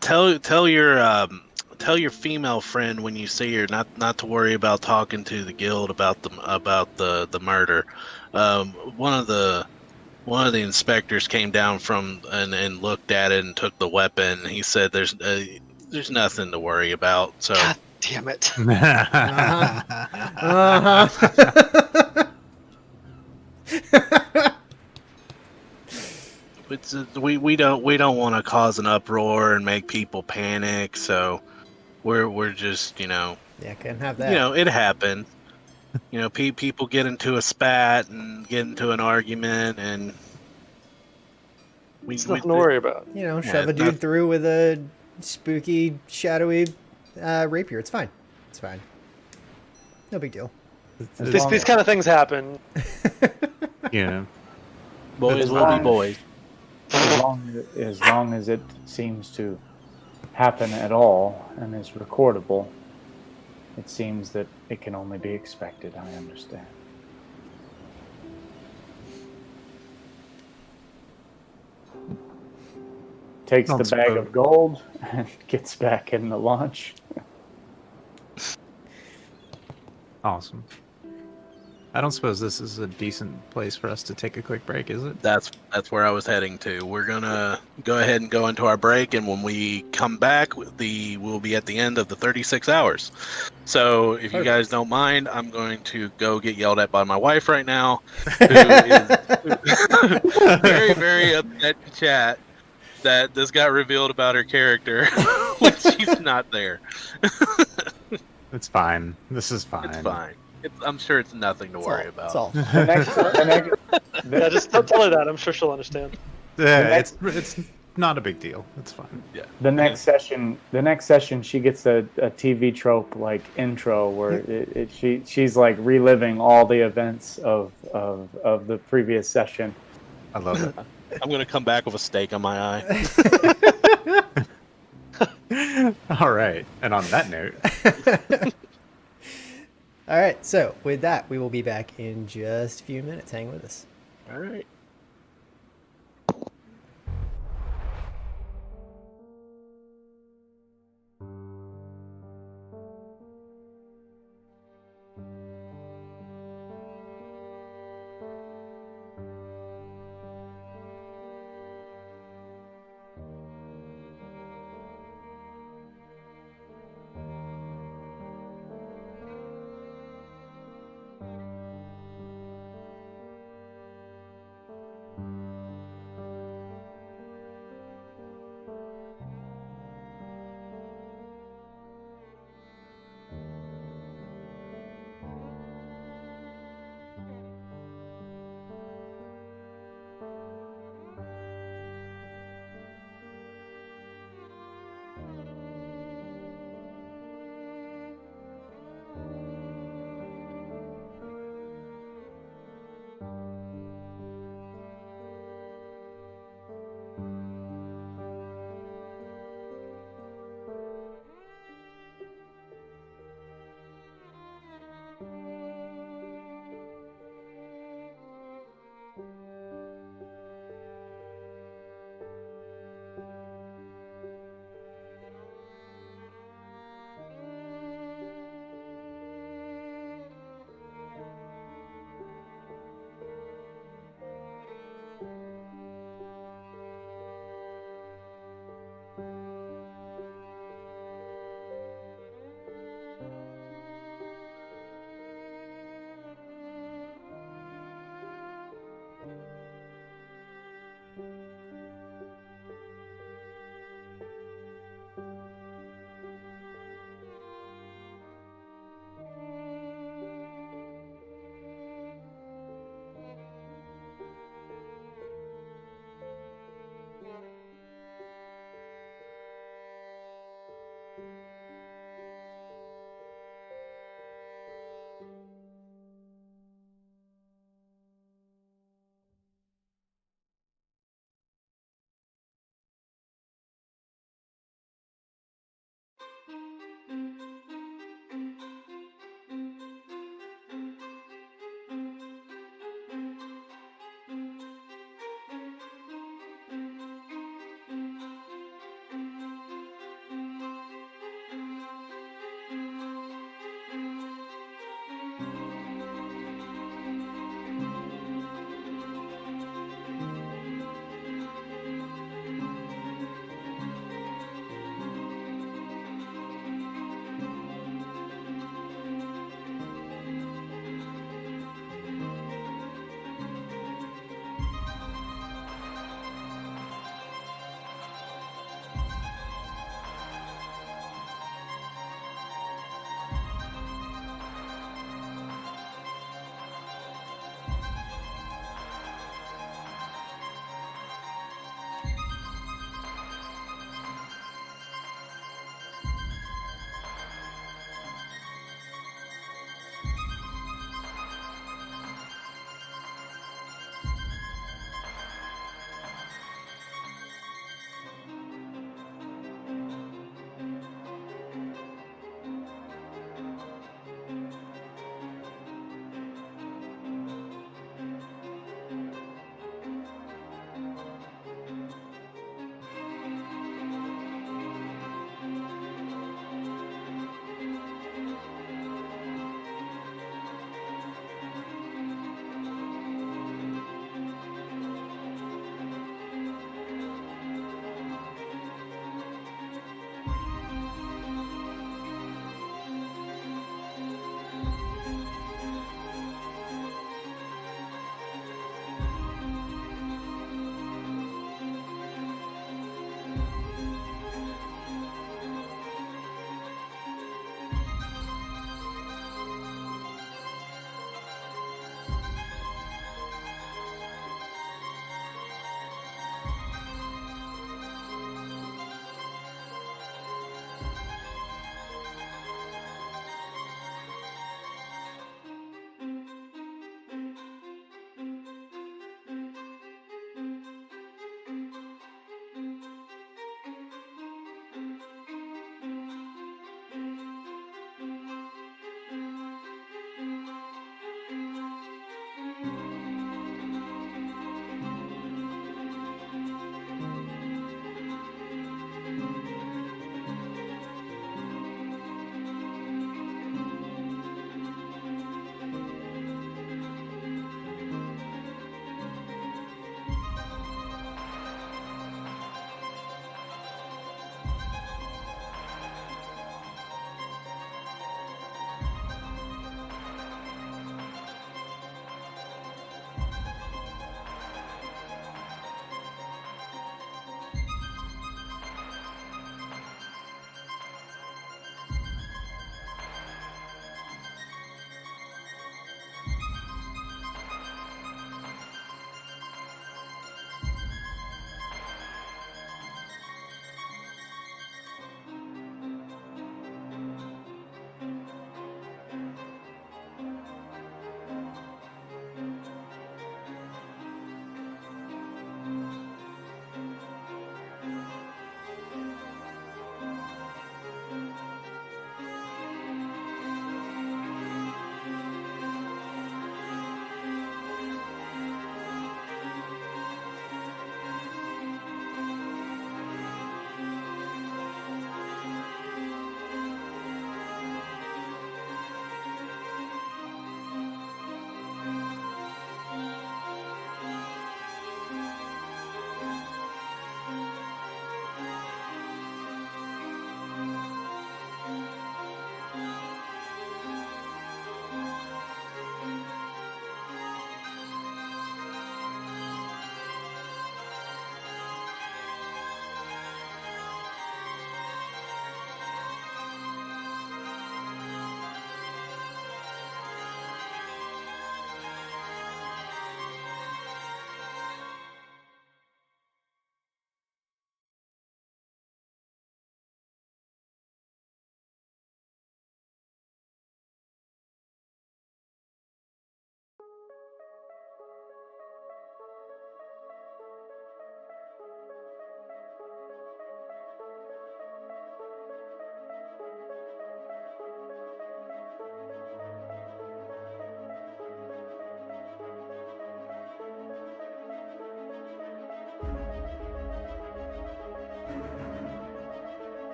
Tell your female friend when you see her not to worry about talking to the guild about the murder. One of the inspectors came down from and looked at it and took the weapon. He said there's nothing to worry about. So God damn it. we don't want to cause an uproar and make people panic. So we're just Yeah, can't have that. it happened. People get into a spat and get into an argument, and It's nothing to worry about. Shove a dude through with a spooky, shadowy rapier. It's fine. It's fine. No big deal. These kind of things happen. Yeah. Boys will be boys. As long as it seems to happen at all and is recordable, it seems that it can only be expected. I understand. Takes the bag of gold and gets back in the launch. Awesome. I don't suppose this is a decent place for us to take a quick break, is it? That's where I was heading to. We're gonna go ahead and go into our break, and when we come back, we'll be at the end of the 36 hours. So if you guys don't mind, I'm going to go get yelled at by my wife right now, who is very, very upset in chat that this got revealed about her character when she's not there. It's fine. This is fine. It's fine. I'm sure it's nothing to worry about. It's all. Yeah, just don't tell her that. I'm sure she'll understand. It's not a big deal. It's fine. Yeah. The next session, she gets a TV trope like intro where she's like reliving all the events of the previous session. I love it. I'm gonna come back with a steak on my eye. All right. And on that note. All right. So with that, we will be back in just a few minutes. Hang with us. All right.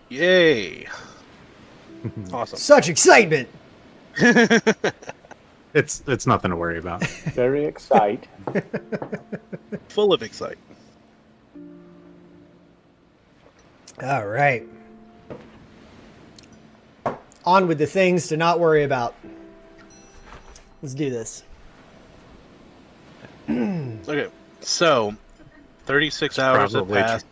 Yay! Awesome. Such excitement! It's nothing to worry about. Very exciting. Full of excitement. All right. On with the things to not worry about. Let's do this. Okay, so 36 hours have Probably passed.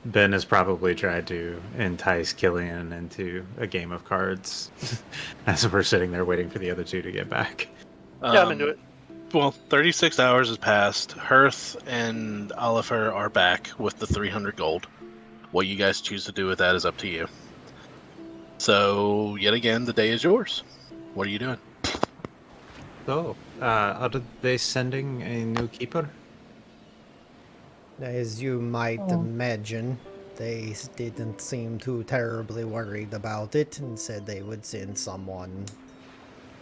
Ben has probably tried to entice Killian into a game of cards as we're sitting there waiting for the other two to get back. Yeah, I'm into it. Well, 36 hours has passed. Hearth and Oliver are back with the 300 gold. What you guys choose to do with that is up to you. So, yet again, the day is yours. What are you doing? So, are they sending a new keeper? As you might imagine, they didn't seem too terribly worried about it and said they would send someone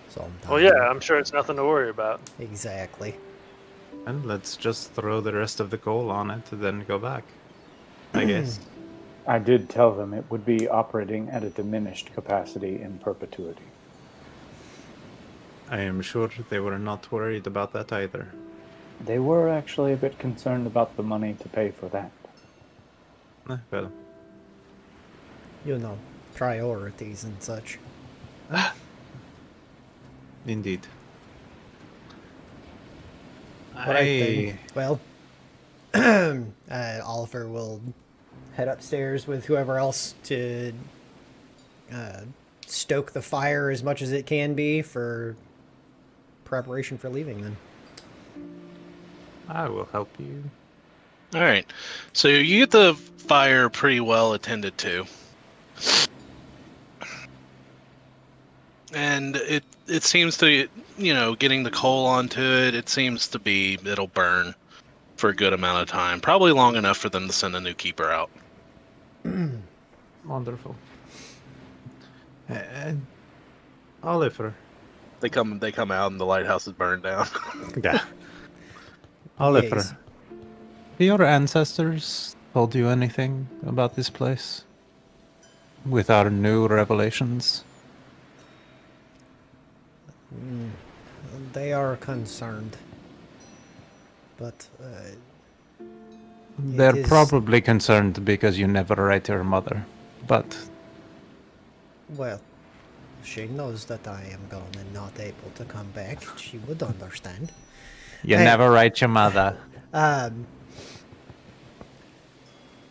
sometime. Well, yeah, I'm sure it's nothing to worry about. Exactly. And let's just throw the rest of the goal on it and then go back, I guess. I did tell them it would be operating at a diminished capacity in perpetuity. I am sure they were not worried about that either. They were actually a bit concerned about the money to pay for that. Well, You know, priorities and such. indeed. Right then. Well, Oliver will head upstairs with whoever else to stoke the fire as much as it can be for preparation for leaving then. I will help you. All right. So you get the fire pretty well attended to. And it seems to, getting the coal onto it, it seems to be, it'll burn for a good amount of time. Probably long enough for them to send a new keeper out. Wonderful. And Oliver. They come out and the lighthouse is burned down. Yeah. Oliver. Yes. Your ancestors told you anything about this place? With our new revelations? They are concerned. But They're is- probably concerned because you never write your mother. But well, she knows that I am gone and not able to come back. She would understand. you Hey. never write your mother.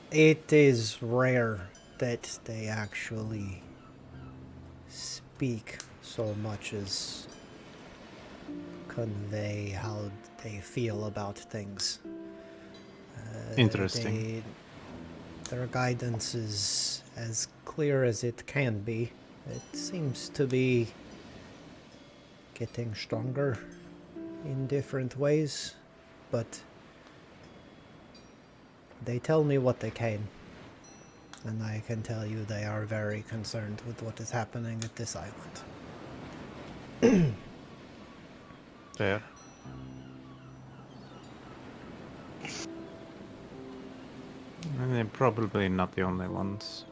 It is rare that they actually speak so much as convey how they feel about things. Interesting. Their guidance is as clear as it can be. It seems to be getting stronger in different ways, but they tell me what they can. And I can tell you they are very concerned with what is happening at this island. Fair. And they're probably not the only ones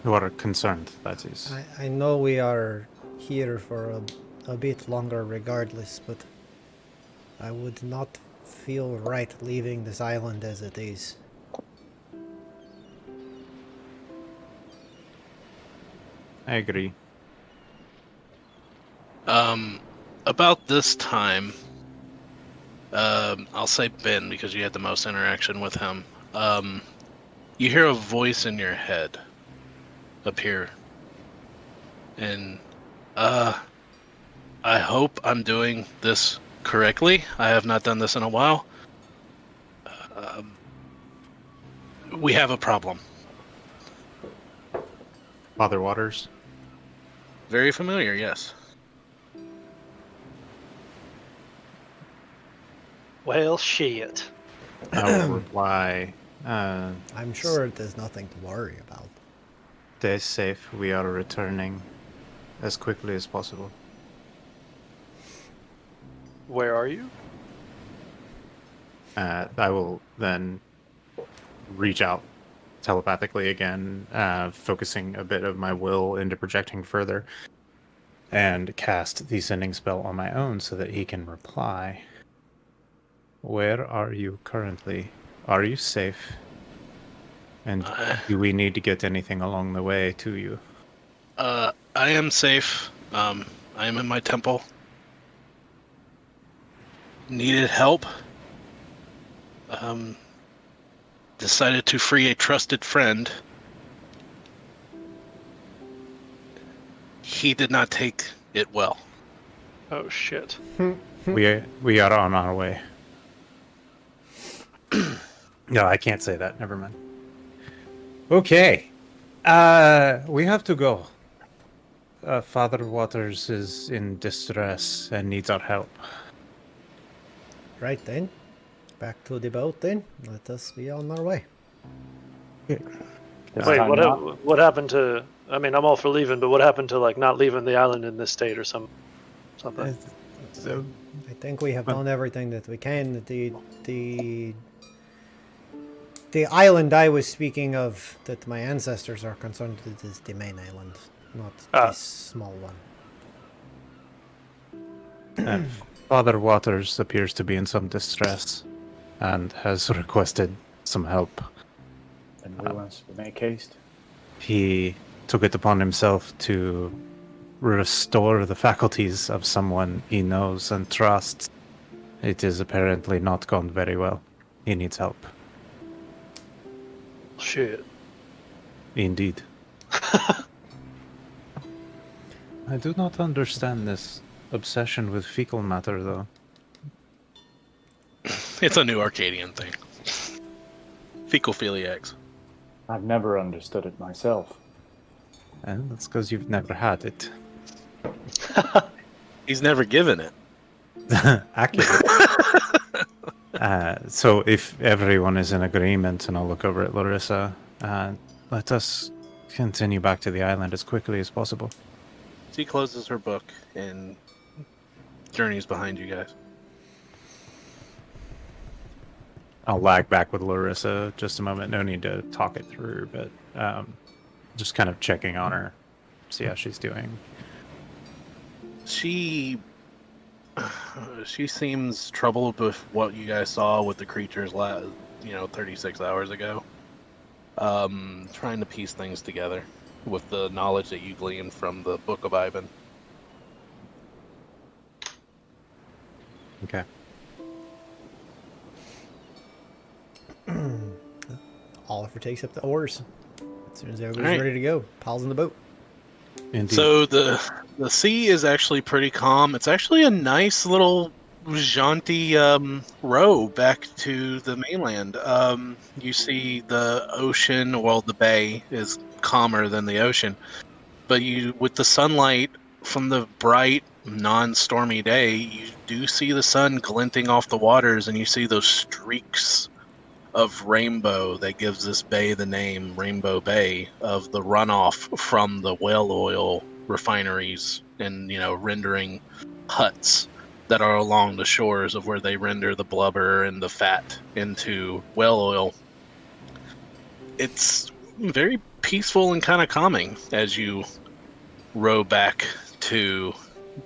who are concerned, that is. I know we are here for a bit longer regardless, but I would not feel right leaving this island as it is. I agree. About this time, I'll say Ben because you had the most interaction with him. You hear a voice in your head appear, and I hope I'm doing this correctly. I have not done this in a while. We have a problem. Father Waters. Very familiar, yes. Well, shit. I will reply. I'm sure there's nothing to worry about. Stay safe. We are returning as quickly as possible. Where are you? I will then reach out telepathically again, focusing a bit of my will into projecting further, and cast the sending spell on my own so that he can reply. Where are you currently? Are you safe? And do we need to get anything along the way to you? I am safe. I am in my temple. Needed help. Decided to free a trusted friend. He did not take it well. Oh shit. We are on our way. No, I can't say that. Never mind. Okay. We have to go. Father Waters is in distress and needs our help. Right then, back to the boat then. Let us be on our way. This Wait, time not. what happened to? I mean, I'm all for leaving, but what happened to like not leaving the island in this state or something? I think we have done everything that we can. The island I was speaking of, that my ancestors are concerned with, is the main island, not this small one. Father Waters appears to be in some distress and has requested some help. And we must make haste. He took it upon himself to restore the faculties of someone he knows and trusts. It is apparently not gone very well. He needs help. Shit. Indeed. I do not understand this obsession with fecal matter, though. It's a new Arcadian thing. Fecophiliacs. I've never understood it myself. And that's because you've never had it. He's never given it. Accurate. So if everyone is in agreement, and I'll look over at Lerissa, let us continue back to the island as quickly as possible. She closes her book and journeys behind you guys. I'll lag back with Lerissa just a moment. No need to talk it through, but just kind of checking on her, see how she's doing. She seems troubled with what you guys saw with the creatures 36 hours ago. Trying to piece things together with the knowledge that you gleaned from the Book of Ivan. Okay. Oliver takes up the oars. As soon as everybody's All right. ready to go, piles in the boat. Indeed. So the sea is actually pretty calm. It's actually a nice little jaunty row back to the mainland. You see the ocean, well, the bay is calmer than the ocean, but with the sunlight from the bright, non-stormy day, you do see the sun glinting off the waters, and you see those streaks of rainbow that gives this bay the name Rainbow Bay, of the runoff from the whale oil refineries and rendering huts that are along the shores of where they render the blubber and the fat into whale oil. It's very peaceful and kind of calming as you row back to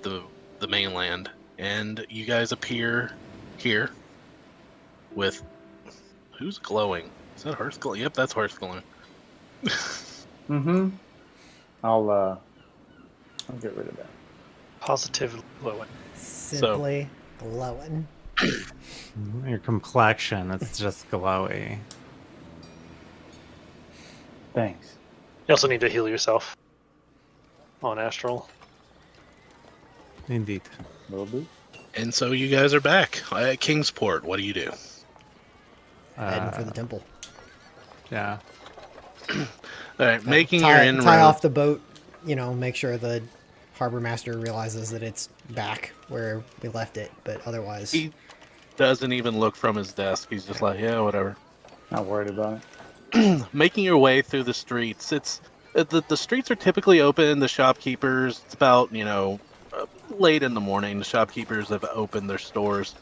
the mainland, and you guys appear here with who's glowing? Is that Hearth glowing? Yep, that's Hearth glowing. Mm-hmm. I'll get rid of that. Positively glowing. Simply glowing. Your complexion, it's just glowy. Thanks. You also need to heal yourself on Astral. Indeed. Will do. And so you guys are back at Kingsport. What do you do? Heading for the temple. Yeah. All right, making your tie inroad. off the boat. Make sure the harbor master realizes that it's back where we left it. But otherwise, He doesn't even look from his desk. He's just like, yeah, whatever. Not worried about it. Making your way through the streets. It's the streets are typically open. The shopkeepers. It's about late in the morning. The shopkeepers have opened their stores.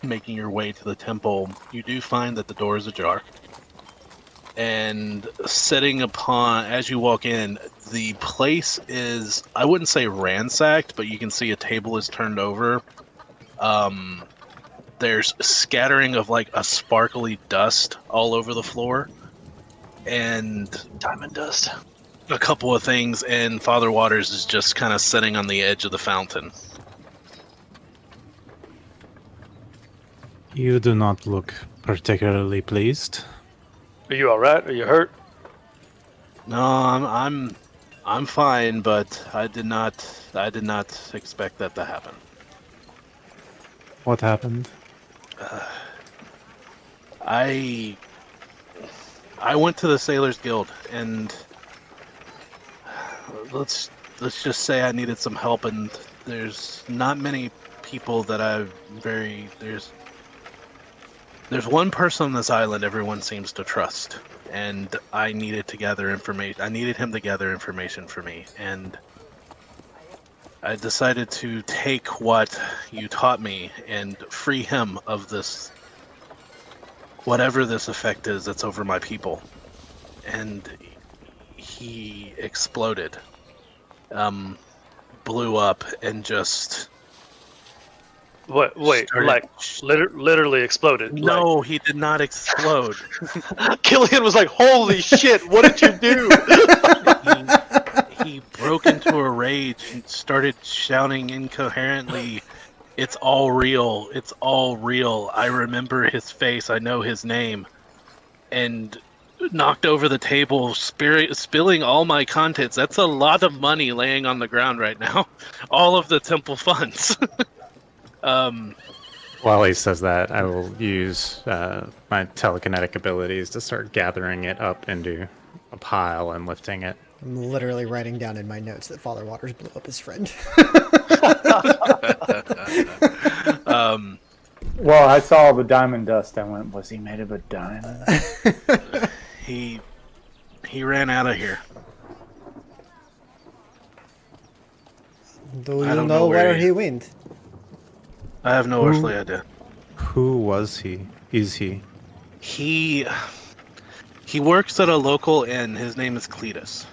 Making your way to the temple, you do find that the door is ajar. And sitting upon, as you walk in, the place is, I wouldn't say ransacked, but you can see a table is turned over. There's scattering of like a sparkly dust all over the floor, and Diamond dust. a couple of things, and Father Waters is just kind of sitting on the edge of the fountain. You do not look particularly pleased. Are you all right? Are you hurt? No, I'm fine, but I did not expect that to happen. What happened? I went to the Sailors Guild, and let's just say I needed some help, and there's not many people that there's one person on this island everyone seems to trust, and I needed to gather information. I needed him to gather information for me, and I decided to take what you taught me and free him of this, whatever this effect is that's over my people. And he exploded, blew up, and just... What? Wait, started- like literally exploded. No, he did not explode. Killian was like, "Holy shit! What did you do?" He broke into a rage and started shouting incoherently, "It's all real! It's all real! I remember his face. I know his name." And knocked over the table, spilling all my contents. That's a lot of money laying on the ground right now. All of the temple funds. While he says that, I will use my telekinetic abilities to start gathering it up into a pile and lifting it. I'm literally writing down in my notes that Father Waters blew up his friend. Well, I saw the diamond dust. I went, was he made of a diamond? He ran out of here. Do I you don't know know where where he- he went? I have no earthly idea. Who was he? Is he? He works at a local inn. His name is Cletus.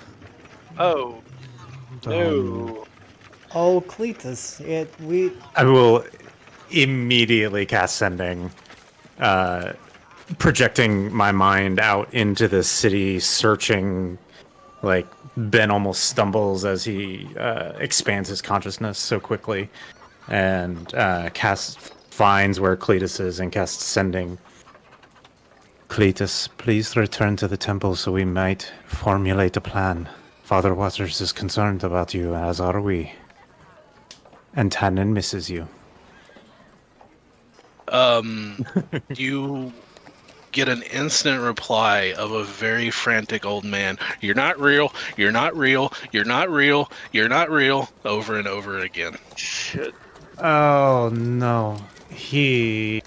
Oh no! Oh, Cletus. I will immediately cast Sending, projecting my mind out into the city, searching. Like, Ben almost stumbles as he expands his consciousness so quickly, and finds where Cletus is and casts Sending. Cletus, please return to the temple so we might formulate a plan. Father Waters is concerned about you, as are we. And Tannen misses you. You get an instant reply of a very frantic old man. "You're not real. You're not real. You're not real. You're not real." Over and over again. Shit. Oh no. He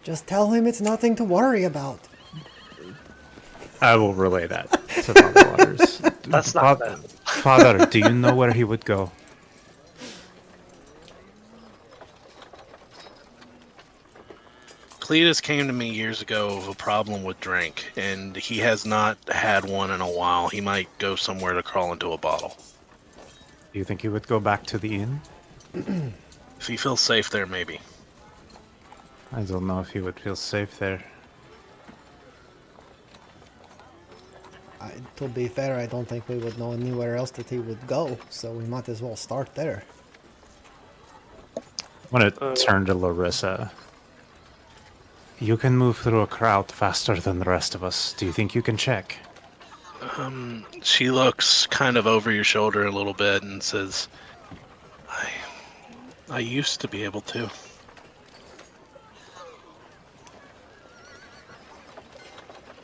Just tell him it's nothing to worry about. I will relay that to Father Waters. That's not bad. Father, do you know where he would go? Cletus came to me years ago of a problem with drink, and he has not had one in a while. He might go somewhere to crawl into a bottle. Do you think he would go back to the inn? If he feels safe there, maybe. I don't know if he would feel safe there. To be fair, I don't think we would know anywhere else that he would go, so we might as well start there. I want to turn to Lerissa. You can move through a crowd faster than the rest of us. Do you think you can check? She looks kind of over your shoulder a little bit and says, I used to be able to.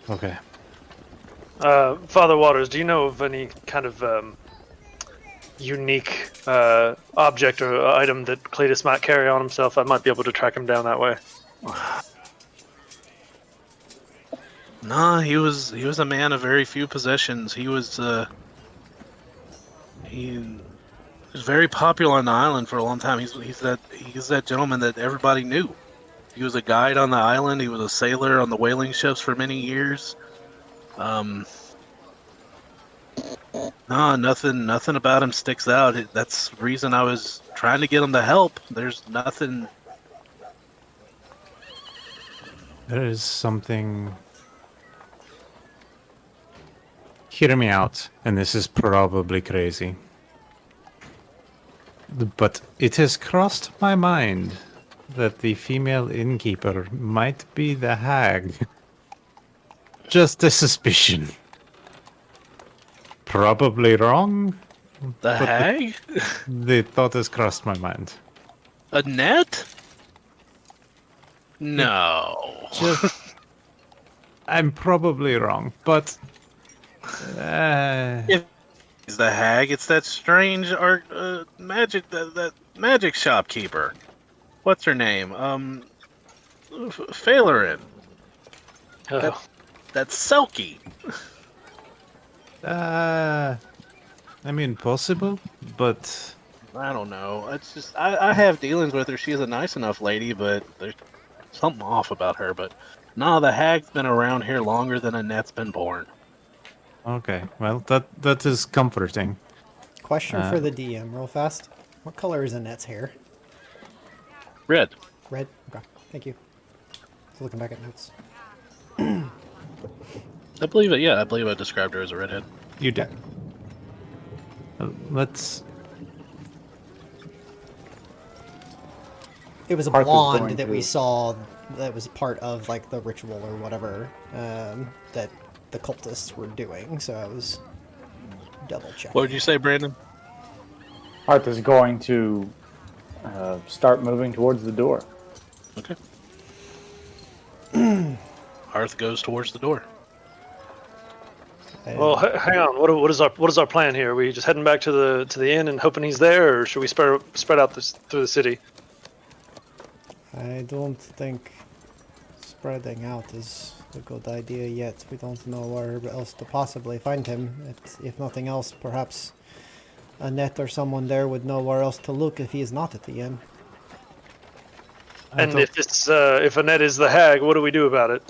Okay. Father Waters, do you know of any kind of unique object or item that Cletus might carry on himself? I might be able to track him down that way. Nah, he was a man of very few possessions. He was very popular on the island for a long time. He's that gentleman that everybody knew. He was a guide on the island. He was a sailor on the whaling ships for many years. No, nothing about him sticks out. That's the reason I was trying to get him to help. There's nothing. There is something. Hear me out, and this is probably crazy. But it has crossed my mind that the female innkeeper might be the hag. Just a suspicion. Probably wrong, The but hag? the thought has crossed my mind. A net? No. Just, I'm probably wrong, but If he's the hag, it's that strange art magic that magic shopkeeper. What's her name? Failorin. Oh. That's Selkie. I mean, possible, but I don't know. It's just I have dealings with her. She's a nice enough lady, but there's something off about her. But nah, the hag's been around here longer than Annette's been born. okay. Well, that is comforting. Question for the DM, real fast. What color is Annette's hair? Red. Red? Okay, thank you. Just looking back at notes. I believe it. Yeah, I believe I described her as a redhead. You did. Let's. It was a Arthur's blonde going that to- we saw that was part of like the ritual or whatever that the cultists were doing. So I was double checking. What would you say, Brandon? Arth is going to start moving towards the door. Okay. Arth goes towards the door. Well, hang on. What is our plan here? Are we just heading back to the inn and hoping he's there, or should we spread out through the city? I don't think spreading out is a good idea yet. We don't know where else to possibly find him. If nothing else, perhaps Annette or someone there would know where else to look if he is not at the inn. And if Annette is the hag, what do we do about it?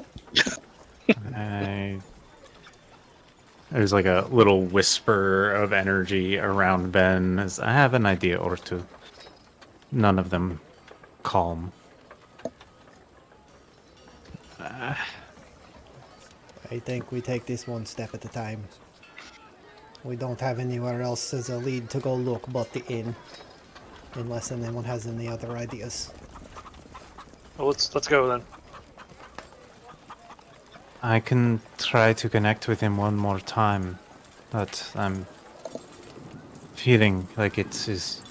There's like a little whisper of energy around Ben as I have an idea or two. None of them calm. I think we take this one step at a time. We don't have anywhere else as a lead to go look but the inn. Unless anyone has any other ideas. Well, let's go then. I can try to connect with him one more time, but I'm feeling like it is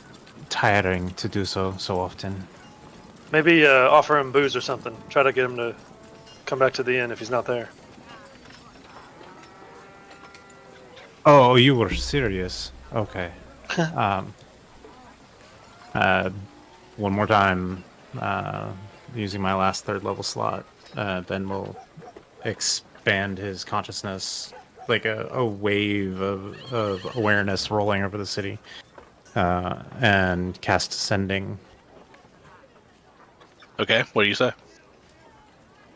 tiring to do so often. Maybe offer him booze or something. Try to get him to come back to the inn if he's not there. Oh, you were serious. Okay. One more time, using my last third level slot, Ben will expand his consciousness like a wave of awareness rolling over the city, and cast Sending. Okay, what do you say?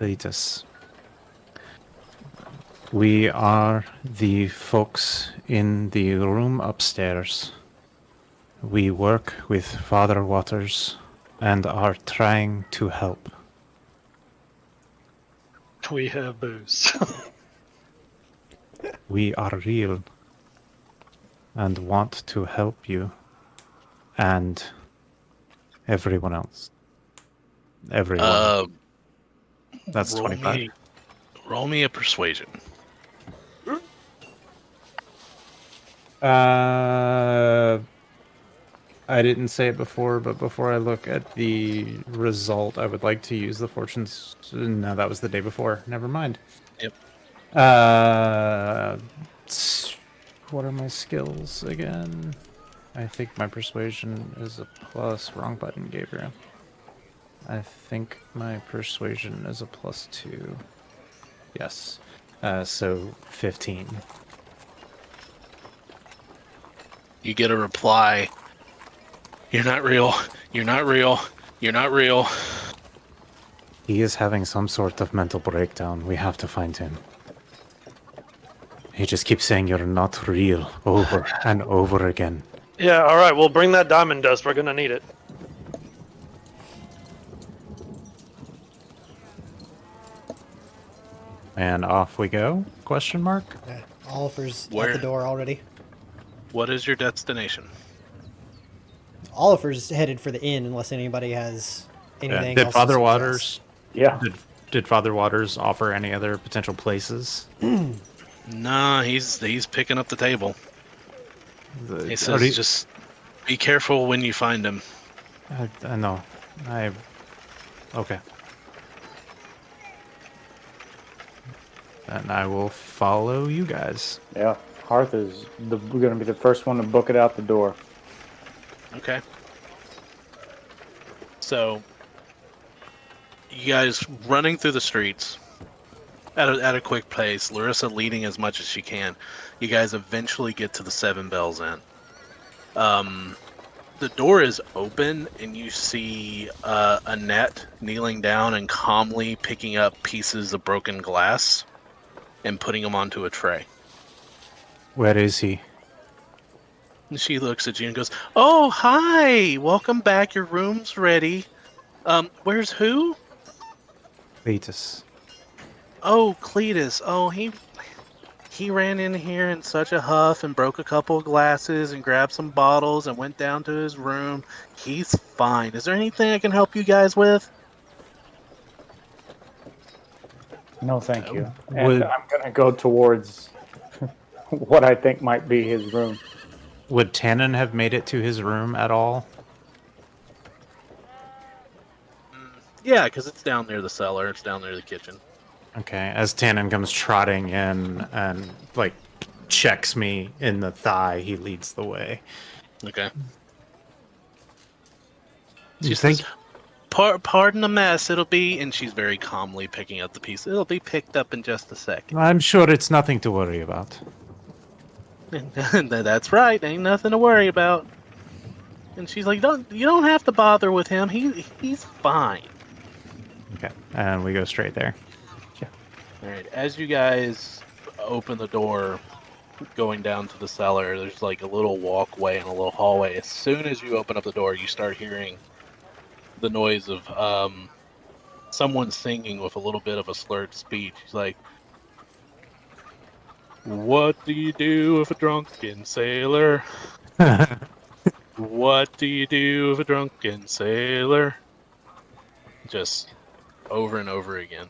Letus. We are the folks in the room upstairs. We work with Father Waters and are trying to help. We have booze. We are real and want to help you and everyone else. Everyone. That's roll 25. Roll me a persuasion. I didn't say it before, but before I look at the result, I would like to use the fortunes. No, that was the day before. Never mind. Yep. What are my skills again? I think my persuasion is a plus. Wrong button, Gabriel. I think my persuasion is a +2. Yes. So 15. You get a reply. You're not real. You're not real. You're not real. He is having some sort of mental breakdown. We have to find him. He just keeps saying you're not real over and over again. Yeah, all right. Well, bring that diamond dust. We're gonna need it. And off we go? Question mark? Oliver's Where? at the door already. What is your destination? Oliver's headed for the inn unless anybody has anything else. Did Father to Waters? Yeah. Did Father Waters offer any other potential places? Nah, he's picking up the table. He Are says, you- just be careful when you find him. I know. Okay. And I will follow you guys. Yeah. Hearth is we're going to be the first one to book it out the door. Okay. So, you guys running through the streets at a quick pace, Lerissa leading as much as she can. You guys eventually get to the Seven Bells Inn. The door is open, and you see Annette kneeling down and calmly picking up pieces of broken glass and putting them onto a tray. Where is he? And she looks at you and goes, "Oh, hi! Welcome back. Your room's ready. Where's who? Cletus. Oh, Cletus. Oh, he ran in here in such a huff and broke a couple of glasses and grabbed some bottles and went down to his room. He's fine. Is there anything I can help you guys with?" No, thank you. Would- And I'm going to go towards what I think might be his room. Would Tannen have made it to his room at all? Yeah, because it's down near the cellar. It's down near the kitchen. Okay, as Tannen comes trotting in and, like, checks me in the thigh, he leads the way. Okay. You She think? says, Pardon the mess. It'll be..." And she's very calmly picking up the piece. "It'll be picked up in just a second." I'm sure it's nothing to worry about. That's right. Ain't nothing to worry about. And she's like, You don't have to bother with him. He's fine." Okay, and we go straight there. All right. As you guys open the door, going down to the cellar, there's like a little walkway and a little hallway. As soon as you open up the door, you start hearing the noise of someone singing with a little bit of a slurred speech. He's like, "What do you do with a drunken sailor? What do you do with a drunken sailor?" Just over and over again.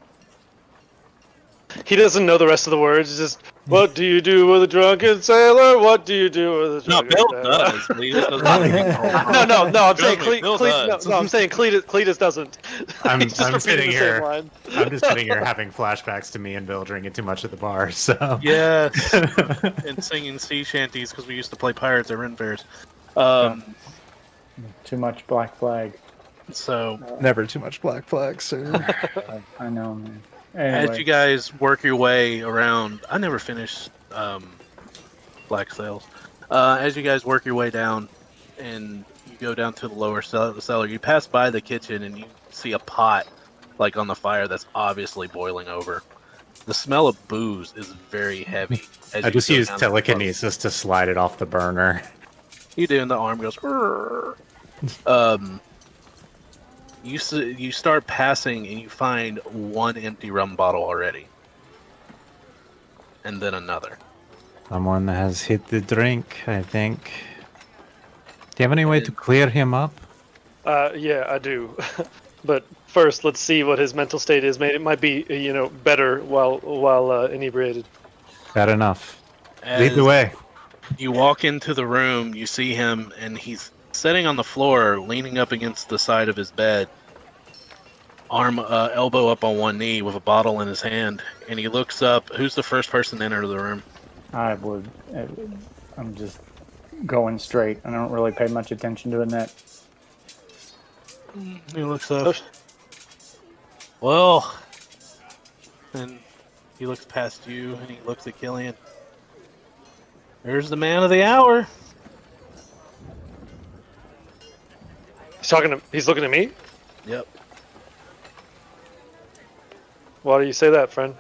He doesn't know the rest of the words. It's just, what do you do with a drunken sailor? What do you do with a No, drunken Bill sailor? does. Cletus does not. No. I'm Trust saying me, Bill does. I'm saying Cletus doesn't. I'm He's just sitting repeating the same here. line. I'm just sitting here having flashbacks to me and Bill drinking too much at the bar. So Yes, and singing sea shanties because we used to play pirates at Ren Fairs. Too much Black Flag. So never too much black flag, sir. I know, man. Anyway, as you guys work your way around, I never finished Black Sails. As you guys work your way down, and you go down to the lower cellar, you pass by the kitchen and you see a pot like on the fire that's obviously boiling over. The smell of booze is very heavy. As I you just go use down close. telekinesis to slide it off the burner. You do, and the arm goes. You start passing, and you find one empty rum bottle already, and then another. Someone has hit the drink, I think. Do you have any way to clear him up? Yeah, I do. But first, let's see what his mental state is. It might be, better while inebriated. Fair enough. As Lead the way. you walk into the room, you see him, and he's sitting on the floor, leaning up against the side of his bed, elbow up on one knee with a bottle in his hand, and he looks up. Who's the first person to enter the room? I would. I'm just going straight. I don't really pay much attention to the net. He looks up. Well, and he looks past you, and he looks at Killian. There's the man of the hour. He's looking at me? Yep. Why do you say that, friend?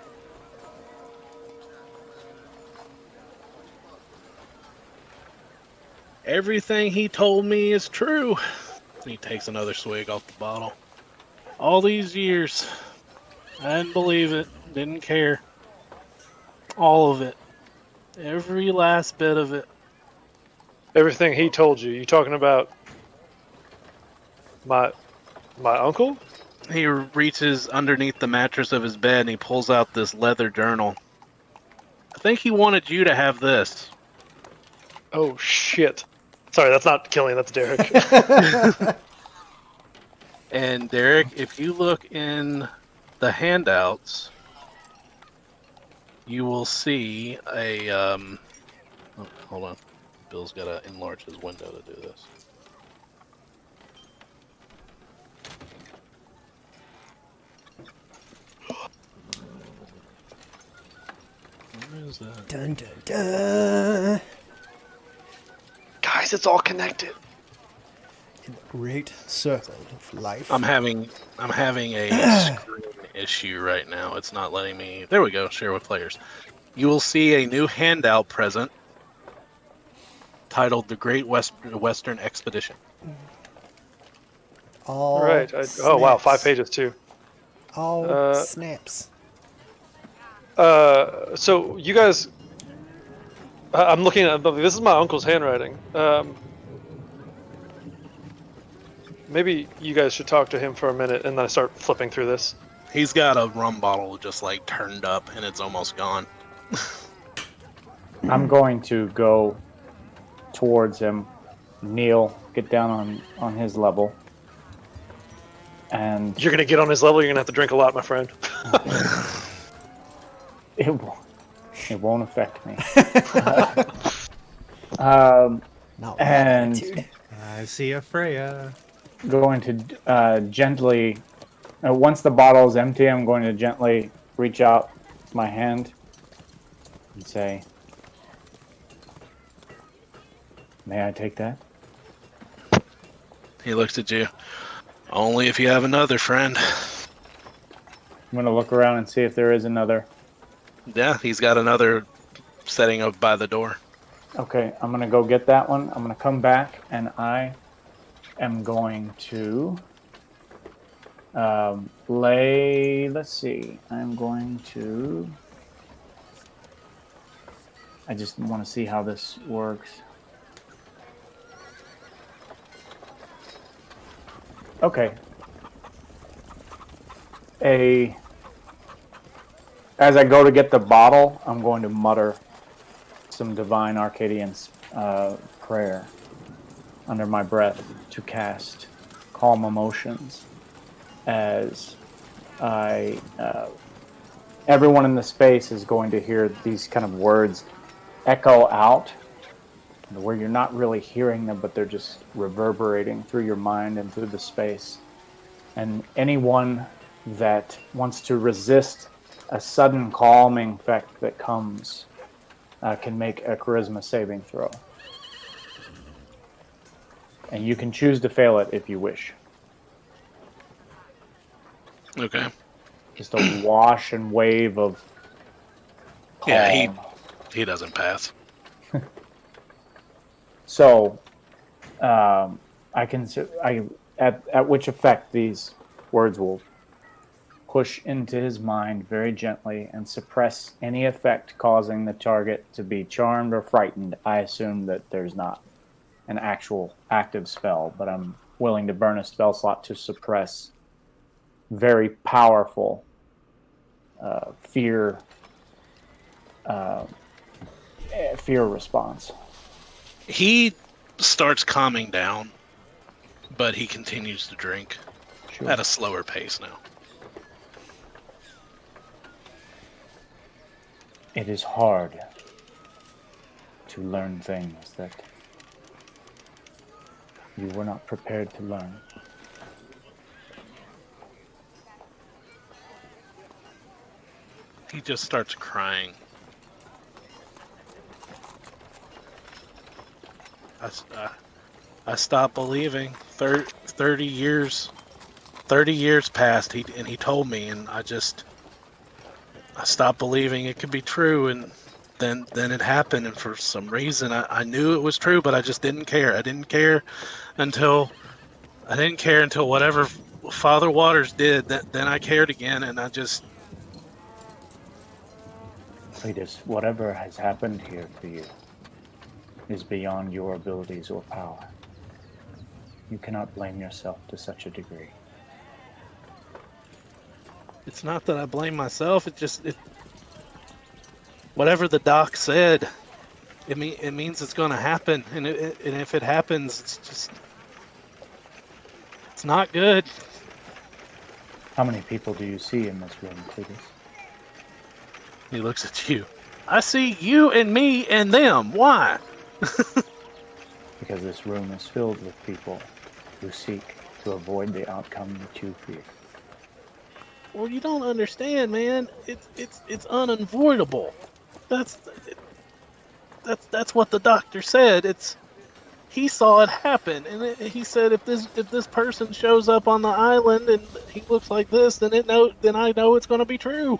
Everything he told me is true. He takes another swig off the bottle. All these years, I didn't believe it, didn't care. All of it. Every last bit of it. Everything he told you. You talking about my uncle? He reaches underneath the mattress of his bed and he pulls out this leather journal. I think he wanted you to have this. Oh shit. Sorry, that's not Killian, that's Derek. And Derek, if you look in the handouts, you will see a oh, hold on. Bill's got to enlarge his window to do this. Where is that? Dun dun dun. Guys, it's all connected. In the great circle of life. I'm having a screen issue right now. It's not letting me. There we go. Share with players. You will see a new handout present titled "The Great Western Expedition." All right. Oh wow, 5 pages too. All snaps. So you guys, I'm looking at. This is my uncle's handwriting. Maybe you guys should talk to him for a minute, and then I start flipping through this. He's got a rum bottle just like turned up, and it's almost gone. I'm going to go towards him, kneel, get down on his level, and You're gonna get on his level. You're gonna have to drink a lot, my friend. it won't affect me. Not and attitude. I see a Freya. going to gently, once the bottle is empty, I'm going to gently reach out my hand and say, "May I take that?" He looks at you. Only if you have another friend. I'm going to look around and see if there is another. Yeah, he's got another setting up by the door. Okay, I'm going to go get that one. I'm going to come back, and I am going to let's see. I'm going to... I just want to see how this works. Okay. As I go to get the bottle, I'm going to mutter some Divine Arcadian prayer under my breath to cast Calm Emotions as everyone in the space is going to hear these kind of words echo out where you're not really hearing them, but they're just reverberating through your mind and through the space. And anyone that wants to resist a sudden calming effect that comes can make a charisma saving throw. And you can choose to fail it if you wish. Okay. Just a wash and wave of calm. Yeah, he doesn't pass. So, at which effect these words will push into his mind very gently and suppress any effect causing the target to be charmed or frightened. I assume that there's not an actual active spell, but I'm willing to burn a spell slot to suppress very powerful fear response. He starts calming down, but he continues to drink Sure. at a slower pace now. It is hard to learn things that you were not prepared to learn. He just starts crying. I stopped believing. 30 years. 30 years passed, and he told me, and I stopped believing it could be true, and then it happened, and for some reason I knew it was true, but I just didn't care. I didn't care until whatever Father Waters did. Then I cared again, and I just... Cletus, whatever has happened here to you is beyond your abilities or power. You cannot blame yourself to such a degree. It's not that I blame myself. Whatever the doc said, it means it's going to happen, and if it happens, it's not good. How many people do you see in this room, Cletus? He looks at you. I see you and me and them. Why? Because this room is filled with people who seek to avoid the outcome that you fear. Well, you don't understand, man. It's unavoidable. That's what the doctor said. He saw it happen, and he said if this person shows up on the island and he looks like this, then I know it's going to be true.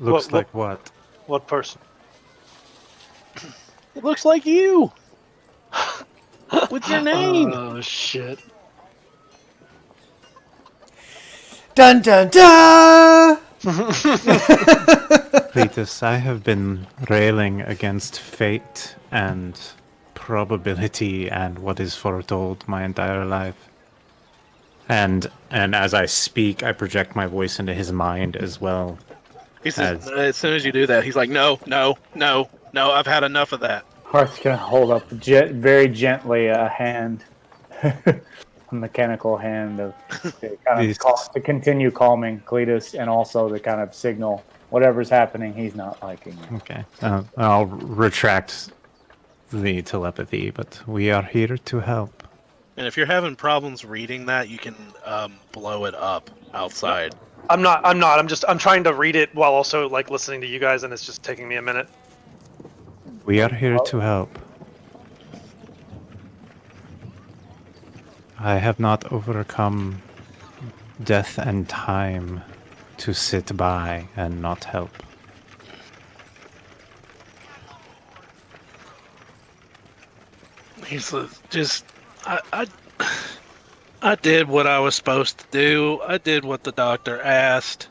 Looks like what? What person? It looks like you. With your name. Oh shit. Dun dun dun! Cletus, I have been railing against fate and probability and what is foretold my entire life. And as I speak, I project my voice into his mind as well. He says, as soon as you do that, he's like, no, I've had enough of that. Hearth's gonna hold up very gently a hand, a mechanical hand to continue calming Cletus, and also to kind of signal whatever's happening he's not liking. Okay, I'll retract the telepathy, but we are here to help. And if you're having problems reading that, you can blow it up outside. I'm not. I'm trying to read it while also like listening to you guys, and it's just taking me a minute. We are here to help. I have not overcome death and time to sit by and not help. He says, I did what I was supposed to do. I did what the doctor asked.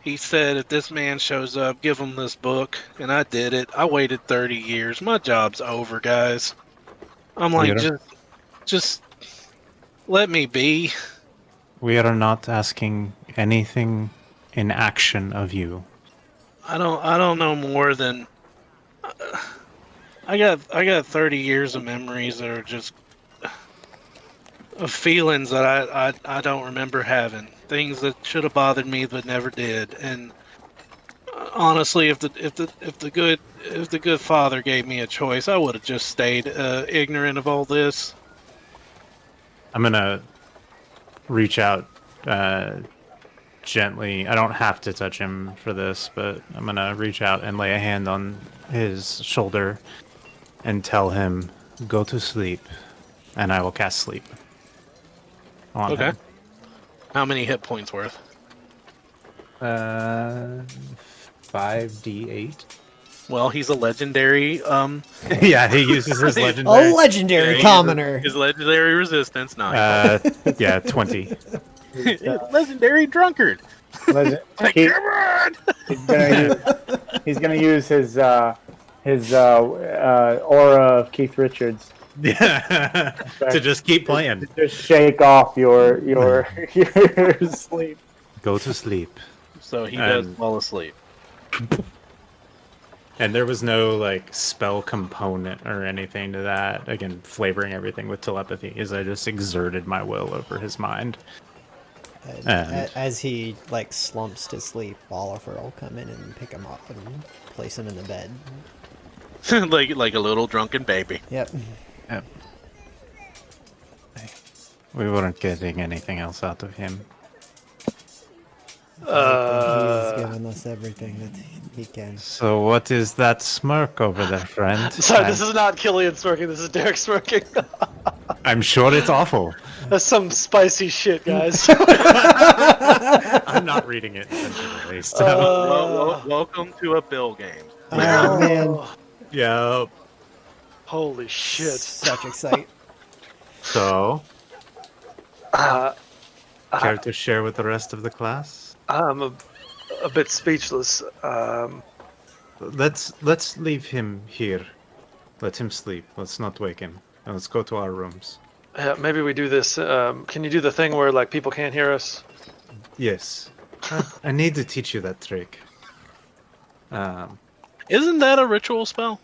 He said, if this man shows up, give him this book. And I did it. I waited 30 years. My job's over, guys. I'm like, just let me be. We are not asking anything in action of you. I don't know more than... I got 30 years of memories that are just... of feelings that I don't remember having. Things that should have bothered me but never did. And honestly, if the good father gave me a choice, I would have just stayed ignorant of all this. I'm gonna reach out gently. I don't have to touch him for this, but I'm gonna reach out and lay a hand on his shoulder and tell him, go to sleep, and I will cast sleep on him. How many hit points worth? 5d8. Well, he's a legendary. Yeah, he uses his legendary. A legendary commoner. His legendary resistance. No. Yeah, 20. Legendary drunkard. Come on! He's gonna use his aura of Keith Richards. Yeah, to just keep playing. Just shake off your sleep. Go to sleep. So he does fall asleep. And there was no like spell component or anything to that. Again, flavoring everything with telepathy is I just exerted my will over his mind. And As he like slumps to sleep, Oliver will come in and pick him up and place him in the bed. like a little drunken baby. Yep. we weren't getting anything else out of him. He's given us everything that he can. So what is that smirk over there, friend? Sorry, this is not Killian smirking. This is Derek smirking. I'm sure it's awful. That's some spicy shit, guys. I'm not reading it intentionally. So. Welcome to a Bill game. Oh man, Yep. Holy shit. such excite. So, Uh, care to share with the rest of the class? I'm a bit speechless. Let's leave him here. Let him sleep. Let's not wake him. And let's go to our rooms. Yeah, maybe we do this. Can you do the thing where like people can't hear us? Yes. I need to teach you that trick. Isn't that a ritual spell?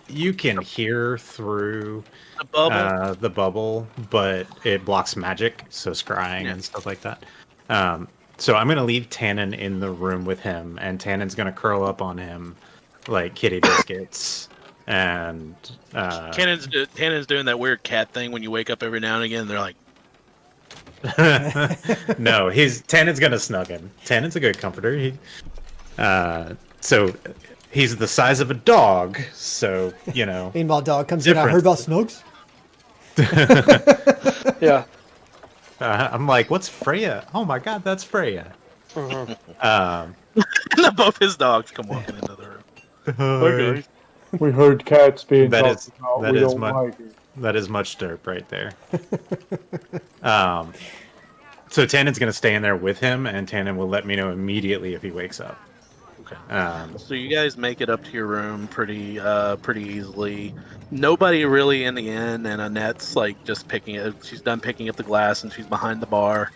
You can hear through The bubble? the bubble, but it blocks magic, so scrying and stuff like that. So I'm gonna leave Tannen in the room with him, and Tannen's gonna curl up on him like kitty biscuits. And Tannen's doing that weird cat thing when you wake up every now and again. They're like, no, Tannen's gonna snug him. Tannen's a good comforter. So he's the size of a dog. So you know. Meanwhile, dog comes in. I heard about Snugs. Yeah. I'm like, what's Freya? Oh my god, that's Freya. and both his dogs come walking into the room. Okay. We heard cats being That talked is- about. that We is don't my- like it. That is much derp right there. So Tannen's gonna stay in there with him, and Tannen will let me know immediately if he wakes up. Okay. So you guys make it up to your room pretty easily. Nobody really in the inn, and Annette's like just picking it. She's done picking up the glass, and she's behind the bar.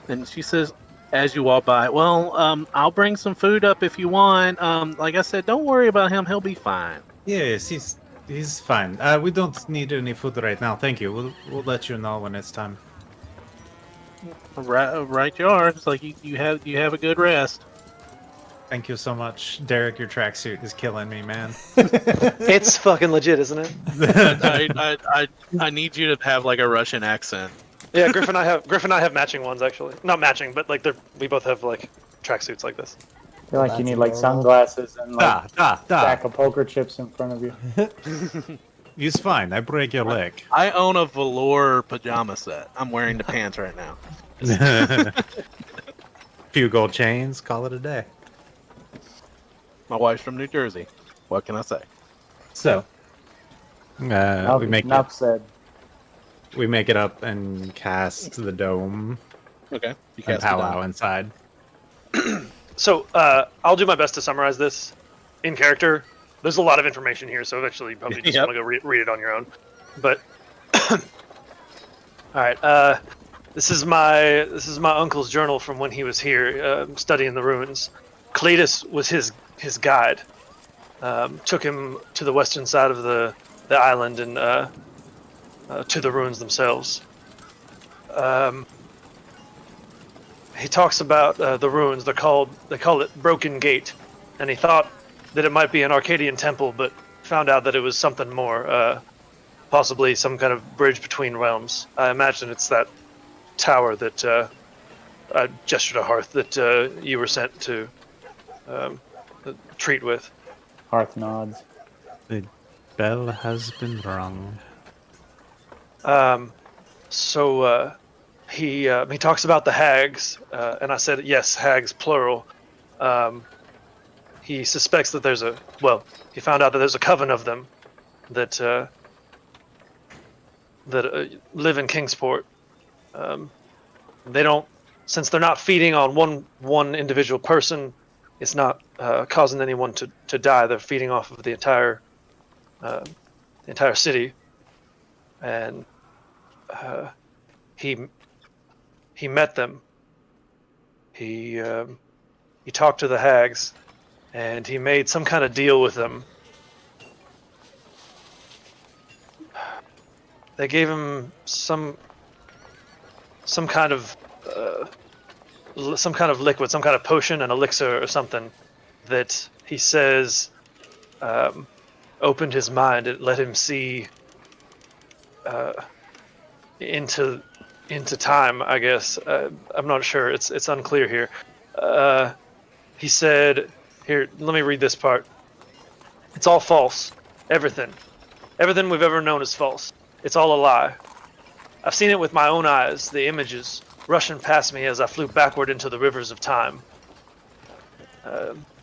And she says, as you walk by, well, I'll bring some food up if you want. Like I said, don't worry about him; he'll be fine. Yes, he's fine. We don't need any food right now. Thank you. We'll let you know when it's time. Right, you are. It's like you have a good rest. Thank you so much, Derek. Your tracksuit is killing me, man. It's fucking legit, isn't it? I need you to have like a Russian accent. Yeah, Griff and I have matching ones actually. Not matching, but like we both have like tracksuits like this. I feel like you That's need like adorable. sunglasses and like Da. stack of poker chips in front of you. He's fine. I break your leg. I own a velour pajama set. I'm wearing the pants right now. Few gold chains. Call it a day. My wife's from New Jersey. What can I say? So, we make Enough said. it up and cast the dome Okay. You and cast it powwow down. inside. So I'll do my best to summarize this in character. There's a lot of information here, so eventually you probably just Yep. want to go read it on your own. But all right, this is my uncle's journal from when he was here studying the ruins. Cletus was his guide. Took him to the western side of the island and to the ruins themselves. He talks about the ruins. They call it Broken Gate, and he thought that it might be an Arcadian temple, but found out that it was something more, possibly some kind of bridge between realms. I imagine it's that tower that I gestured to Hearth that you were sent to treat with. Hearth nods. The bell has been rung. So he talks about the hags, and I said yes, hags plural. He suspects that he found out that there's a coven of them that live in Kingsport. They don't, since they're not feeding on one individual person, it's not causing anyone to die. They're feeding off of the entire city, and he met them. He talked to the hags, and he made some kind of deal with them. They gave him some kind of liquid, some kind of potion, an elixir or something that he says opened his mind. It let him see into time, I guess. I'm not sure. It's unclear here. He said, "Here, let me read this part. It's all false. Everything. Everything we've ever known is false. It's all a lie. I've seen it with my own eyes, the images rushing past me as I flew backward into the rivers of time."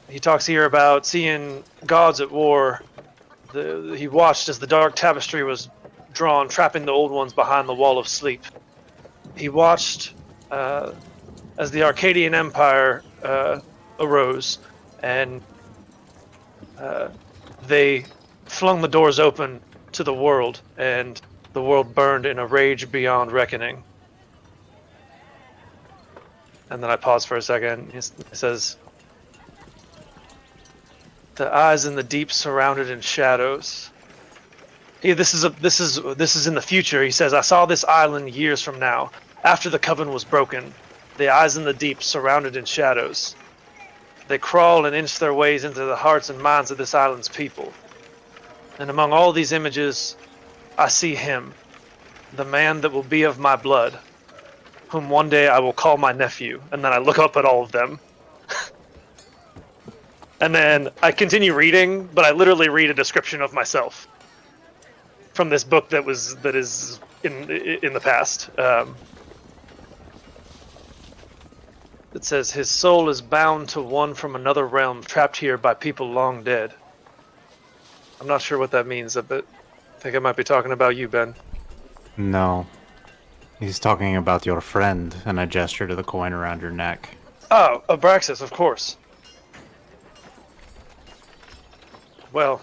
He talks here about seeing gods at war. He watched as the dark tapestry was drawn, trapping the old ones behind the wall of sleep. He watched as the Arcadian Empire arose, and they flung the doors open to the world, and the world burned in a rage beyond reckoning. And then I pause for a second. He says, "The eyes in the deep, surrounded in shadows." This is in the future. He says, "I saw this island years from now, after the coven was broken. The eyes in the deep, surrounded in shadows. They crawl and inch their ways into the hearts and minds of this island's people. And among all these images, I see him, the man that will be of my blood, whom one day I will call my nephew." And then I look up at all of them. And then I continue reading, but I literally read a description of myself from this book that is in the past. It says, "His soul is bound to one from another realm, trapped here by people long dead." I'm not sure what that means, but I think I might be talking about you, Ben. No. He's talking about your friend, and I gesture to the coin around your neck. Oh, Abraxas, of course. Well,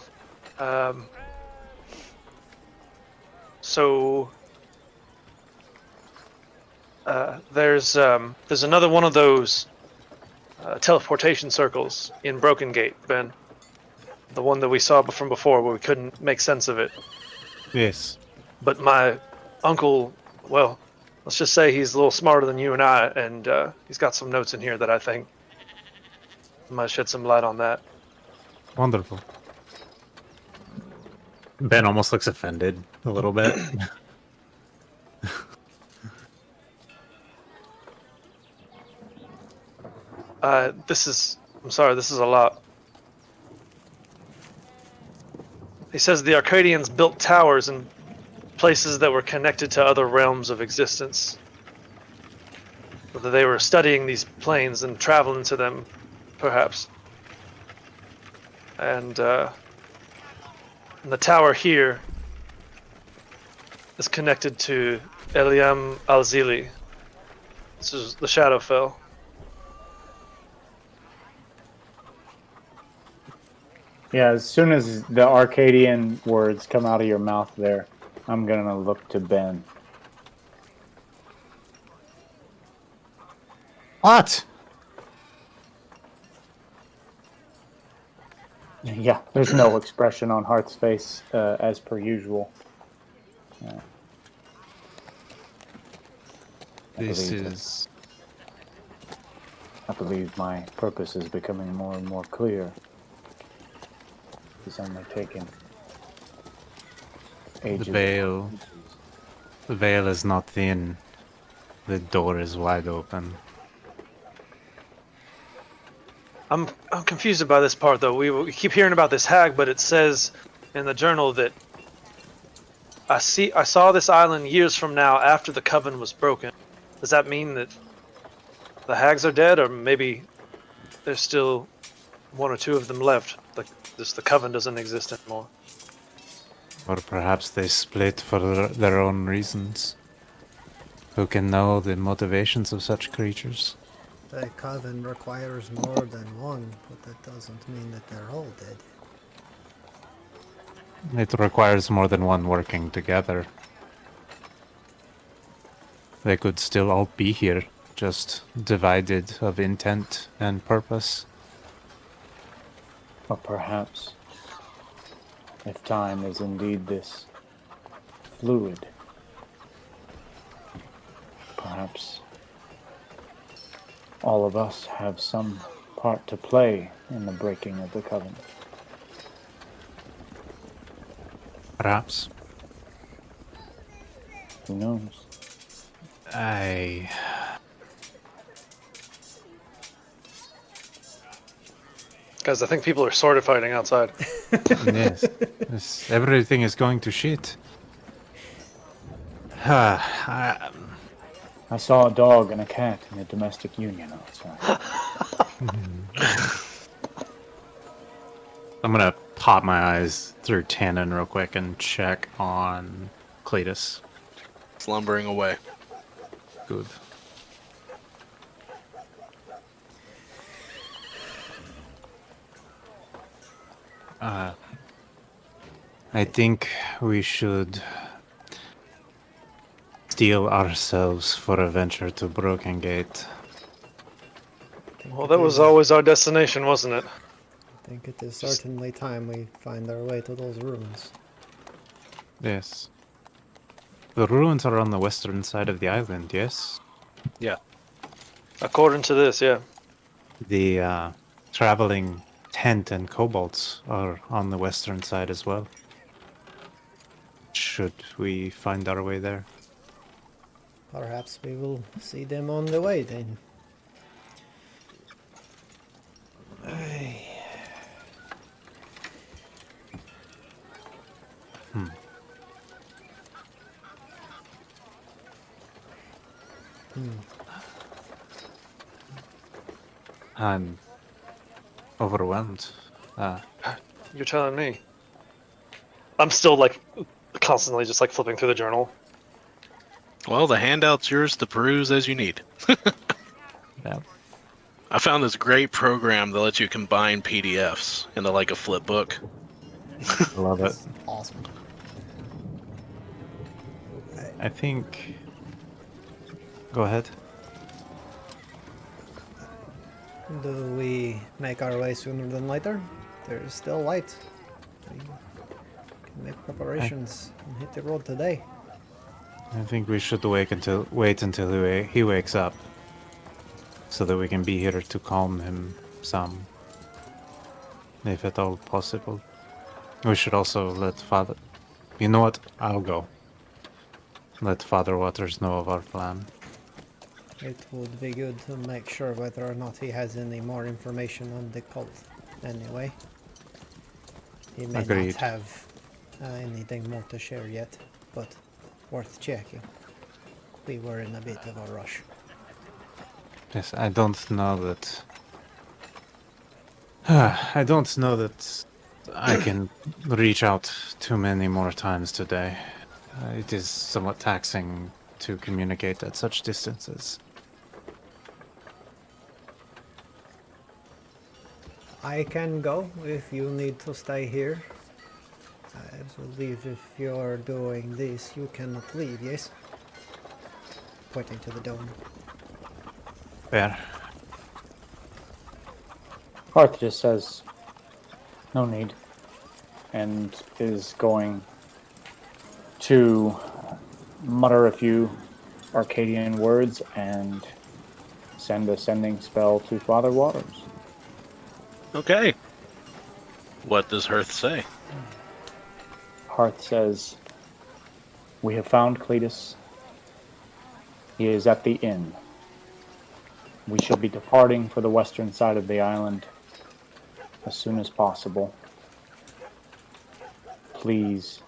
so there's another one of those teleportation circles in Broken Gate, Ben. The one that we saw from before, where we couldn't make sense of it. Yes. But my uncle, well, let's just say he's a little smarter than you and I, and he's got some notes in here that I think might shed some light on that. Wonderful. Ben almost looks offended a little bit. I'm sorry, this is a lot. He says the Arcadians built towers in places that were connected to other realms of existence. Whether they were studying these planes and traveling to them, perhaps. And the tower here is connected to Eliam Al-Zili. This is the Shadowfell. Yeah, as soon as the Arcadian words come out of your mouth there, I'm going to look to Ben. What? Yeah, there's no expression on Hart's face as per usual. I believe my purpose is becoming more and more clear. This undertaking. The veil. The veil is not thin. The door is wide open. I'm confused by this part, though. We keep hearing about this hag, but it says in the journal that I saw this island years from now after the coven was broken. Does that mean that the hags are dead, or maybe there's still one or two of them left? Like the coven doesn't exist anymore. Or perhaps they split for their own reasons. Who can know the motivations of such creatures? The coven requires more than one, but that doesn't mean that they're all dead. It requires more than one working together. They could still all be here, just divided of intent and purpose. Or perhaps, if time is indeed this fluid, perhaps all of us have some part to play in the breaking of the covenant. Perhaps. Who knows? I... Guys, I think people are sort of fighting outside. Yes. Everything is going to shit. I, I saw a dog and a cat in a domestic union outside. I'm gonna pop my eyes through Tannen real quick and check on Cletus. Slumbering away. Good. I think we should steel ourselves for a venture to Broken Gate. Well, that was always our destination, wasn't it? I think it is certainly time we find our way to those ruins. Yes. The ruins are on the western side of the island, yes? Yeah. According to this, yeah. The traveling tent and kobolds are on the western side as well. Should we find our way there? Perhaps we will see them on the way then. I'm overwhelmed. You're telling me. I'm still like constantly just like flipping through the journal. Well, the handout's yours to peruse as you need. Yeah. I found this great program that lets you combine PDFs into like a flip book. I love it. Awesome. I think... Go ahead. Do we make our way sooner than later? There is still light. We can make preparations and hit the road today. I think we should wait until he wakes up, so that we can be here to calm him some, if at all possible. We should also let Father... You know what? I'll go. Let Father Waters know of our plan. It would be good to make sure whether or not he has any more information on the cult. Anyway, he may Agreed. not have anything more to share yet, but worth checking. We were in a bit of a rush. Yes, I don't know that... I don't know that I can reach out too many more times today. It is somewhat taxing to communicate at such distances. I can go if you need to stay here. I believe if you're doing this, you cannot leave, yes? Pointing to the dome. Fair. Hearth just says, no need, and is going to mutter a few Arcadian words and send a sending spell to Father Waters. Okay. What does Hearth say? Hearth says, we have found Cletus. He is at the inn. We shall be departing for the western side of the island as soon as possible. Please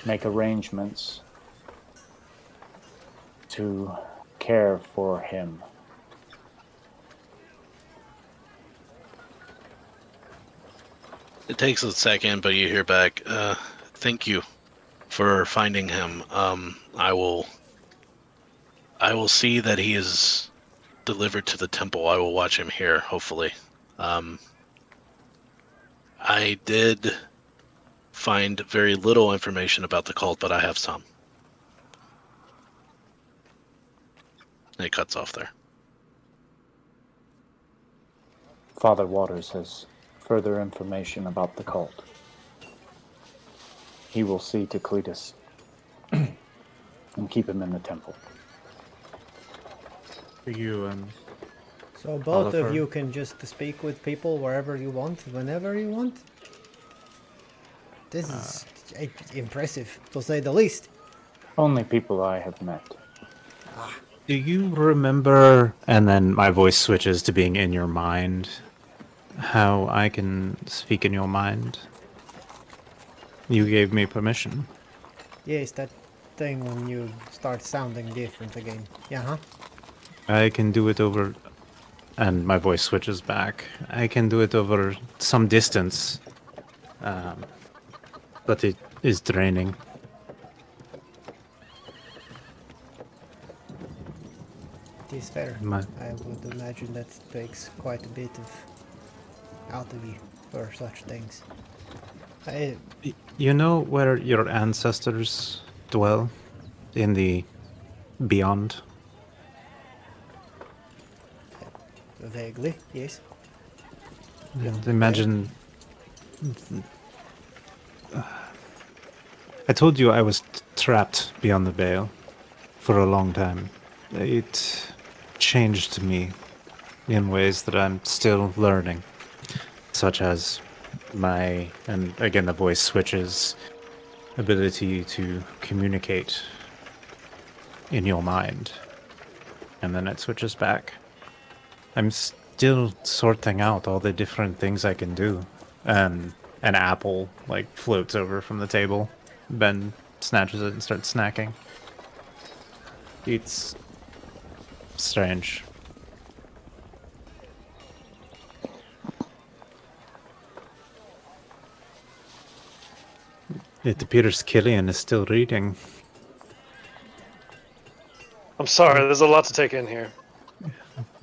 make arrangements to care for him. It takes a second, but you hear back, thank you for finding him. I will see that he is delivered to the temple. I will watch him here, hopefully. I did find very little information about the cult, but I have some. And it cuts off there. Father Waters has further information about the cult, he will see to Cletus and keep him in the temple. You So both of Oliver. you can just speak with people wherever you want, whenever you want? This is impressive, to say the least. Only people I have met. Do you remember? And then my voice switches to being in your mind. How I can speak in your mind? You gave me permission. Yes, that thing when you start sounding different again. Yeah, huh? I can do it over. And my voice switches back. I can do it over some distance. But it is draining. It is fair. My- I would imagine that takes quite a bit of out of you for such things. You know where your ancestors dwell? In the beyond? Vaguely, yes. Imagine. I told you I was trapped beyond the veil for a long time. It changed me in ways that I'm still learning, such as my, and again the voice switches, ability to communicate in your mind, and then it switches back. I'm still sorting out all the different things I can do. An apple like floats over from the table. Ben snatches it and starts snacking. It's strange. It appears Killian is still reading. I'm sorry, there's a lot to take in here.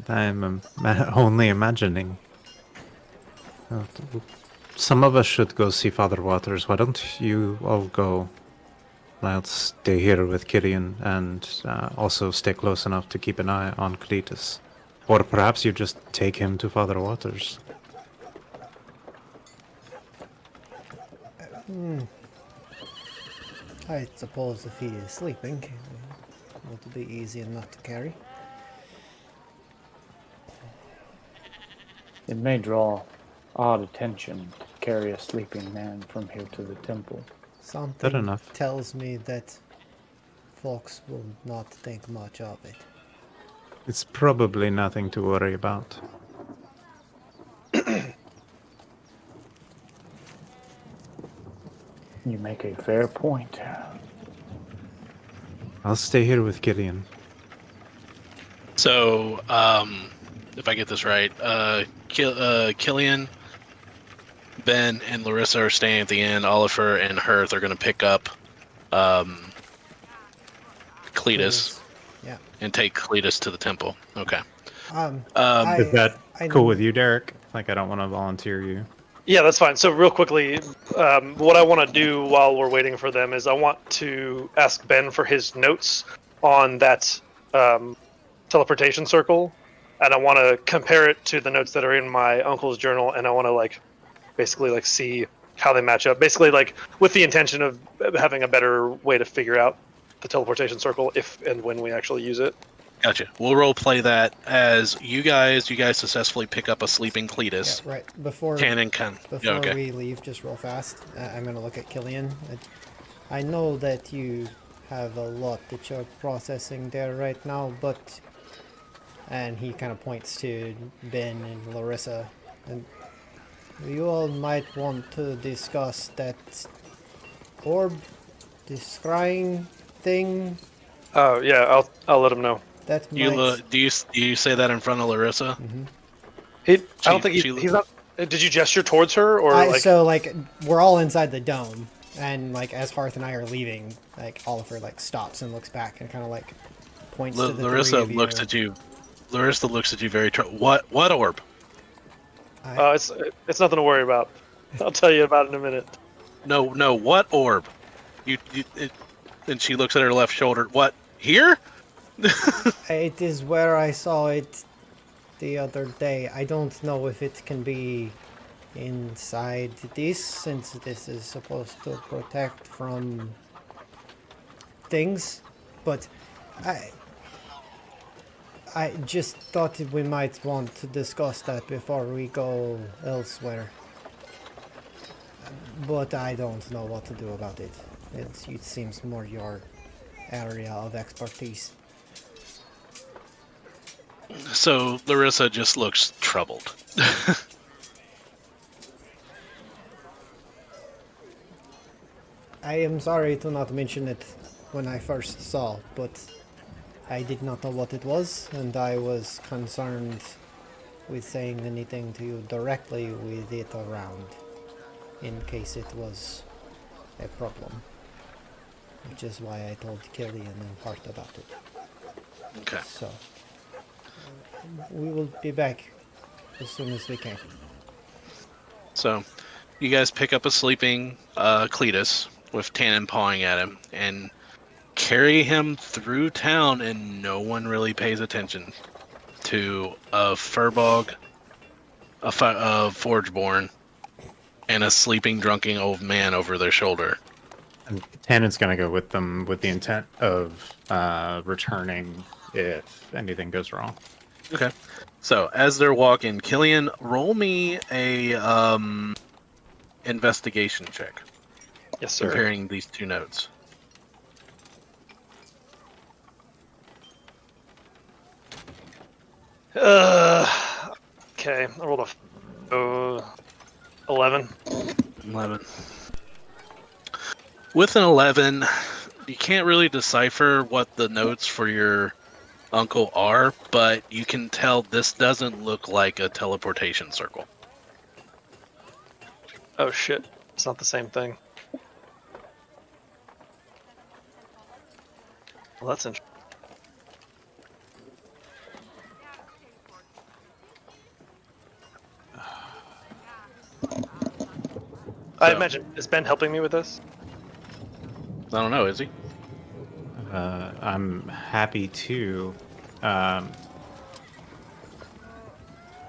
I'm only imagining. Some of us should go see Father Waters. Why don't you all go? I'll stay here with Killian and also stay close enough to keep an eye on Cletus. Or perhaps you just take him to Father Waters. I suppose if he is sleeping, it would be easy enough to carry. It may draw odd attention to carry a sleeping man from here to the temple. Something enough. tells me that folks will not think much of it. It's probably nothing to worry about. You make a fair point. I'll stay here with Killian. So, if I get this right, Killian, Ben, and Lerissa are staying at the inn. Oliver and Hearth are going to pick up Cletus Yeah. and take Cletus to the temple. Okay. Is that I cool know- with you, Derek? Like, I don't want to volunteer you. Yeah, that's fine. So real quickly, what I want to do while we're waiting for them is I want to ask Ben for his notes on that teleportation circle, and I want to compare it to the notes that are in my uncle's journal, and I want to basically see how they match up. Basically, with the intention of having a better way to figure out the teleportation circle if and when we actually use it. Gotcha. We'll role play that as you guys successfully pick up a sleeping Cletus. Yeah, right. Before we leave, just real fast, I'm going to look at Killian. I know that you have a lot that you're processing there right now, but... And he kind of points to Ben and Lerissa. And you all might want to discuss that orb, this scrying thing. Oh yeah, I'll let him know. That You might... do you say that in front of Lerissa? I don't think he's not. Did you gesture towards her or So we're all inside the dome, and as Hearth and I are leaving, Oliver stops and looks back and kind of points to the Larissa three of you. looks at you. Larissa looks at you very. What orb? It's nothing to worry about. I'll tell you about it in a minute. No. What orb? And she looks at her left shoulder. What? Here? It is where I saw it the other day. I don't know if it can be inside this, since this is supposed to protect from things, but I just thought we might want to discuss that before we go elsewhere. But I don't know what to do about it. It seems more your area of expertise. So Lerissa just looks troubled. I am sorry to not mention it when I first saw, but I did not know what it was, and I was concerned with saying anything to you directly with it around, in case it was a problem. Which is why I told Killian in part about it. Okay. So, we will be back as soon as we can. So, you guys pick up a sleeping Cletus with Tannen pawing at him and carry him through town, and no one really pays attention to a furbog, a forgeborn, and a sleeping, drunken old man over their shoulder. And Tannen's going to go with them with the intent of returning if anything goes wrong. Okay. So as they're walking, Killian, roll me a investigation check. Yes, sir. Comparing these two notes. Okay. I rolled a 11. 11. With an 11, you can't really decipher what the notes for your uncle are, but you can tell this doesn't look like a teleportation circle. Oh shit! It's not the same thing. Well, that's interesting. I imagine, is Ben helping me with this? I don't know, is he? I'm happy to.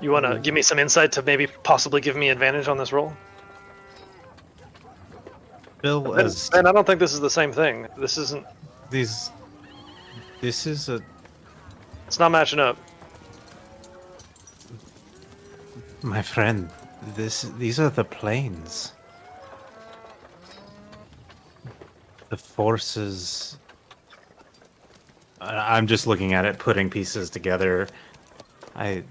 You want to give me some insight to maybe possibly give me advantage on this roll? Bill, Ben, as I don't think this is the same thing. This isn't. this is a It's not matching up. my friend. These are the planes. The forces. I'm just looking at it, putting pieces together. The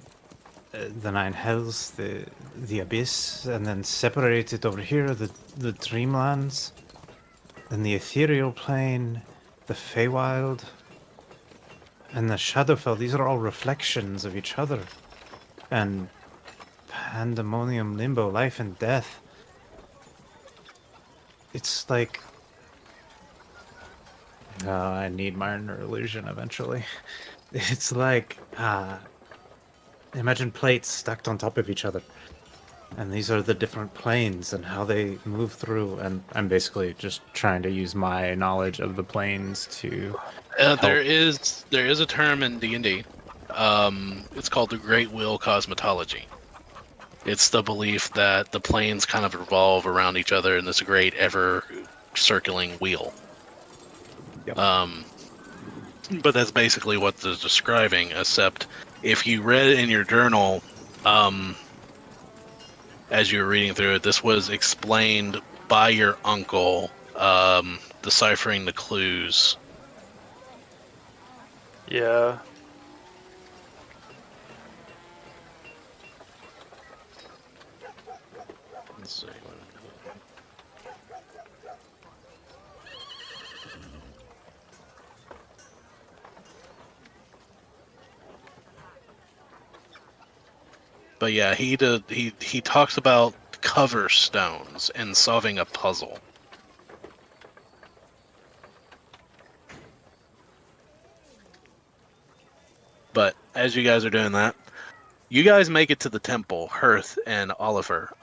nine hells, the abyss, and then separated over here, the dreamlands, and the ethereal plane, the Feywild, and the Shadowfell. These are all reflections of each other, and pandemonium, limbo, life and death. It's like I need minor illusion eventually. It's like imagine plates stacked on top of each other. And these are the different planes and how they move through. And I'm basically just trying to use my knowledge of the planes to. There is a term in D&D. It's called the Great Wheel Cosmetology. It's the belief that the planes kind of revolve around each other in this great ever-circling wheel. Yep. But that's basically what they're describing, except if you read it in your journal, as you were reading through it, this was explained by your uncle, deciphering the clues. Yeah. Let's see. But yeah, he talks about cover stones and solving a puzzle. But as you guys are doing that, you guys make it to the temple, Hearth and Oliver.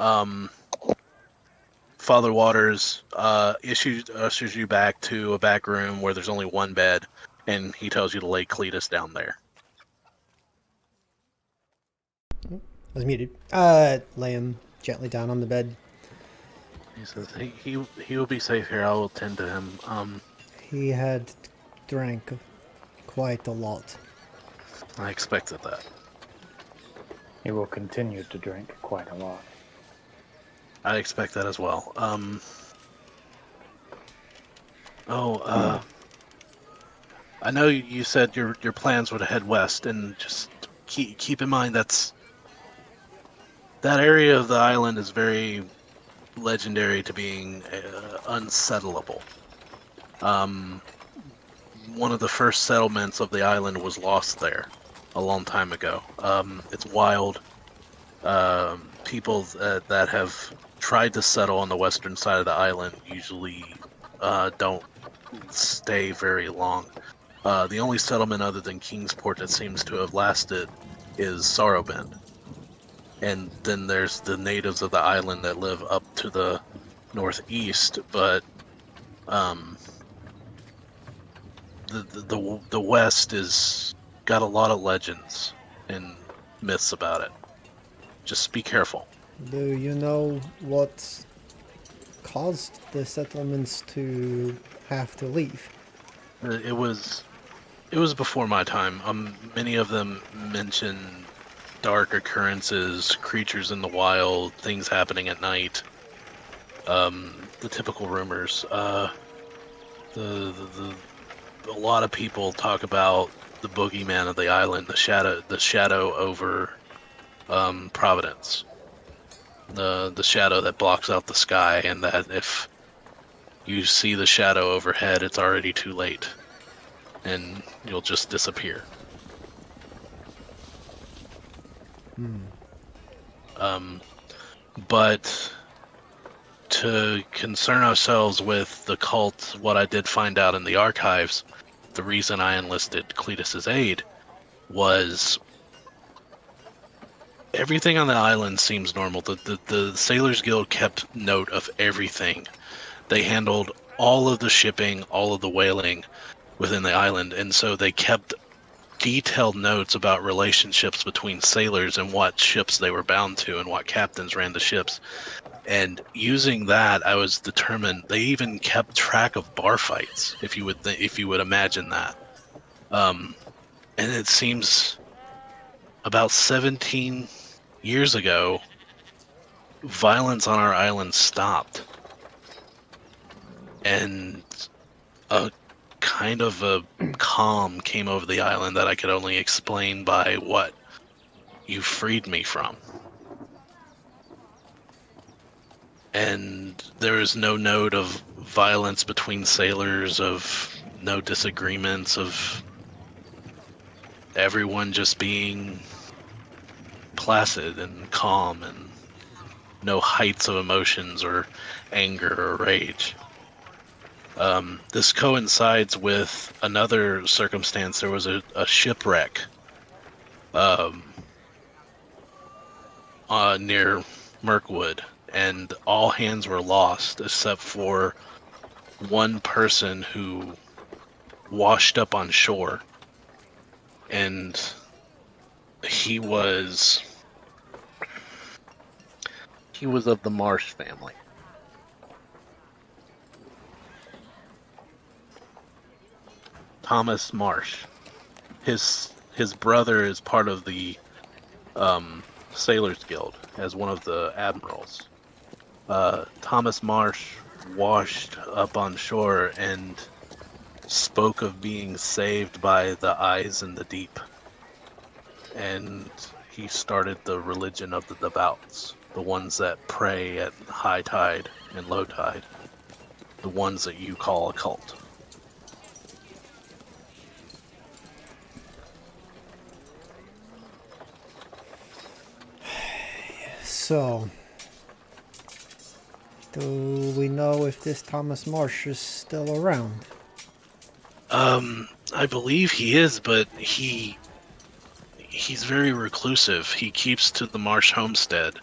Father Waters ushers you back to a back room where there's only one bed, and he tells you to lay Cletus down there. I was muted. Lay him gently down on the bed. He says he will be safe here. I will tend to him. He had drank quite a lot. I expected that. He will continue to drink quite a lot. I expect that as well. I know you said your plans were to head west, and just keep in mind that area of the island is very legendary to being unsettleable. One of the first settlements of the island was lost there a long time ago. It's wild. People that have tried to settle on the western side of the island usually don't stay very long. The only settlement other than Kingsport that seems to have lasted is Sorrowbend. And then there's the natives of the island that live up to the northeast, but the west is got a lot of legends and myths about it. Just be careful. Do you know what caused the settlements to have to leave? It was before my time. Many of them mention dark occurrences, creatures in the wild, things happening at night. The typical rumors. A lot of people talk about the boogeyman of the island, the shadow over Providence, the shadow that blocks out the sky, and that if you see the shadow overhead, it's already too late, and you'll just disappear. But to concern ourselves with the cult, what I did find out in the archives, the reason I enlisted Cletus's aid was everything on the island seems normal. The Sailors Guild kept note of everything. They handled all of the shipping, all of the whaling within the island, and so they kept detailed notes about relationships between sailors and what ships they were bound to and what captains ran the ships. And using that, I was determined. They even kept track of bar fights, if you would imagine that. And it seems about 17 years ago, violence on our island stopped, and a kind of a calm came over the island that I could only explain by what you freed me from. And there is no note of violence between sailors, of no disagreements, of everyone just being placid and calm, and no heights of emotions or anger or rage. This coincides with another circumstance. There was a shipwreck near Mirkwood, and all hands were lost except for one person who washed up on shore, and he was of the Marsh family. Thomas Marsh. His brother is part of the Sailors Guild as one of the admirals. Thomas Marsh washed up on shore and spoke of being saved by the eyes in the deep. And he started the religion of the devouts, the ones that pray at high tide and low tide, the ones that you call a cult. So, do we know if this Thomas Marsh is still around? I believe he is, but he's very reclusive. He keeps to the Marsh homestead.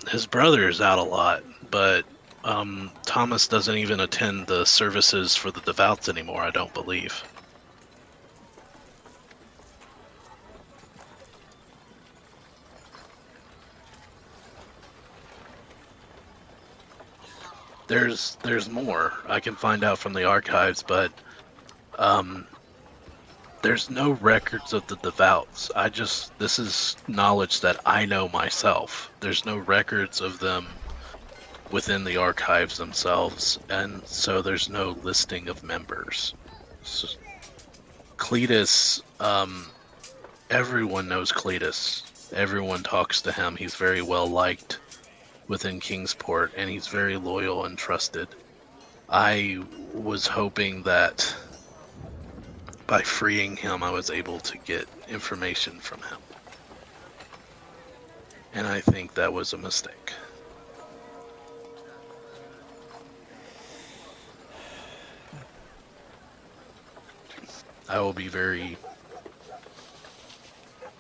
His brother is out a lot, but Thomas doesn't even attend the services for the devouts anymore, I don't believe. There's more I can find out from the archives, but there's no records of the devouts. This is knowledge that I know myself. There's no records of them within the archives themselves, and so there's no listing of members. So, Cletus, everyone knows Cletus. Everyone talks to him. He's very well liked within Kingsport, and he's very loyal and trusted. I was hoping that by freeing him, I was able to get information from him. And I think that was a mistake. I will be very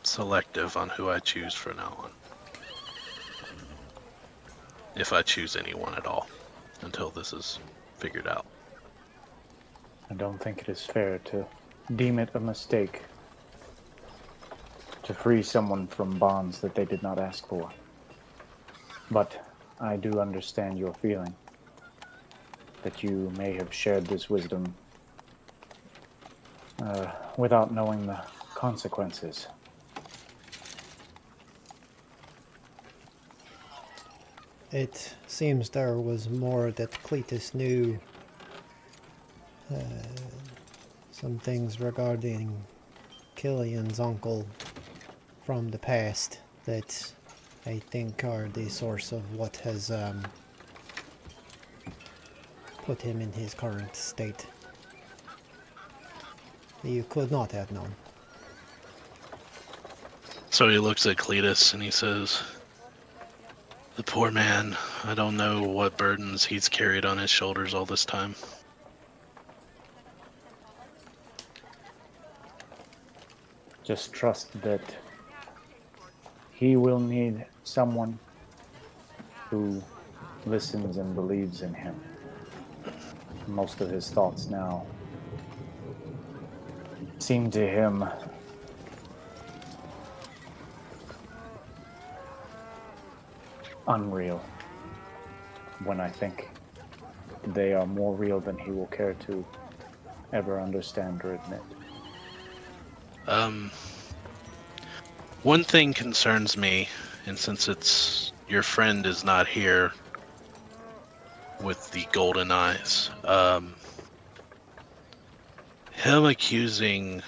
selective on who I choose from now on. If I choose anyone at all, until this is figured out. I don't think it is fair to deem it a mistake to free someone from bonds that they did not ask for. But I do understand your feeling that you may have shared this wisdom without knowing the consequences. It seems there was more that Cletus knew. Some things regarding Killian's uncle from the past that I think are the source of what has put him in his current state. You could not have known. So he looks at Cletus and he says, "The poor man, I don't know what burdens he's carried on his shoulders all this time." Just trust that he will need someone who listens and believes in him. Most of his thoughts now seem to him unreal, when I think they are more real than he will care to ever understand or admit. One thing concerns me, and since your friend is not here with the golden eyes, him accusing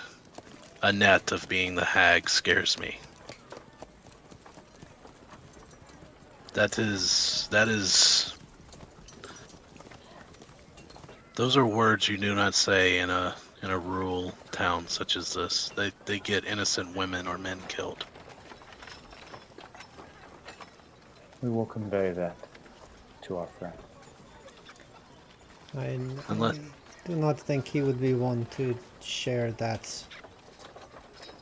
Annette of being the hag scares me. That is, those are words you do not say in a rural town such as this. They get innocent women or men killed. We will convey that to our friend. I Unless- do not think he would be one to share that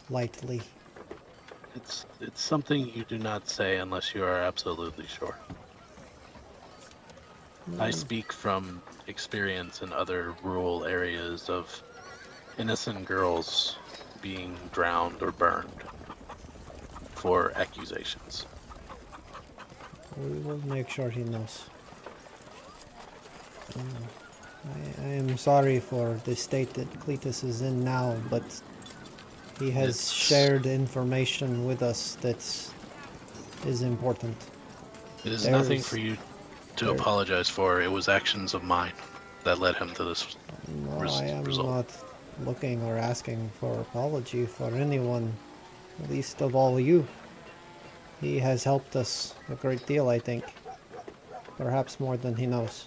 lightly. It's something you do not say unless you are absolutely sure. I speak from experience in other rural areas of innocent girls being drowned or burned for accusations. We will make sure he knows. I am sorry for the state that Cletus is in now, but he has shared information with us that is important. It is nothing for you to apologize for. It was actions of mine that led him to this No, I am result. not looking or asking for apology for anyone, least of all you. He has helped us a great deal, I think. Perhaps more than he knows.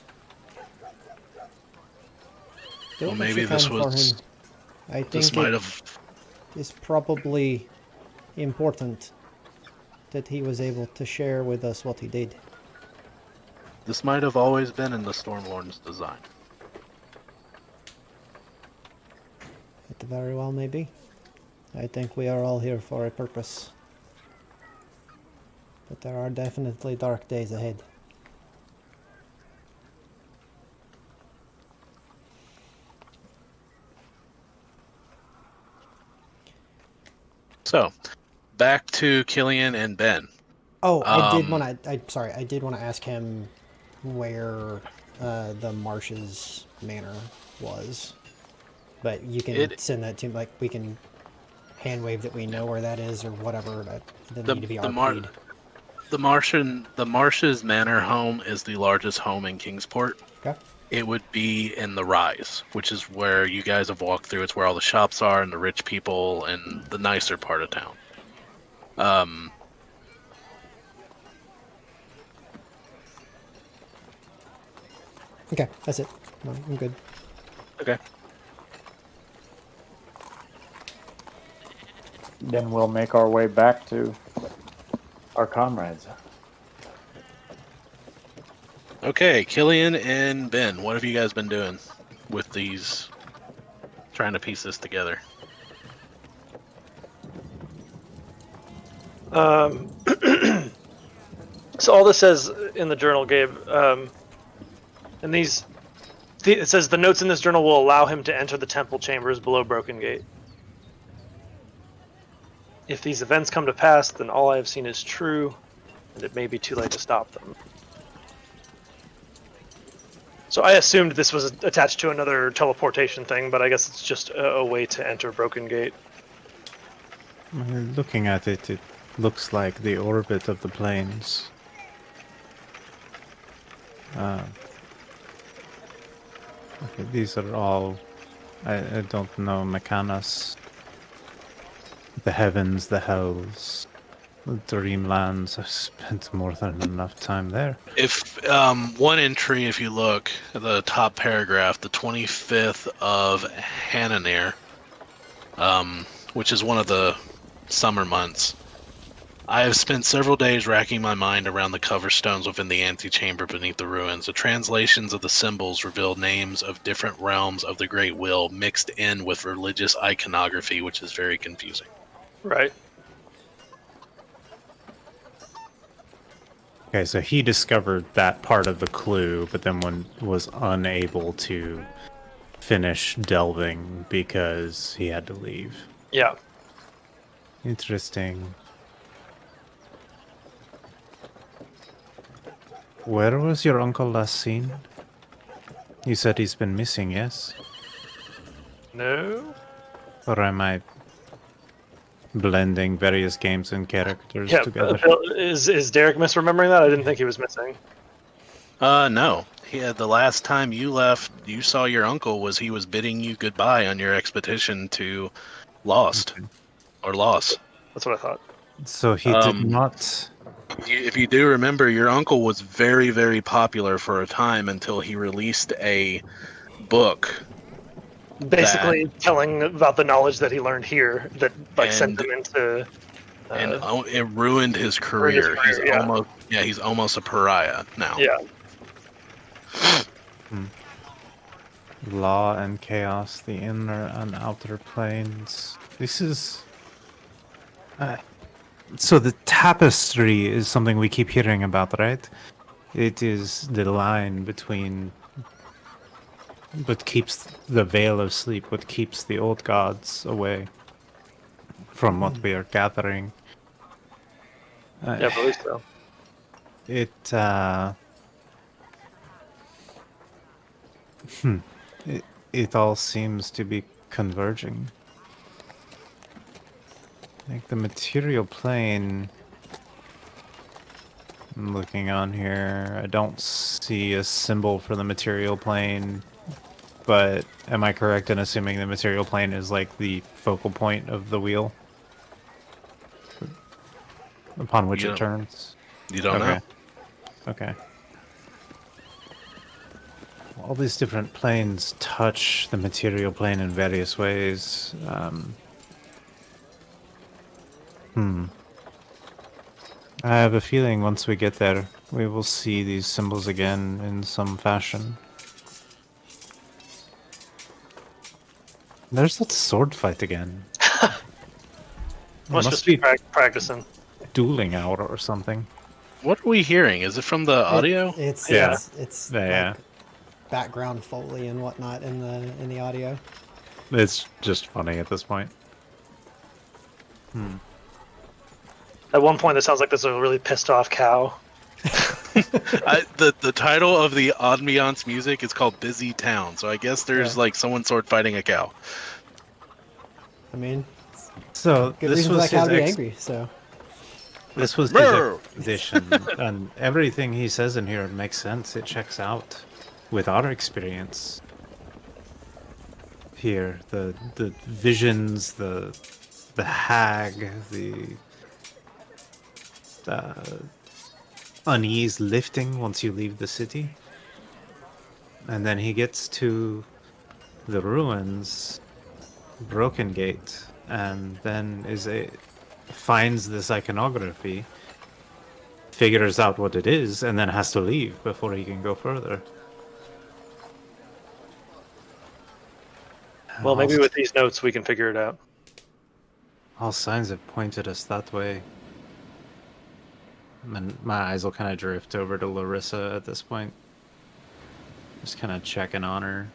Do Well, what maybe you can this for was. him. I This think might it have. is probably important that he was able to share with us what he did. This might have always been in the Stormlord's design. It very well may be. I think we are all here for a purpose. But there are definitely dark days ahead. So, back to Killian and Ben. Oh, I did want to. I did want to ask him where the Marshes Manor was. But you can It- send that to, like, we can hand wave that we know where that is or whatever. It doesn't The need to be the RP'd. the Marshes Manor home is the largest home in Kingsport. Okay. It would be in the Rise, which is where you guys have walked through. It's where all the shops are and the rich people and the nicer part of town. Okay, that's it. No, I'm good. Okay. Then we'll make our way back to our comrades. Okay, Killian and Ben, what have you guys been doing with these, trying to piece this together? So all this says in the journal, Gabe, and it says the notes in this journal will allow him to enter the temple chambers below Broken Gate. If these events come to pass, then all I have seen is true, and it may be too late to stop them. So I assumed this was attached to another teleportation thing, but I guess it's just a way to enter Broken Gate. Looking at it, it looks like the orbit of the planes. Okay, these are all, I don't know, mechanas. The heavens, the hells, the dreamlands. I've spent more than enough time there. If one entry, if you look at the top paragraph, the 25th of Hananir, which is one of the summer months, I have spent several days racking my mind around the cover stones within the antechamber beneath the ruins. The translations of the symbols reveal names of different realms of the Great Will mixed in with religious iconography, which is very confusing. Right. Okay, so he discovered that part of the clue, but then was unable to finish delving because he had to leave. Yeah. Interesting. Where was your uncle last seen? You said he's been missing, yes? No? Or am I blending various games and characters Yeah. together? Is Derek misremembering that? I didn't think he was missing. No. The last time you left, you saw your uncle was he was bidding you goodbye on your expedition to Lost. Okay. Or Lost. That's what I thought. So he did not... If you do remember, your uncle was very, very popular for a time until he released a book. Basically telling about the knowledge that he learned here that sent And- him into And it ruined his career. He's almost a pariah now. yeah. Law and chaos, the inner and outer planes. This is... so the tapestry is something we keep hearing about, right? It is the line between what keeps the veil of sleep, what keeps the old gods away from what we are gathering. Yeah, I believe so. It all seems to be converging. Like the material plane. I'm looking on here. I don't see a symbol for the material plane. But am I correct in assuming the material plane is like the focal point of the wheel? Upon which it turns? You don't know. Okay. All these different planes touch the material plane in various ways. I have a feeling once we get there, we will see these symbols again in some fashion. There's that sword fight again. Must just be practicing. Dueling out or something. What are we hearing? Is it from the audio? It's Yeah. like background Foley and whatnot in the audio. It's just funny at this point. At one point, it sounds like there's a really pissed off cow. The title of the ambiance music is called Busy Town, so I guess there's Yeah. like someone sword fighting a cow. I mean, So good reason for that cow to be angry. So this was his Brr! expedition, and everything he says in here makes sense. It checks out with our experience here. The visions, the hag, the uh, unease lifting once you leave the city, and then he gets to the ruins, Broken Gate, and then finds this iconography, figures out what it is, and then has to leave before he can go further. Well, maybe All, with these notes we can figure it out. all signs have pointed us that way. And my eyes will kind of drift over to Lerissa at this point. Just kind of checking on her.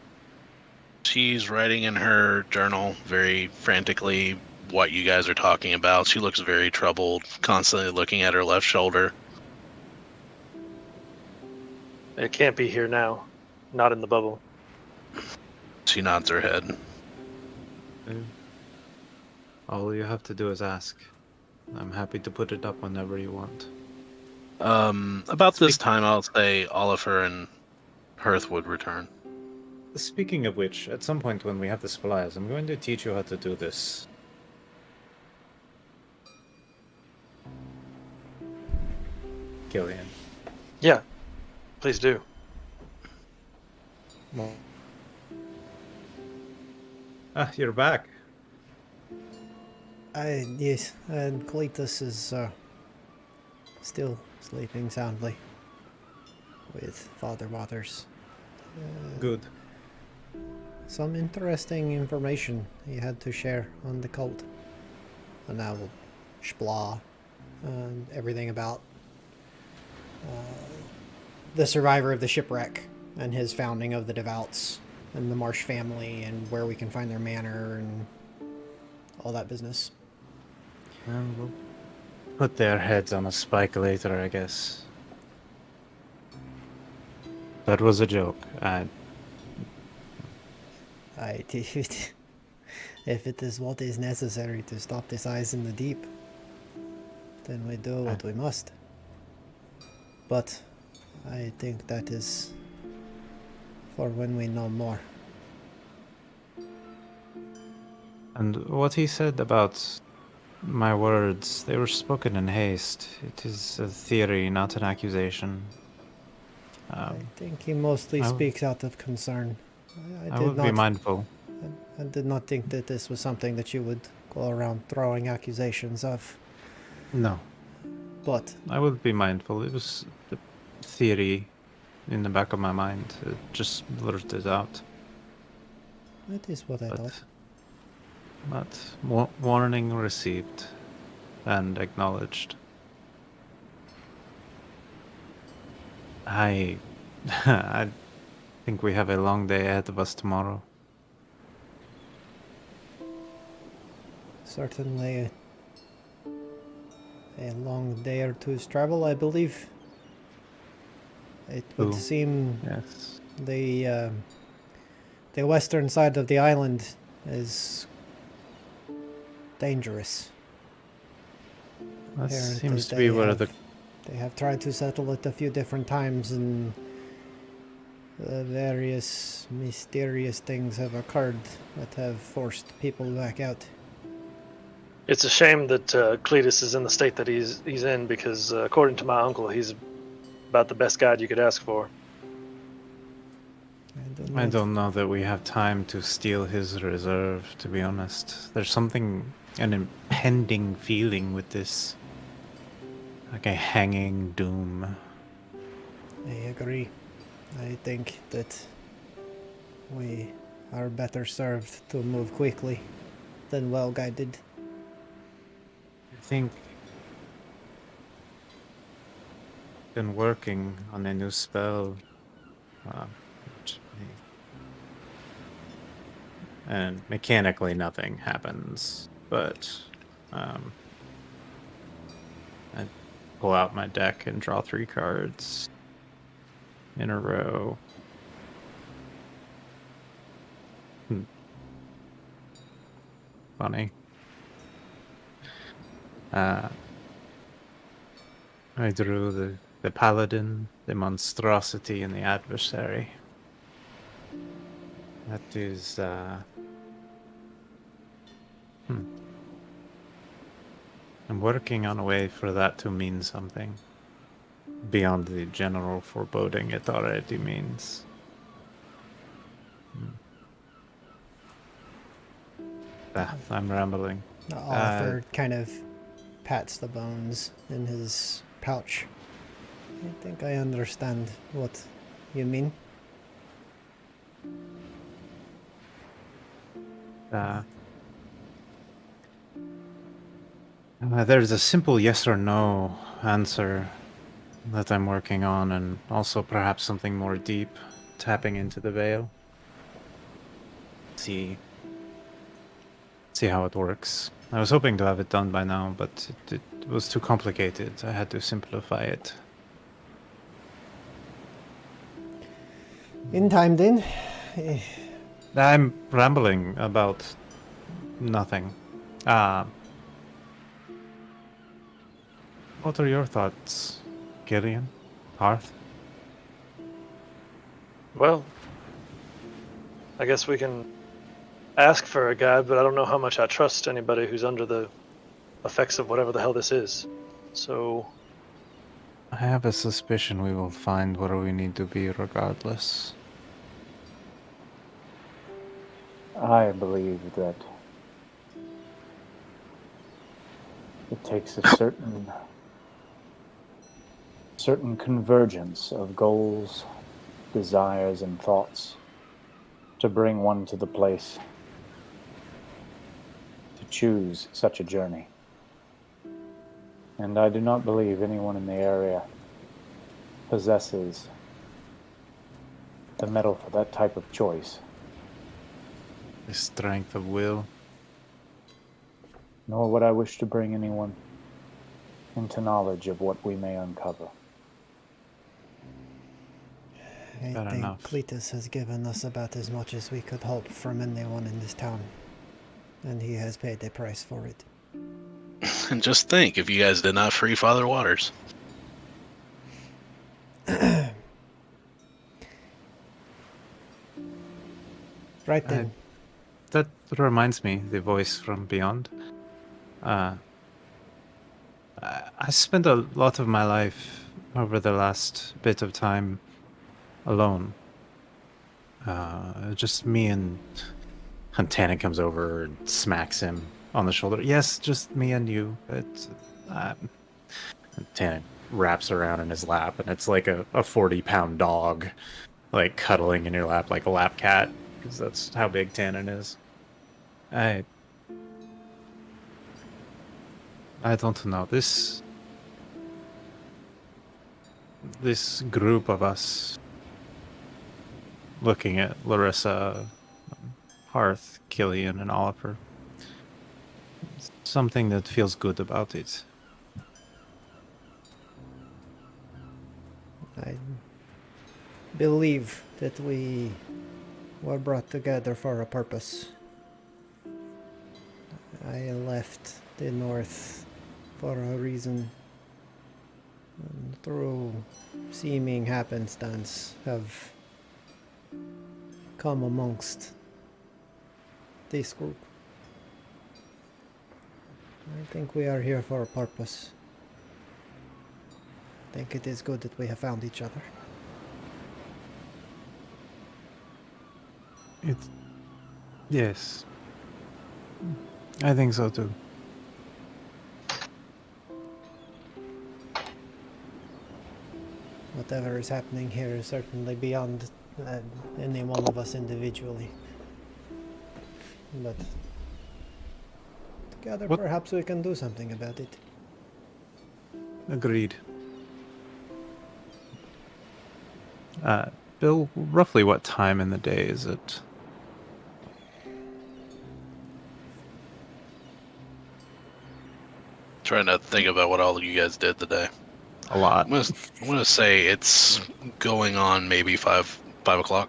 She's writing in her journal very frantically what you guys are talking about. She looks very troubled, constantly looking at her left shoulder. It can't be here now. Not in the bubble. She nods her head. All you have to do is ask. I'm happy to put it up whenever you want. About this time, I'll say Oliver and Hearth would return. Speaking of which, at some point when we have the supplies, I'm going to teach you how to do this. Gillian. Yeah, please do. Well. Ah, you're back. yes, and Cletus is still sleeping soundly with Father Waters. Good. Some interesting information he had to share on the cult. And I will splah everything about the survivor of the shipwreck and his founding of the Devouts and the Marsh family and where we can find their manor and all that business. And we'll put their heads on a spike later, I guess. That was a joke. If it is what is necessary to stop this ice in the deep, then we do what we must. But I think that is for when we know more. And what he said about my words, they were spoken in haste. It is a theory, not an accusation. I think he mostly speaks out of concern. I will be mindful. I did not think that this was something that you would go around throwing accusations of. No. But I will be mindful. It was the theory in the back of my mind. It just blurted out. that is what I thought. But warning received and acknowledged. I think we have a long day ahead of us tomorrow. Certainly a long day or two's travel, I believe. It would seem Yes. the western side of the island is dangerous. That Apparently seems to be where they have tried to settle it a few different times, and various mysterious things have occurred that have forced people back out. It's a shame that Cletus is in the state that he's in, because according to my uncle, he's about the best guide you could ask for. I don't know that we have time to steal his reserve, to be honest. There's an impending feeling with this. Like a hanging doom. I agree. I think that we are better served to move quickly than well guided. I think been working on a new spell. And mechanically nothing happens, but I pull out my deck and draw 3 cards. in a row. Funny. I drew the paladin, the monstrosity, and the adversary. That is, I'm working on a way for that to mean something beyond the general foreboding it already means. I'm rambling. Oliver kind of pats the bones in his pouch. I think I understand what you mean. There's a simple yes or no answer that I'm working on, and also perhaps something more deep, tapping into the veil. See how it works. I was hoping to have it done by now, but it was too complicated. I had to simplify it. In time, then. I'm rambling about nothing. What are your thoughts, Gillian? Hearth? Well, I guess we can ask for a guide, but I don't know how much I trust anybody who's under the effects of whatever the hell this is. So I have a suspicion we will find where we need to be regardless. I believe that it takes a certain convergence of goals, desires, and thoughts to bring one to the place to choose such a journey. And I do not believe anyone in the area possesses the metal for that type of choice. The strength of will. Nor would I wish to bring anyone into knowledge of what we may uncover. I Fair think enough. Cletus has given us about as much as we could hope from anyone in this town. And he has paid a price for it. And just think, if you guys did not free Father Waters. Right then. That reminds me, the voice from beyond. I spent a lot of my life over the last bit of time alone. Just me and Tana comes over and smacks him on the shoulder. Yes, just me and you. Tana wraps around in his lap, and it's like a 40-pound dog, like cuddling in your lap like a lap cat, because that's how big Tannen is. I don't know. This group of us looking at Lerissa, Hearth, Killian, and Oliver. Something that feels good about it. I believe that we were brought together for a purpose. I left the north for a reason. And through seeming happenstance have come amongst this group. I think we are here for a purpose. I think it is good that we have found each other. Yes. I think so too. Whatever is happening here is certainly beyond any one of us individually. But together perhaps we can do something about it. Agreed. Bill, roughly what time in the day is it? Trying to think about what all of you guys did today. a lot. I'm gonna say it's going on maybe 5 o'clock.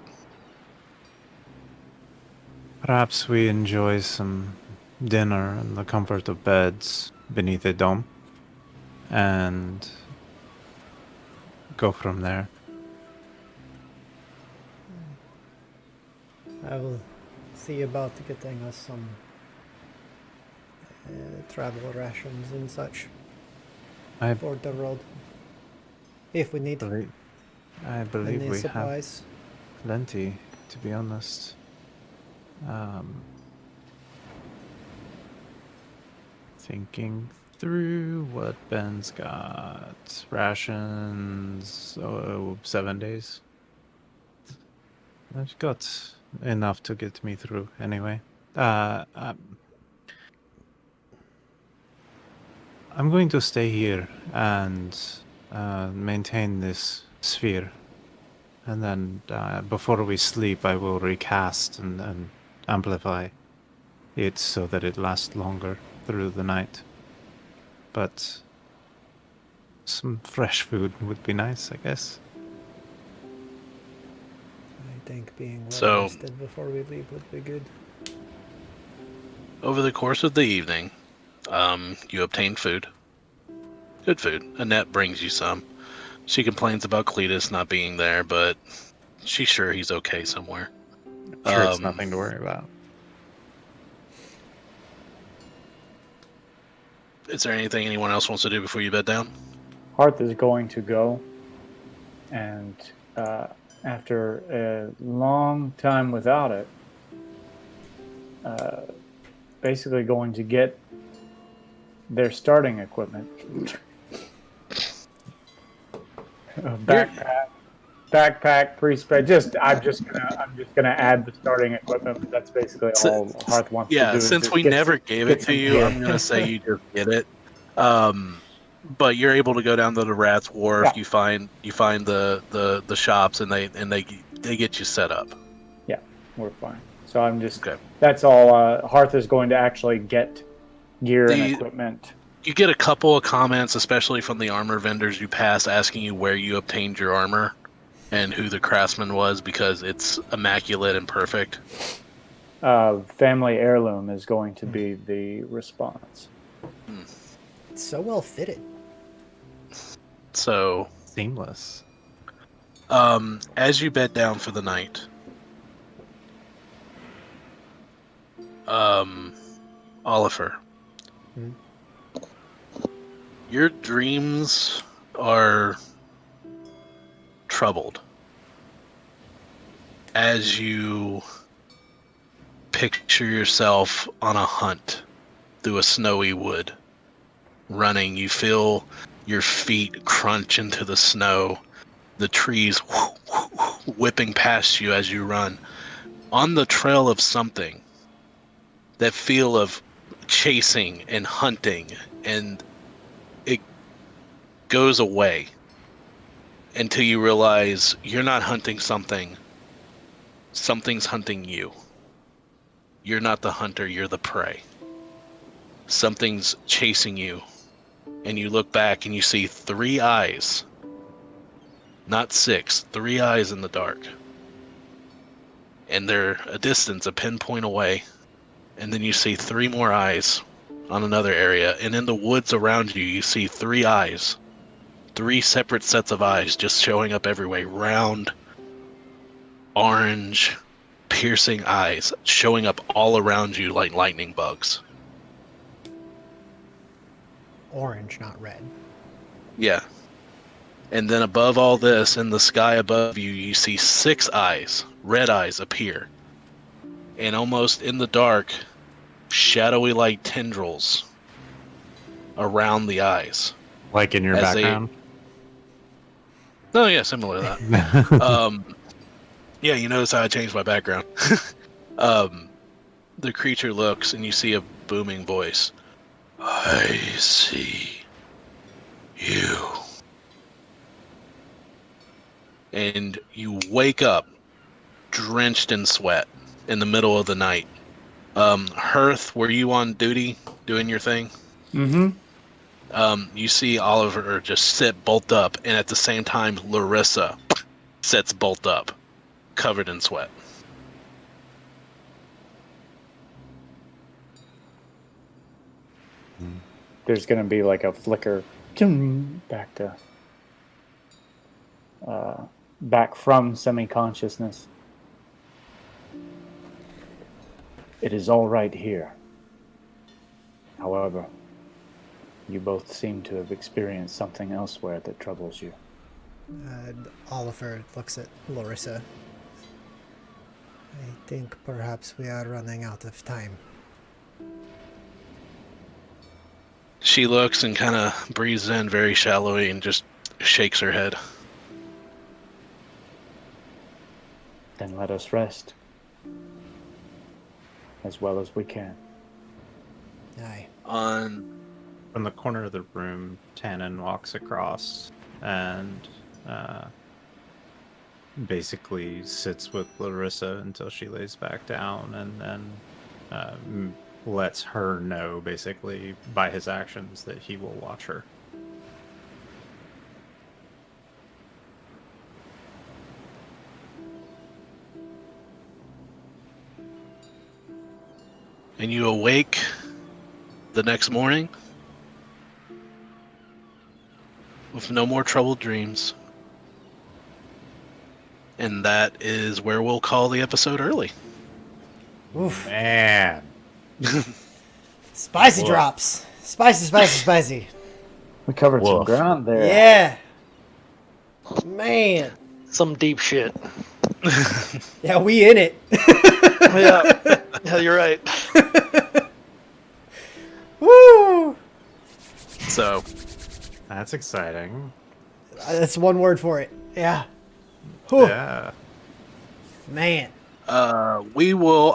Perhaps we enjoy some dinner in the comfort of beds beneath a dome and go from there. I will see about getting us some travel rations and such I for the road. If we need believe any we supplies. have plenty, to be honest. Thinking through what Ben's got. Rations, 7 days. I've got enough to get me through anyway. I'm going to stay here and maintain this sphere. And then before we sleep, I will recast and amplify it so that it lasts longer through the night. But some fresh food would be nice, I guess. I think being well So- rested before we leave would be good. Over the course of the evening, you obtain food. Good food. Annette brings you some. She complains about Cletus not being there, but she's sure he's okay somewhere. Sure, it's nothing to worry about. Is there anything anyone else wants to do before you bed down? Hearth is going to go, and after a long time without it, basically going to get their starting equipment. Backpack, pre-spray. I'm just gonna add the starting equipment. But that's basically all Hearth wants to do. Yeah, is since just we get never some- gave get it to some you, gear. I'm gonna say you just get it. But you're able to go down to the Rat's Wharf. Yeah. You find the shops, and they get you set up. Yeah, we're fine. So I'm just. Okay. That's all. Hearth is going to actually get gear and The- equipment. You get a couple of comments, especially from the armor vendors you pass, asking you where you obtained your armor and who the craftsman was, because it's immaculate and perfect. Family heirloom is going to be the response. It's so well fitted. So, Seamless. as you bed down for the night, Oliver, your dreams are troubled as you picture yourself on a hunt through a snowy wood. Running, you feel your feet crunch into the snow, the trees whipping past you as you run. On the trail of something, that feel of chasing and hunting, and it goes away until you realize you're not hunting something. Something's hunting you. You're not the hunter, you're the prey. Something's chasing you, and you look back and you see 3 eyes. Not 6, 3 eyes in the dark. And they're a distance, a pinpoint away. And then you see 3 more eyes on another area. And in the woods around you, you see 3 eyes. 3 separate sets of eyes just showing up everywhere. Round, orange, piercing eyes showing up all around you like lightning bugs. Orange, not red. Yeah. And then above all this, in the sky above you, you see 6 eyes, red eyes appear. And almost in the dark, shadowy like tendrils around the eyes. Like in your As they- background? Oh yeah, similar to that. Yeah, you notice how I changed my background. The creature looks, and you see a booming voice. I see you. And you wake up drenched in sweat in the middle of the night. Hearth, were you on duty doing your thing? Mm-hmm. You see Oliver just sit bolt up, and at the same time, Lerissa sits bolt up, covered in sweat. There's going to be like a flicker back to back from semi-consciousness. It is all right here. However, you both seem to have experienced something elsewhere that troubles you. Oliver looks at Larissa. I think perhaps we are running out of time. She looks and kind of breathes in very shallowly and just shakes her head. Then let us rest as well as we can. Aye. From the corner of the room, Tannen walks across and basically sits with Larissa until she lays back down, and then lets her know, basically, by his actions, that he will watch her. And you awake the next morning with no more troubled dreams. And that is where we'll call the episode early. Oof. Man. Spicy Woof. drops. Spicy. We covered some Woof. ground there. Yeah. Man. Some deep shit. Yeah, we in it. Yeah, you're right. Woo! So, That's exciting. That's one word for it. Yeah. Whew. Yeah. Man. we will,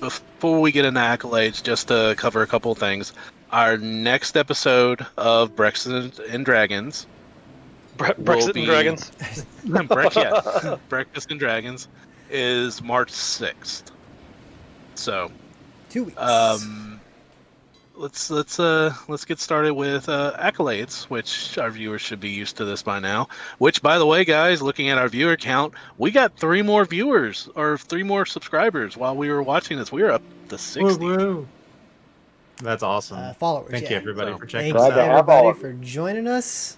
before we get into accolades, just to cover a couple of things, our next episode of Breakfast and Dragons Brexit and Dragons. Breakfast and Dragons is March 6th. So, 2 weeks. let's get started with accolades, which our viewers should be used to this by now. Which, by the way, guys, looking at our viewer count, we got 3 more viewers or 3 more subscribers while we were watching this. We were up to 60. Woo-woo. That's awesome. Followers. Thank you, everybody, So, for checking Thanks us Glad to out. have all everybody of you. for joining us.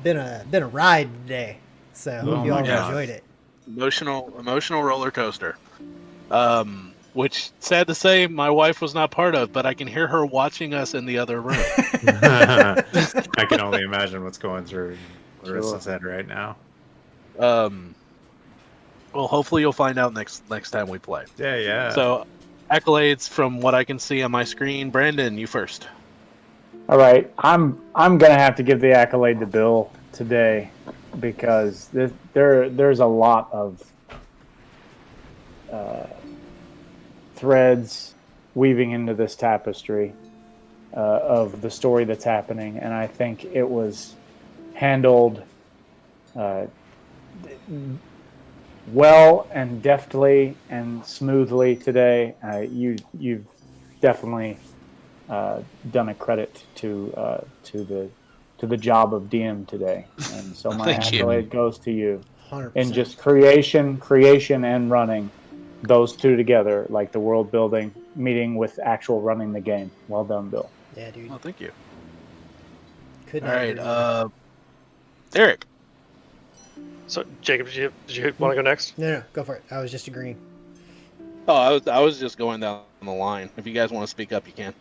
Been a ride today. So hope Oh you all my God. enjoyed it. Emotional roller coaster. Which, sad to say, my wife was not part of, but I can hear her watching us in the other room. I can only imagine what's going through Larissa's head right now. Well, hopefully you'll find out next time we play. Yeah. So, accolades from what I can see on my screen. Brandon, you first. All right, I'm gonna have to give the accolade to Bill today because there's a lot of threads weaving into this tapestry of the story that's happening, and I think it was handled well and deftly and smoothly today. You've definitely done a credit to the job of DM today, and so my Thank you. accolade goes to you. 100%. And just creation and running, those two together, like the world building meeting with actual running the game. Well done, Bill. Yeah, dude. Well, thank you. Could All not right, agree more. Eric. So, Jacob, did you want to go next? No, go for it. I was just agreeing. Oh, I was just going down the line. If you guys want to speak up, you can.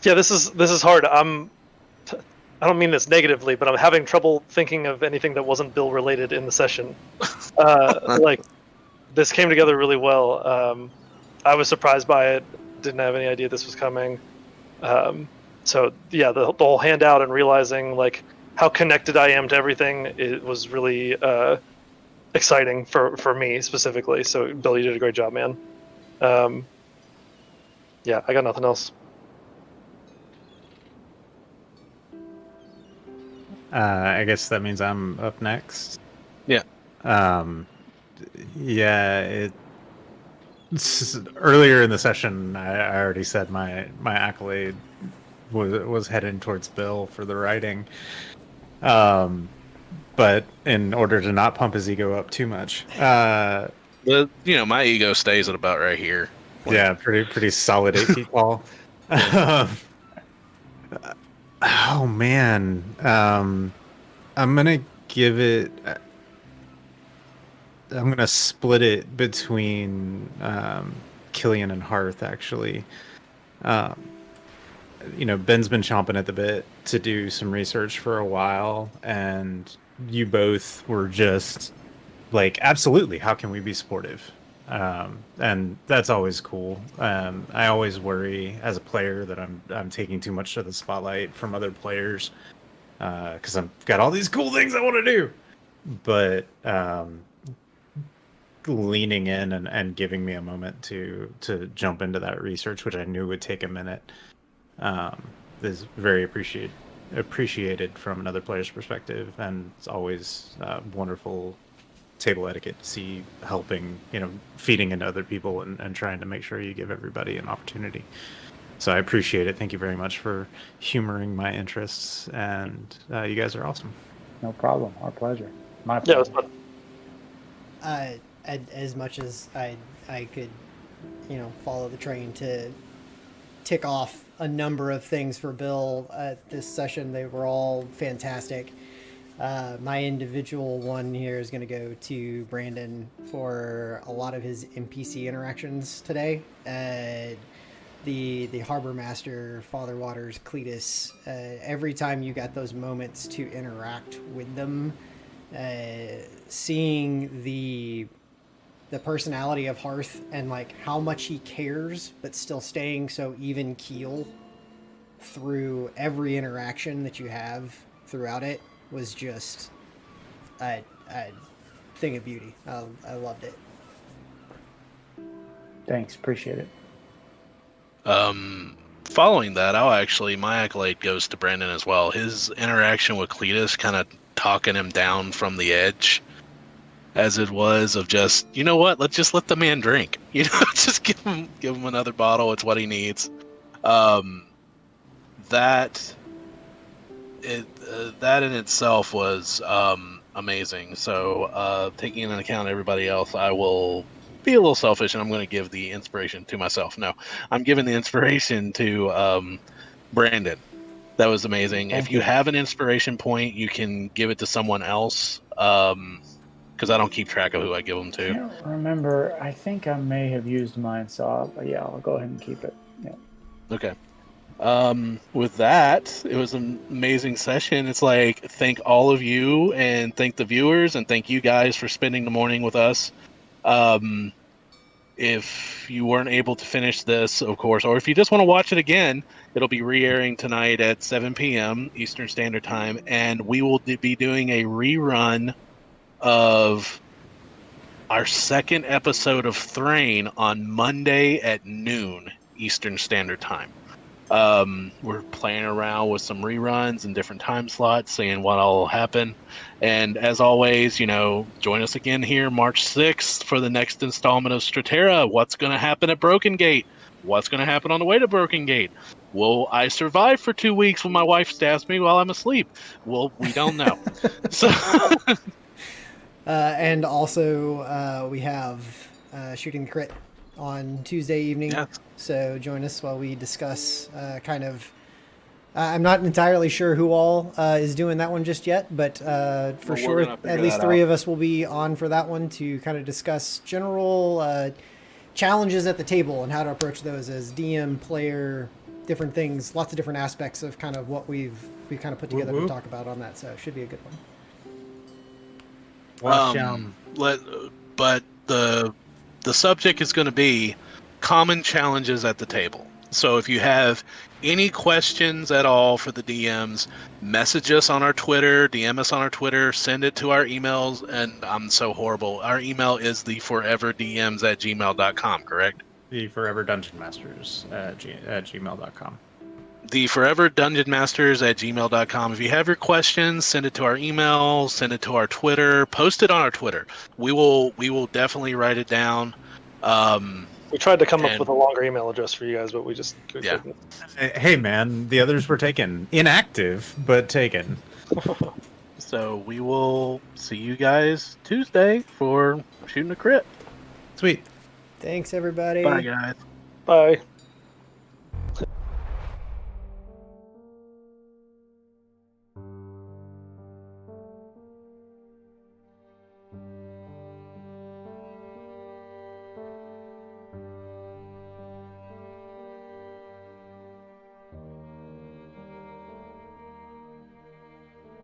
Yeah, this is hard. I don't mean this negatively, but I'm having trouble thinking of anything that wasn't Bill related in the session. Like, this came together really well. I was surprised by it. Didn't have any idea this was coming. So yeah, the whole handout and realizing like how connected I am to everything, it was really exciting for me specifically. So Bill, you did a great job, man. Yeah, I got nothing else. I guess that means I'm up next. Yeah. Yeah. Earlier in the session, I already said my accolade was heading towards Bill for the writing. But in order to not pump his ego up too much, My ego stays at about right here. yeah, pretty solid 8 feet tall. Oh man, I'm gonna give it. I'm gonna split it between Killian and Hearth. Actually, um, Ben's been chomping at the bit to do some research for a while, and you both were just like, absolutely, how can we be supportive? And that's always cool. I always worry as a player that I'm taking too much of the spotlight from other players because I've got all these cool things I want to do. But leaning in and giving me a moment to jump into that research, which I knew would take a minute, is very appreciated from another player's perspective, and it's always wonderful table etiquette to see helping, feeding into other people and trying to make sure you give everybody an opportunity. So I appreciate it. Thank you very much for humoring my interests, and you guys are awesome. No problem. Our pleasure. My pleasure. Yeah, it was fun. As much as I could, follow the train to tick off a number of things for Bill this session, they were all fantastic. My individual one here is going to go to Brandon for a lot of his NPC interactions today. The Harbor Master, Father Waters, Cletus, every time you got those moments to interact with them, seeing the personality of Hearth and like how much he cares, but still staying so even keel through every interaction that you have throughout it was just a thing of beauty. I loved it. Thanks, appreciate it. Following that, my accolade goes to Brandon as well. His interaction with Cletus, kind of talking him down from the edge, as it was, of just, you know what, let's just let the man drink. Just give him another bottle. It's what he needs. That in itself was amazing. So taking into account everybody else, I will be a little selfish, and I'm going to give the inspiration to myself. No, I'm giving the inspiration to Brandon. That was amazing. If you have an inspiration point, you can give it to someone else, because I don't keep track of who I give them to. I can't remember. I think I may have used mine, so I'll go ahead and keep it. Yeah. Okay. With that, it was an amazing session. It's like, thank all of you, and thank the viewers, and thank you guys for spending the morning with us. If you weren't able to finish this, of course, or if you just want to watch it again, it'll be re-airing tonight at 7 p.m. Eastern Standard Time, and we will be doing a rerun of our second episode of Thrain on Monday at noon Eastern Standard Time. We're playing around with some reruns and different time slots, seeing what all will happen. And as always, join us again here March 6th for the next installment of Stratera. What's going to happen at Broken Gate? What's going to happen on the way to Broken Gate? Will I survive for 2 weeks when my wife stabs me while I'm asleep? Well, we don't know. So, and also we have Shooting the Crit on Tuesday evening. Yeah. So join us while we discuss I'm not entirely sure who all is doing that one just yet, but for sure at least 3 of us will be on for that one to kind of discuss general challenges at the table and how to approach those as DM, player, different things, lots of different aspects of kind of what we've kind of put together to talk about on that. So it should be a good one. But the subject is going to be common challenges at the table. So if you have any questions at all for the DMs, message us on our Twitter, DM us on our Twitter, send it to our emails, and I'm so horrible. Our email is theforeverdms@gmail.com, correct? The Forever Dungeon Masters at gmail.com. The Forever Dungeon Masters at gmail.com. If you have your questions, send it to our email, send it to our Twitter, post it on our Twitter. We will definitely write it down. We tried to come up And- with a longer email address for you guys, but we Yeah. couldn't. Hey, man, the others were taken. Inactive, but taken. So we will see you guys Tuesday for shooting a crit. Sweet. Thanks, everybody. Bye, guys. Bye.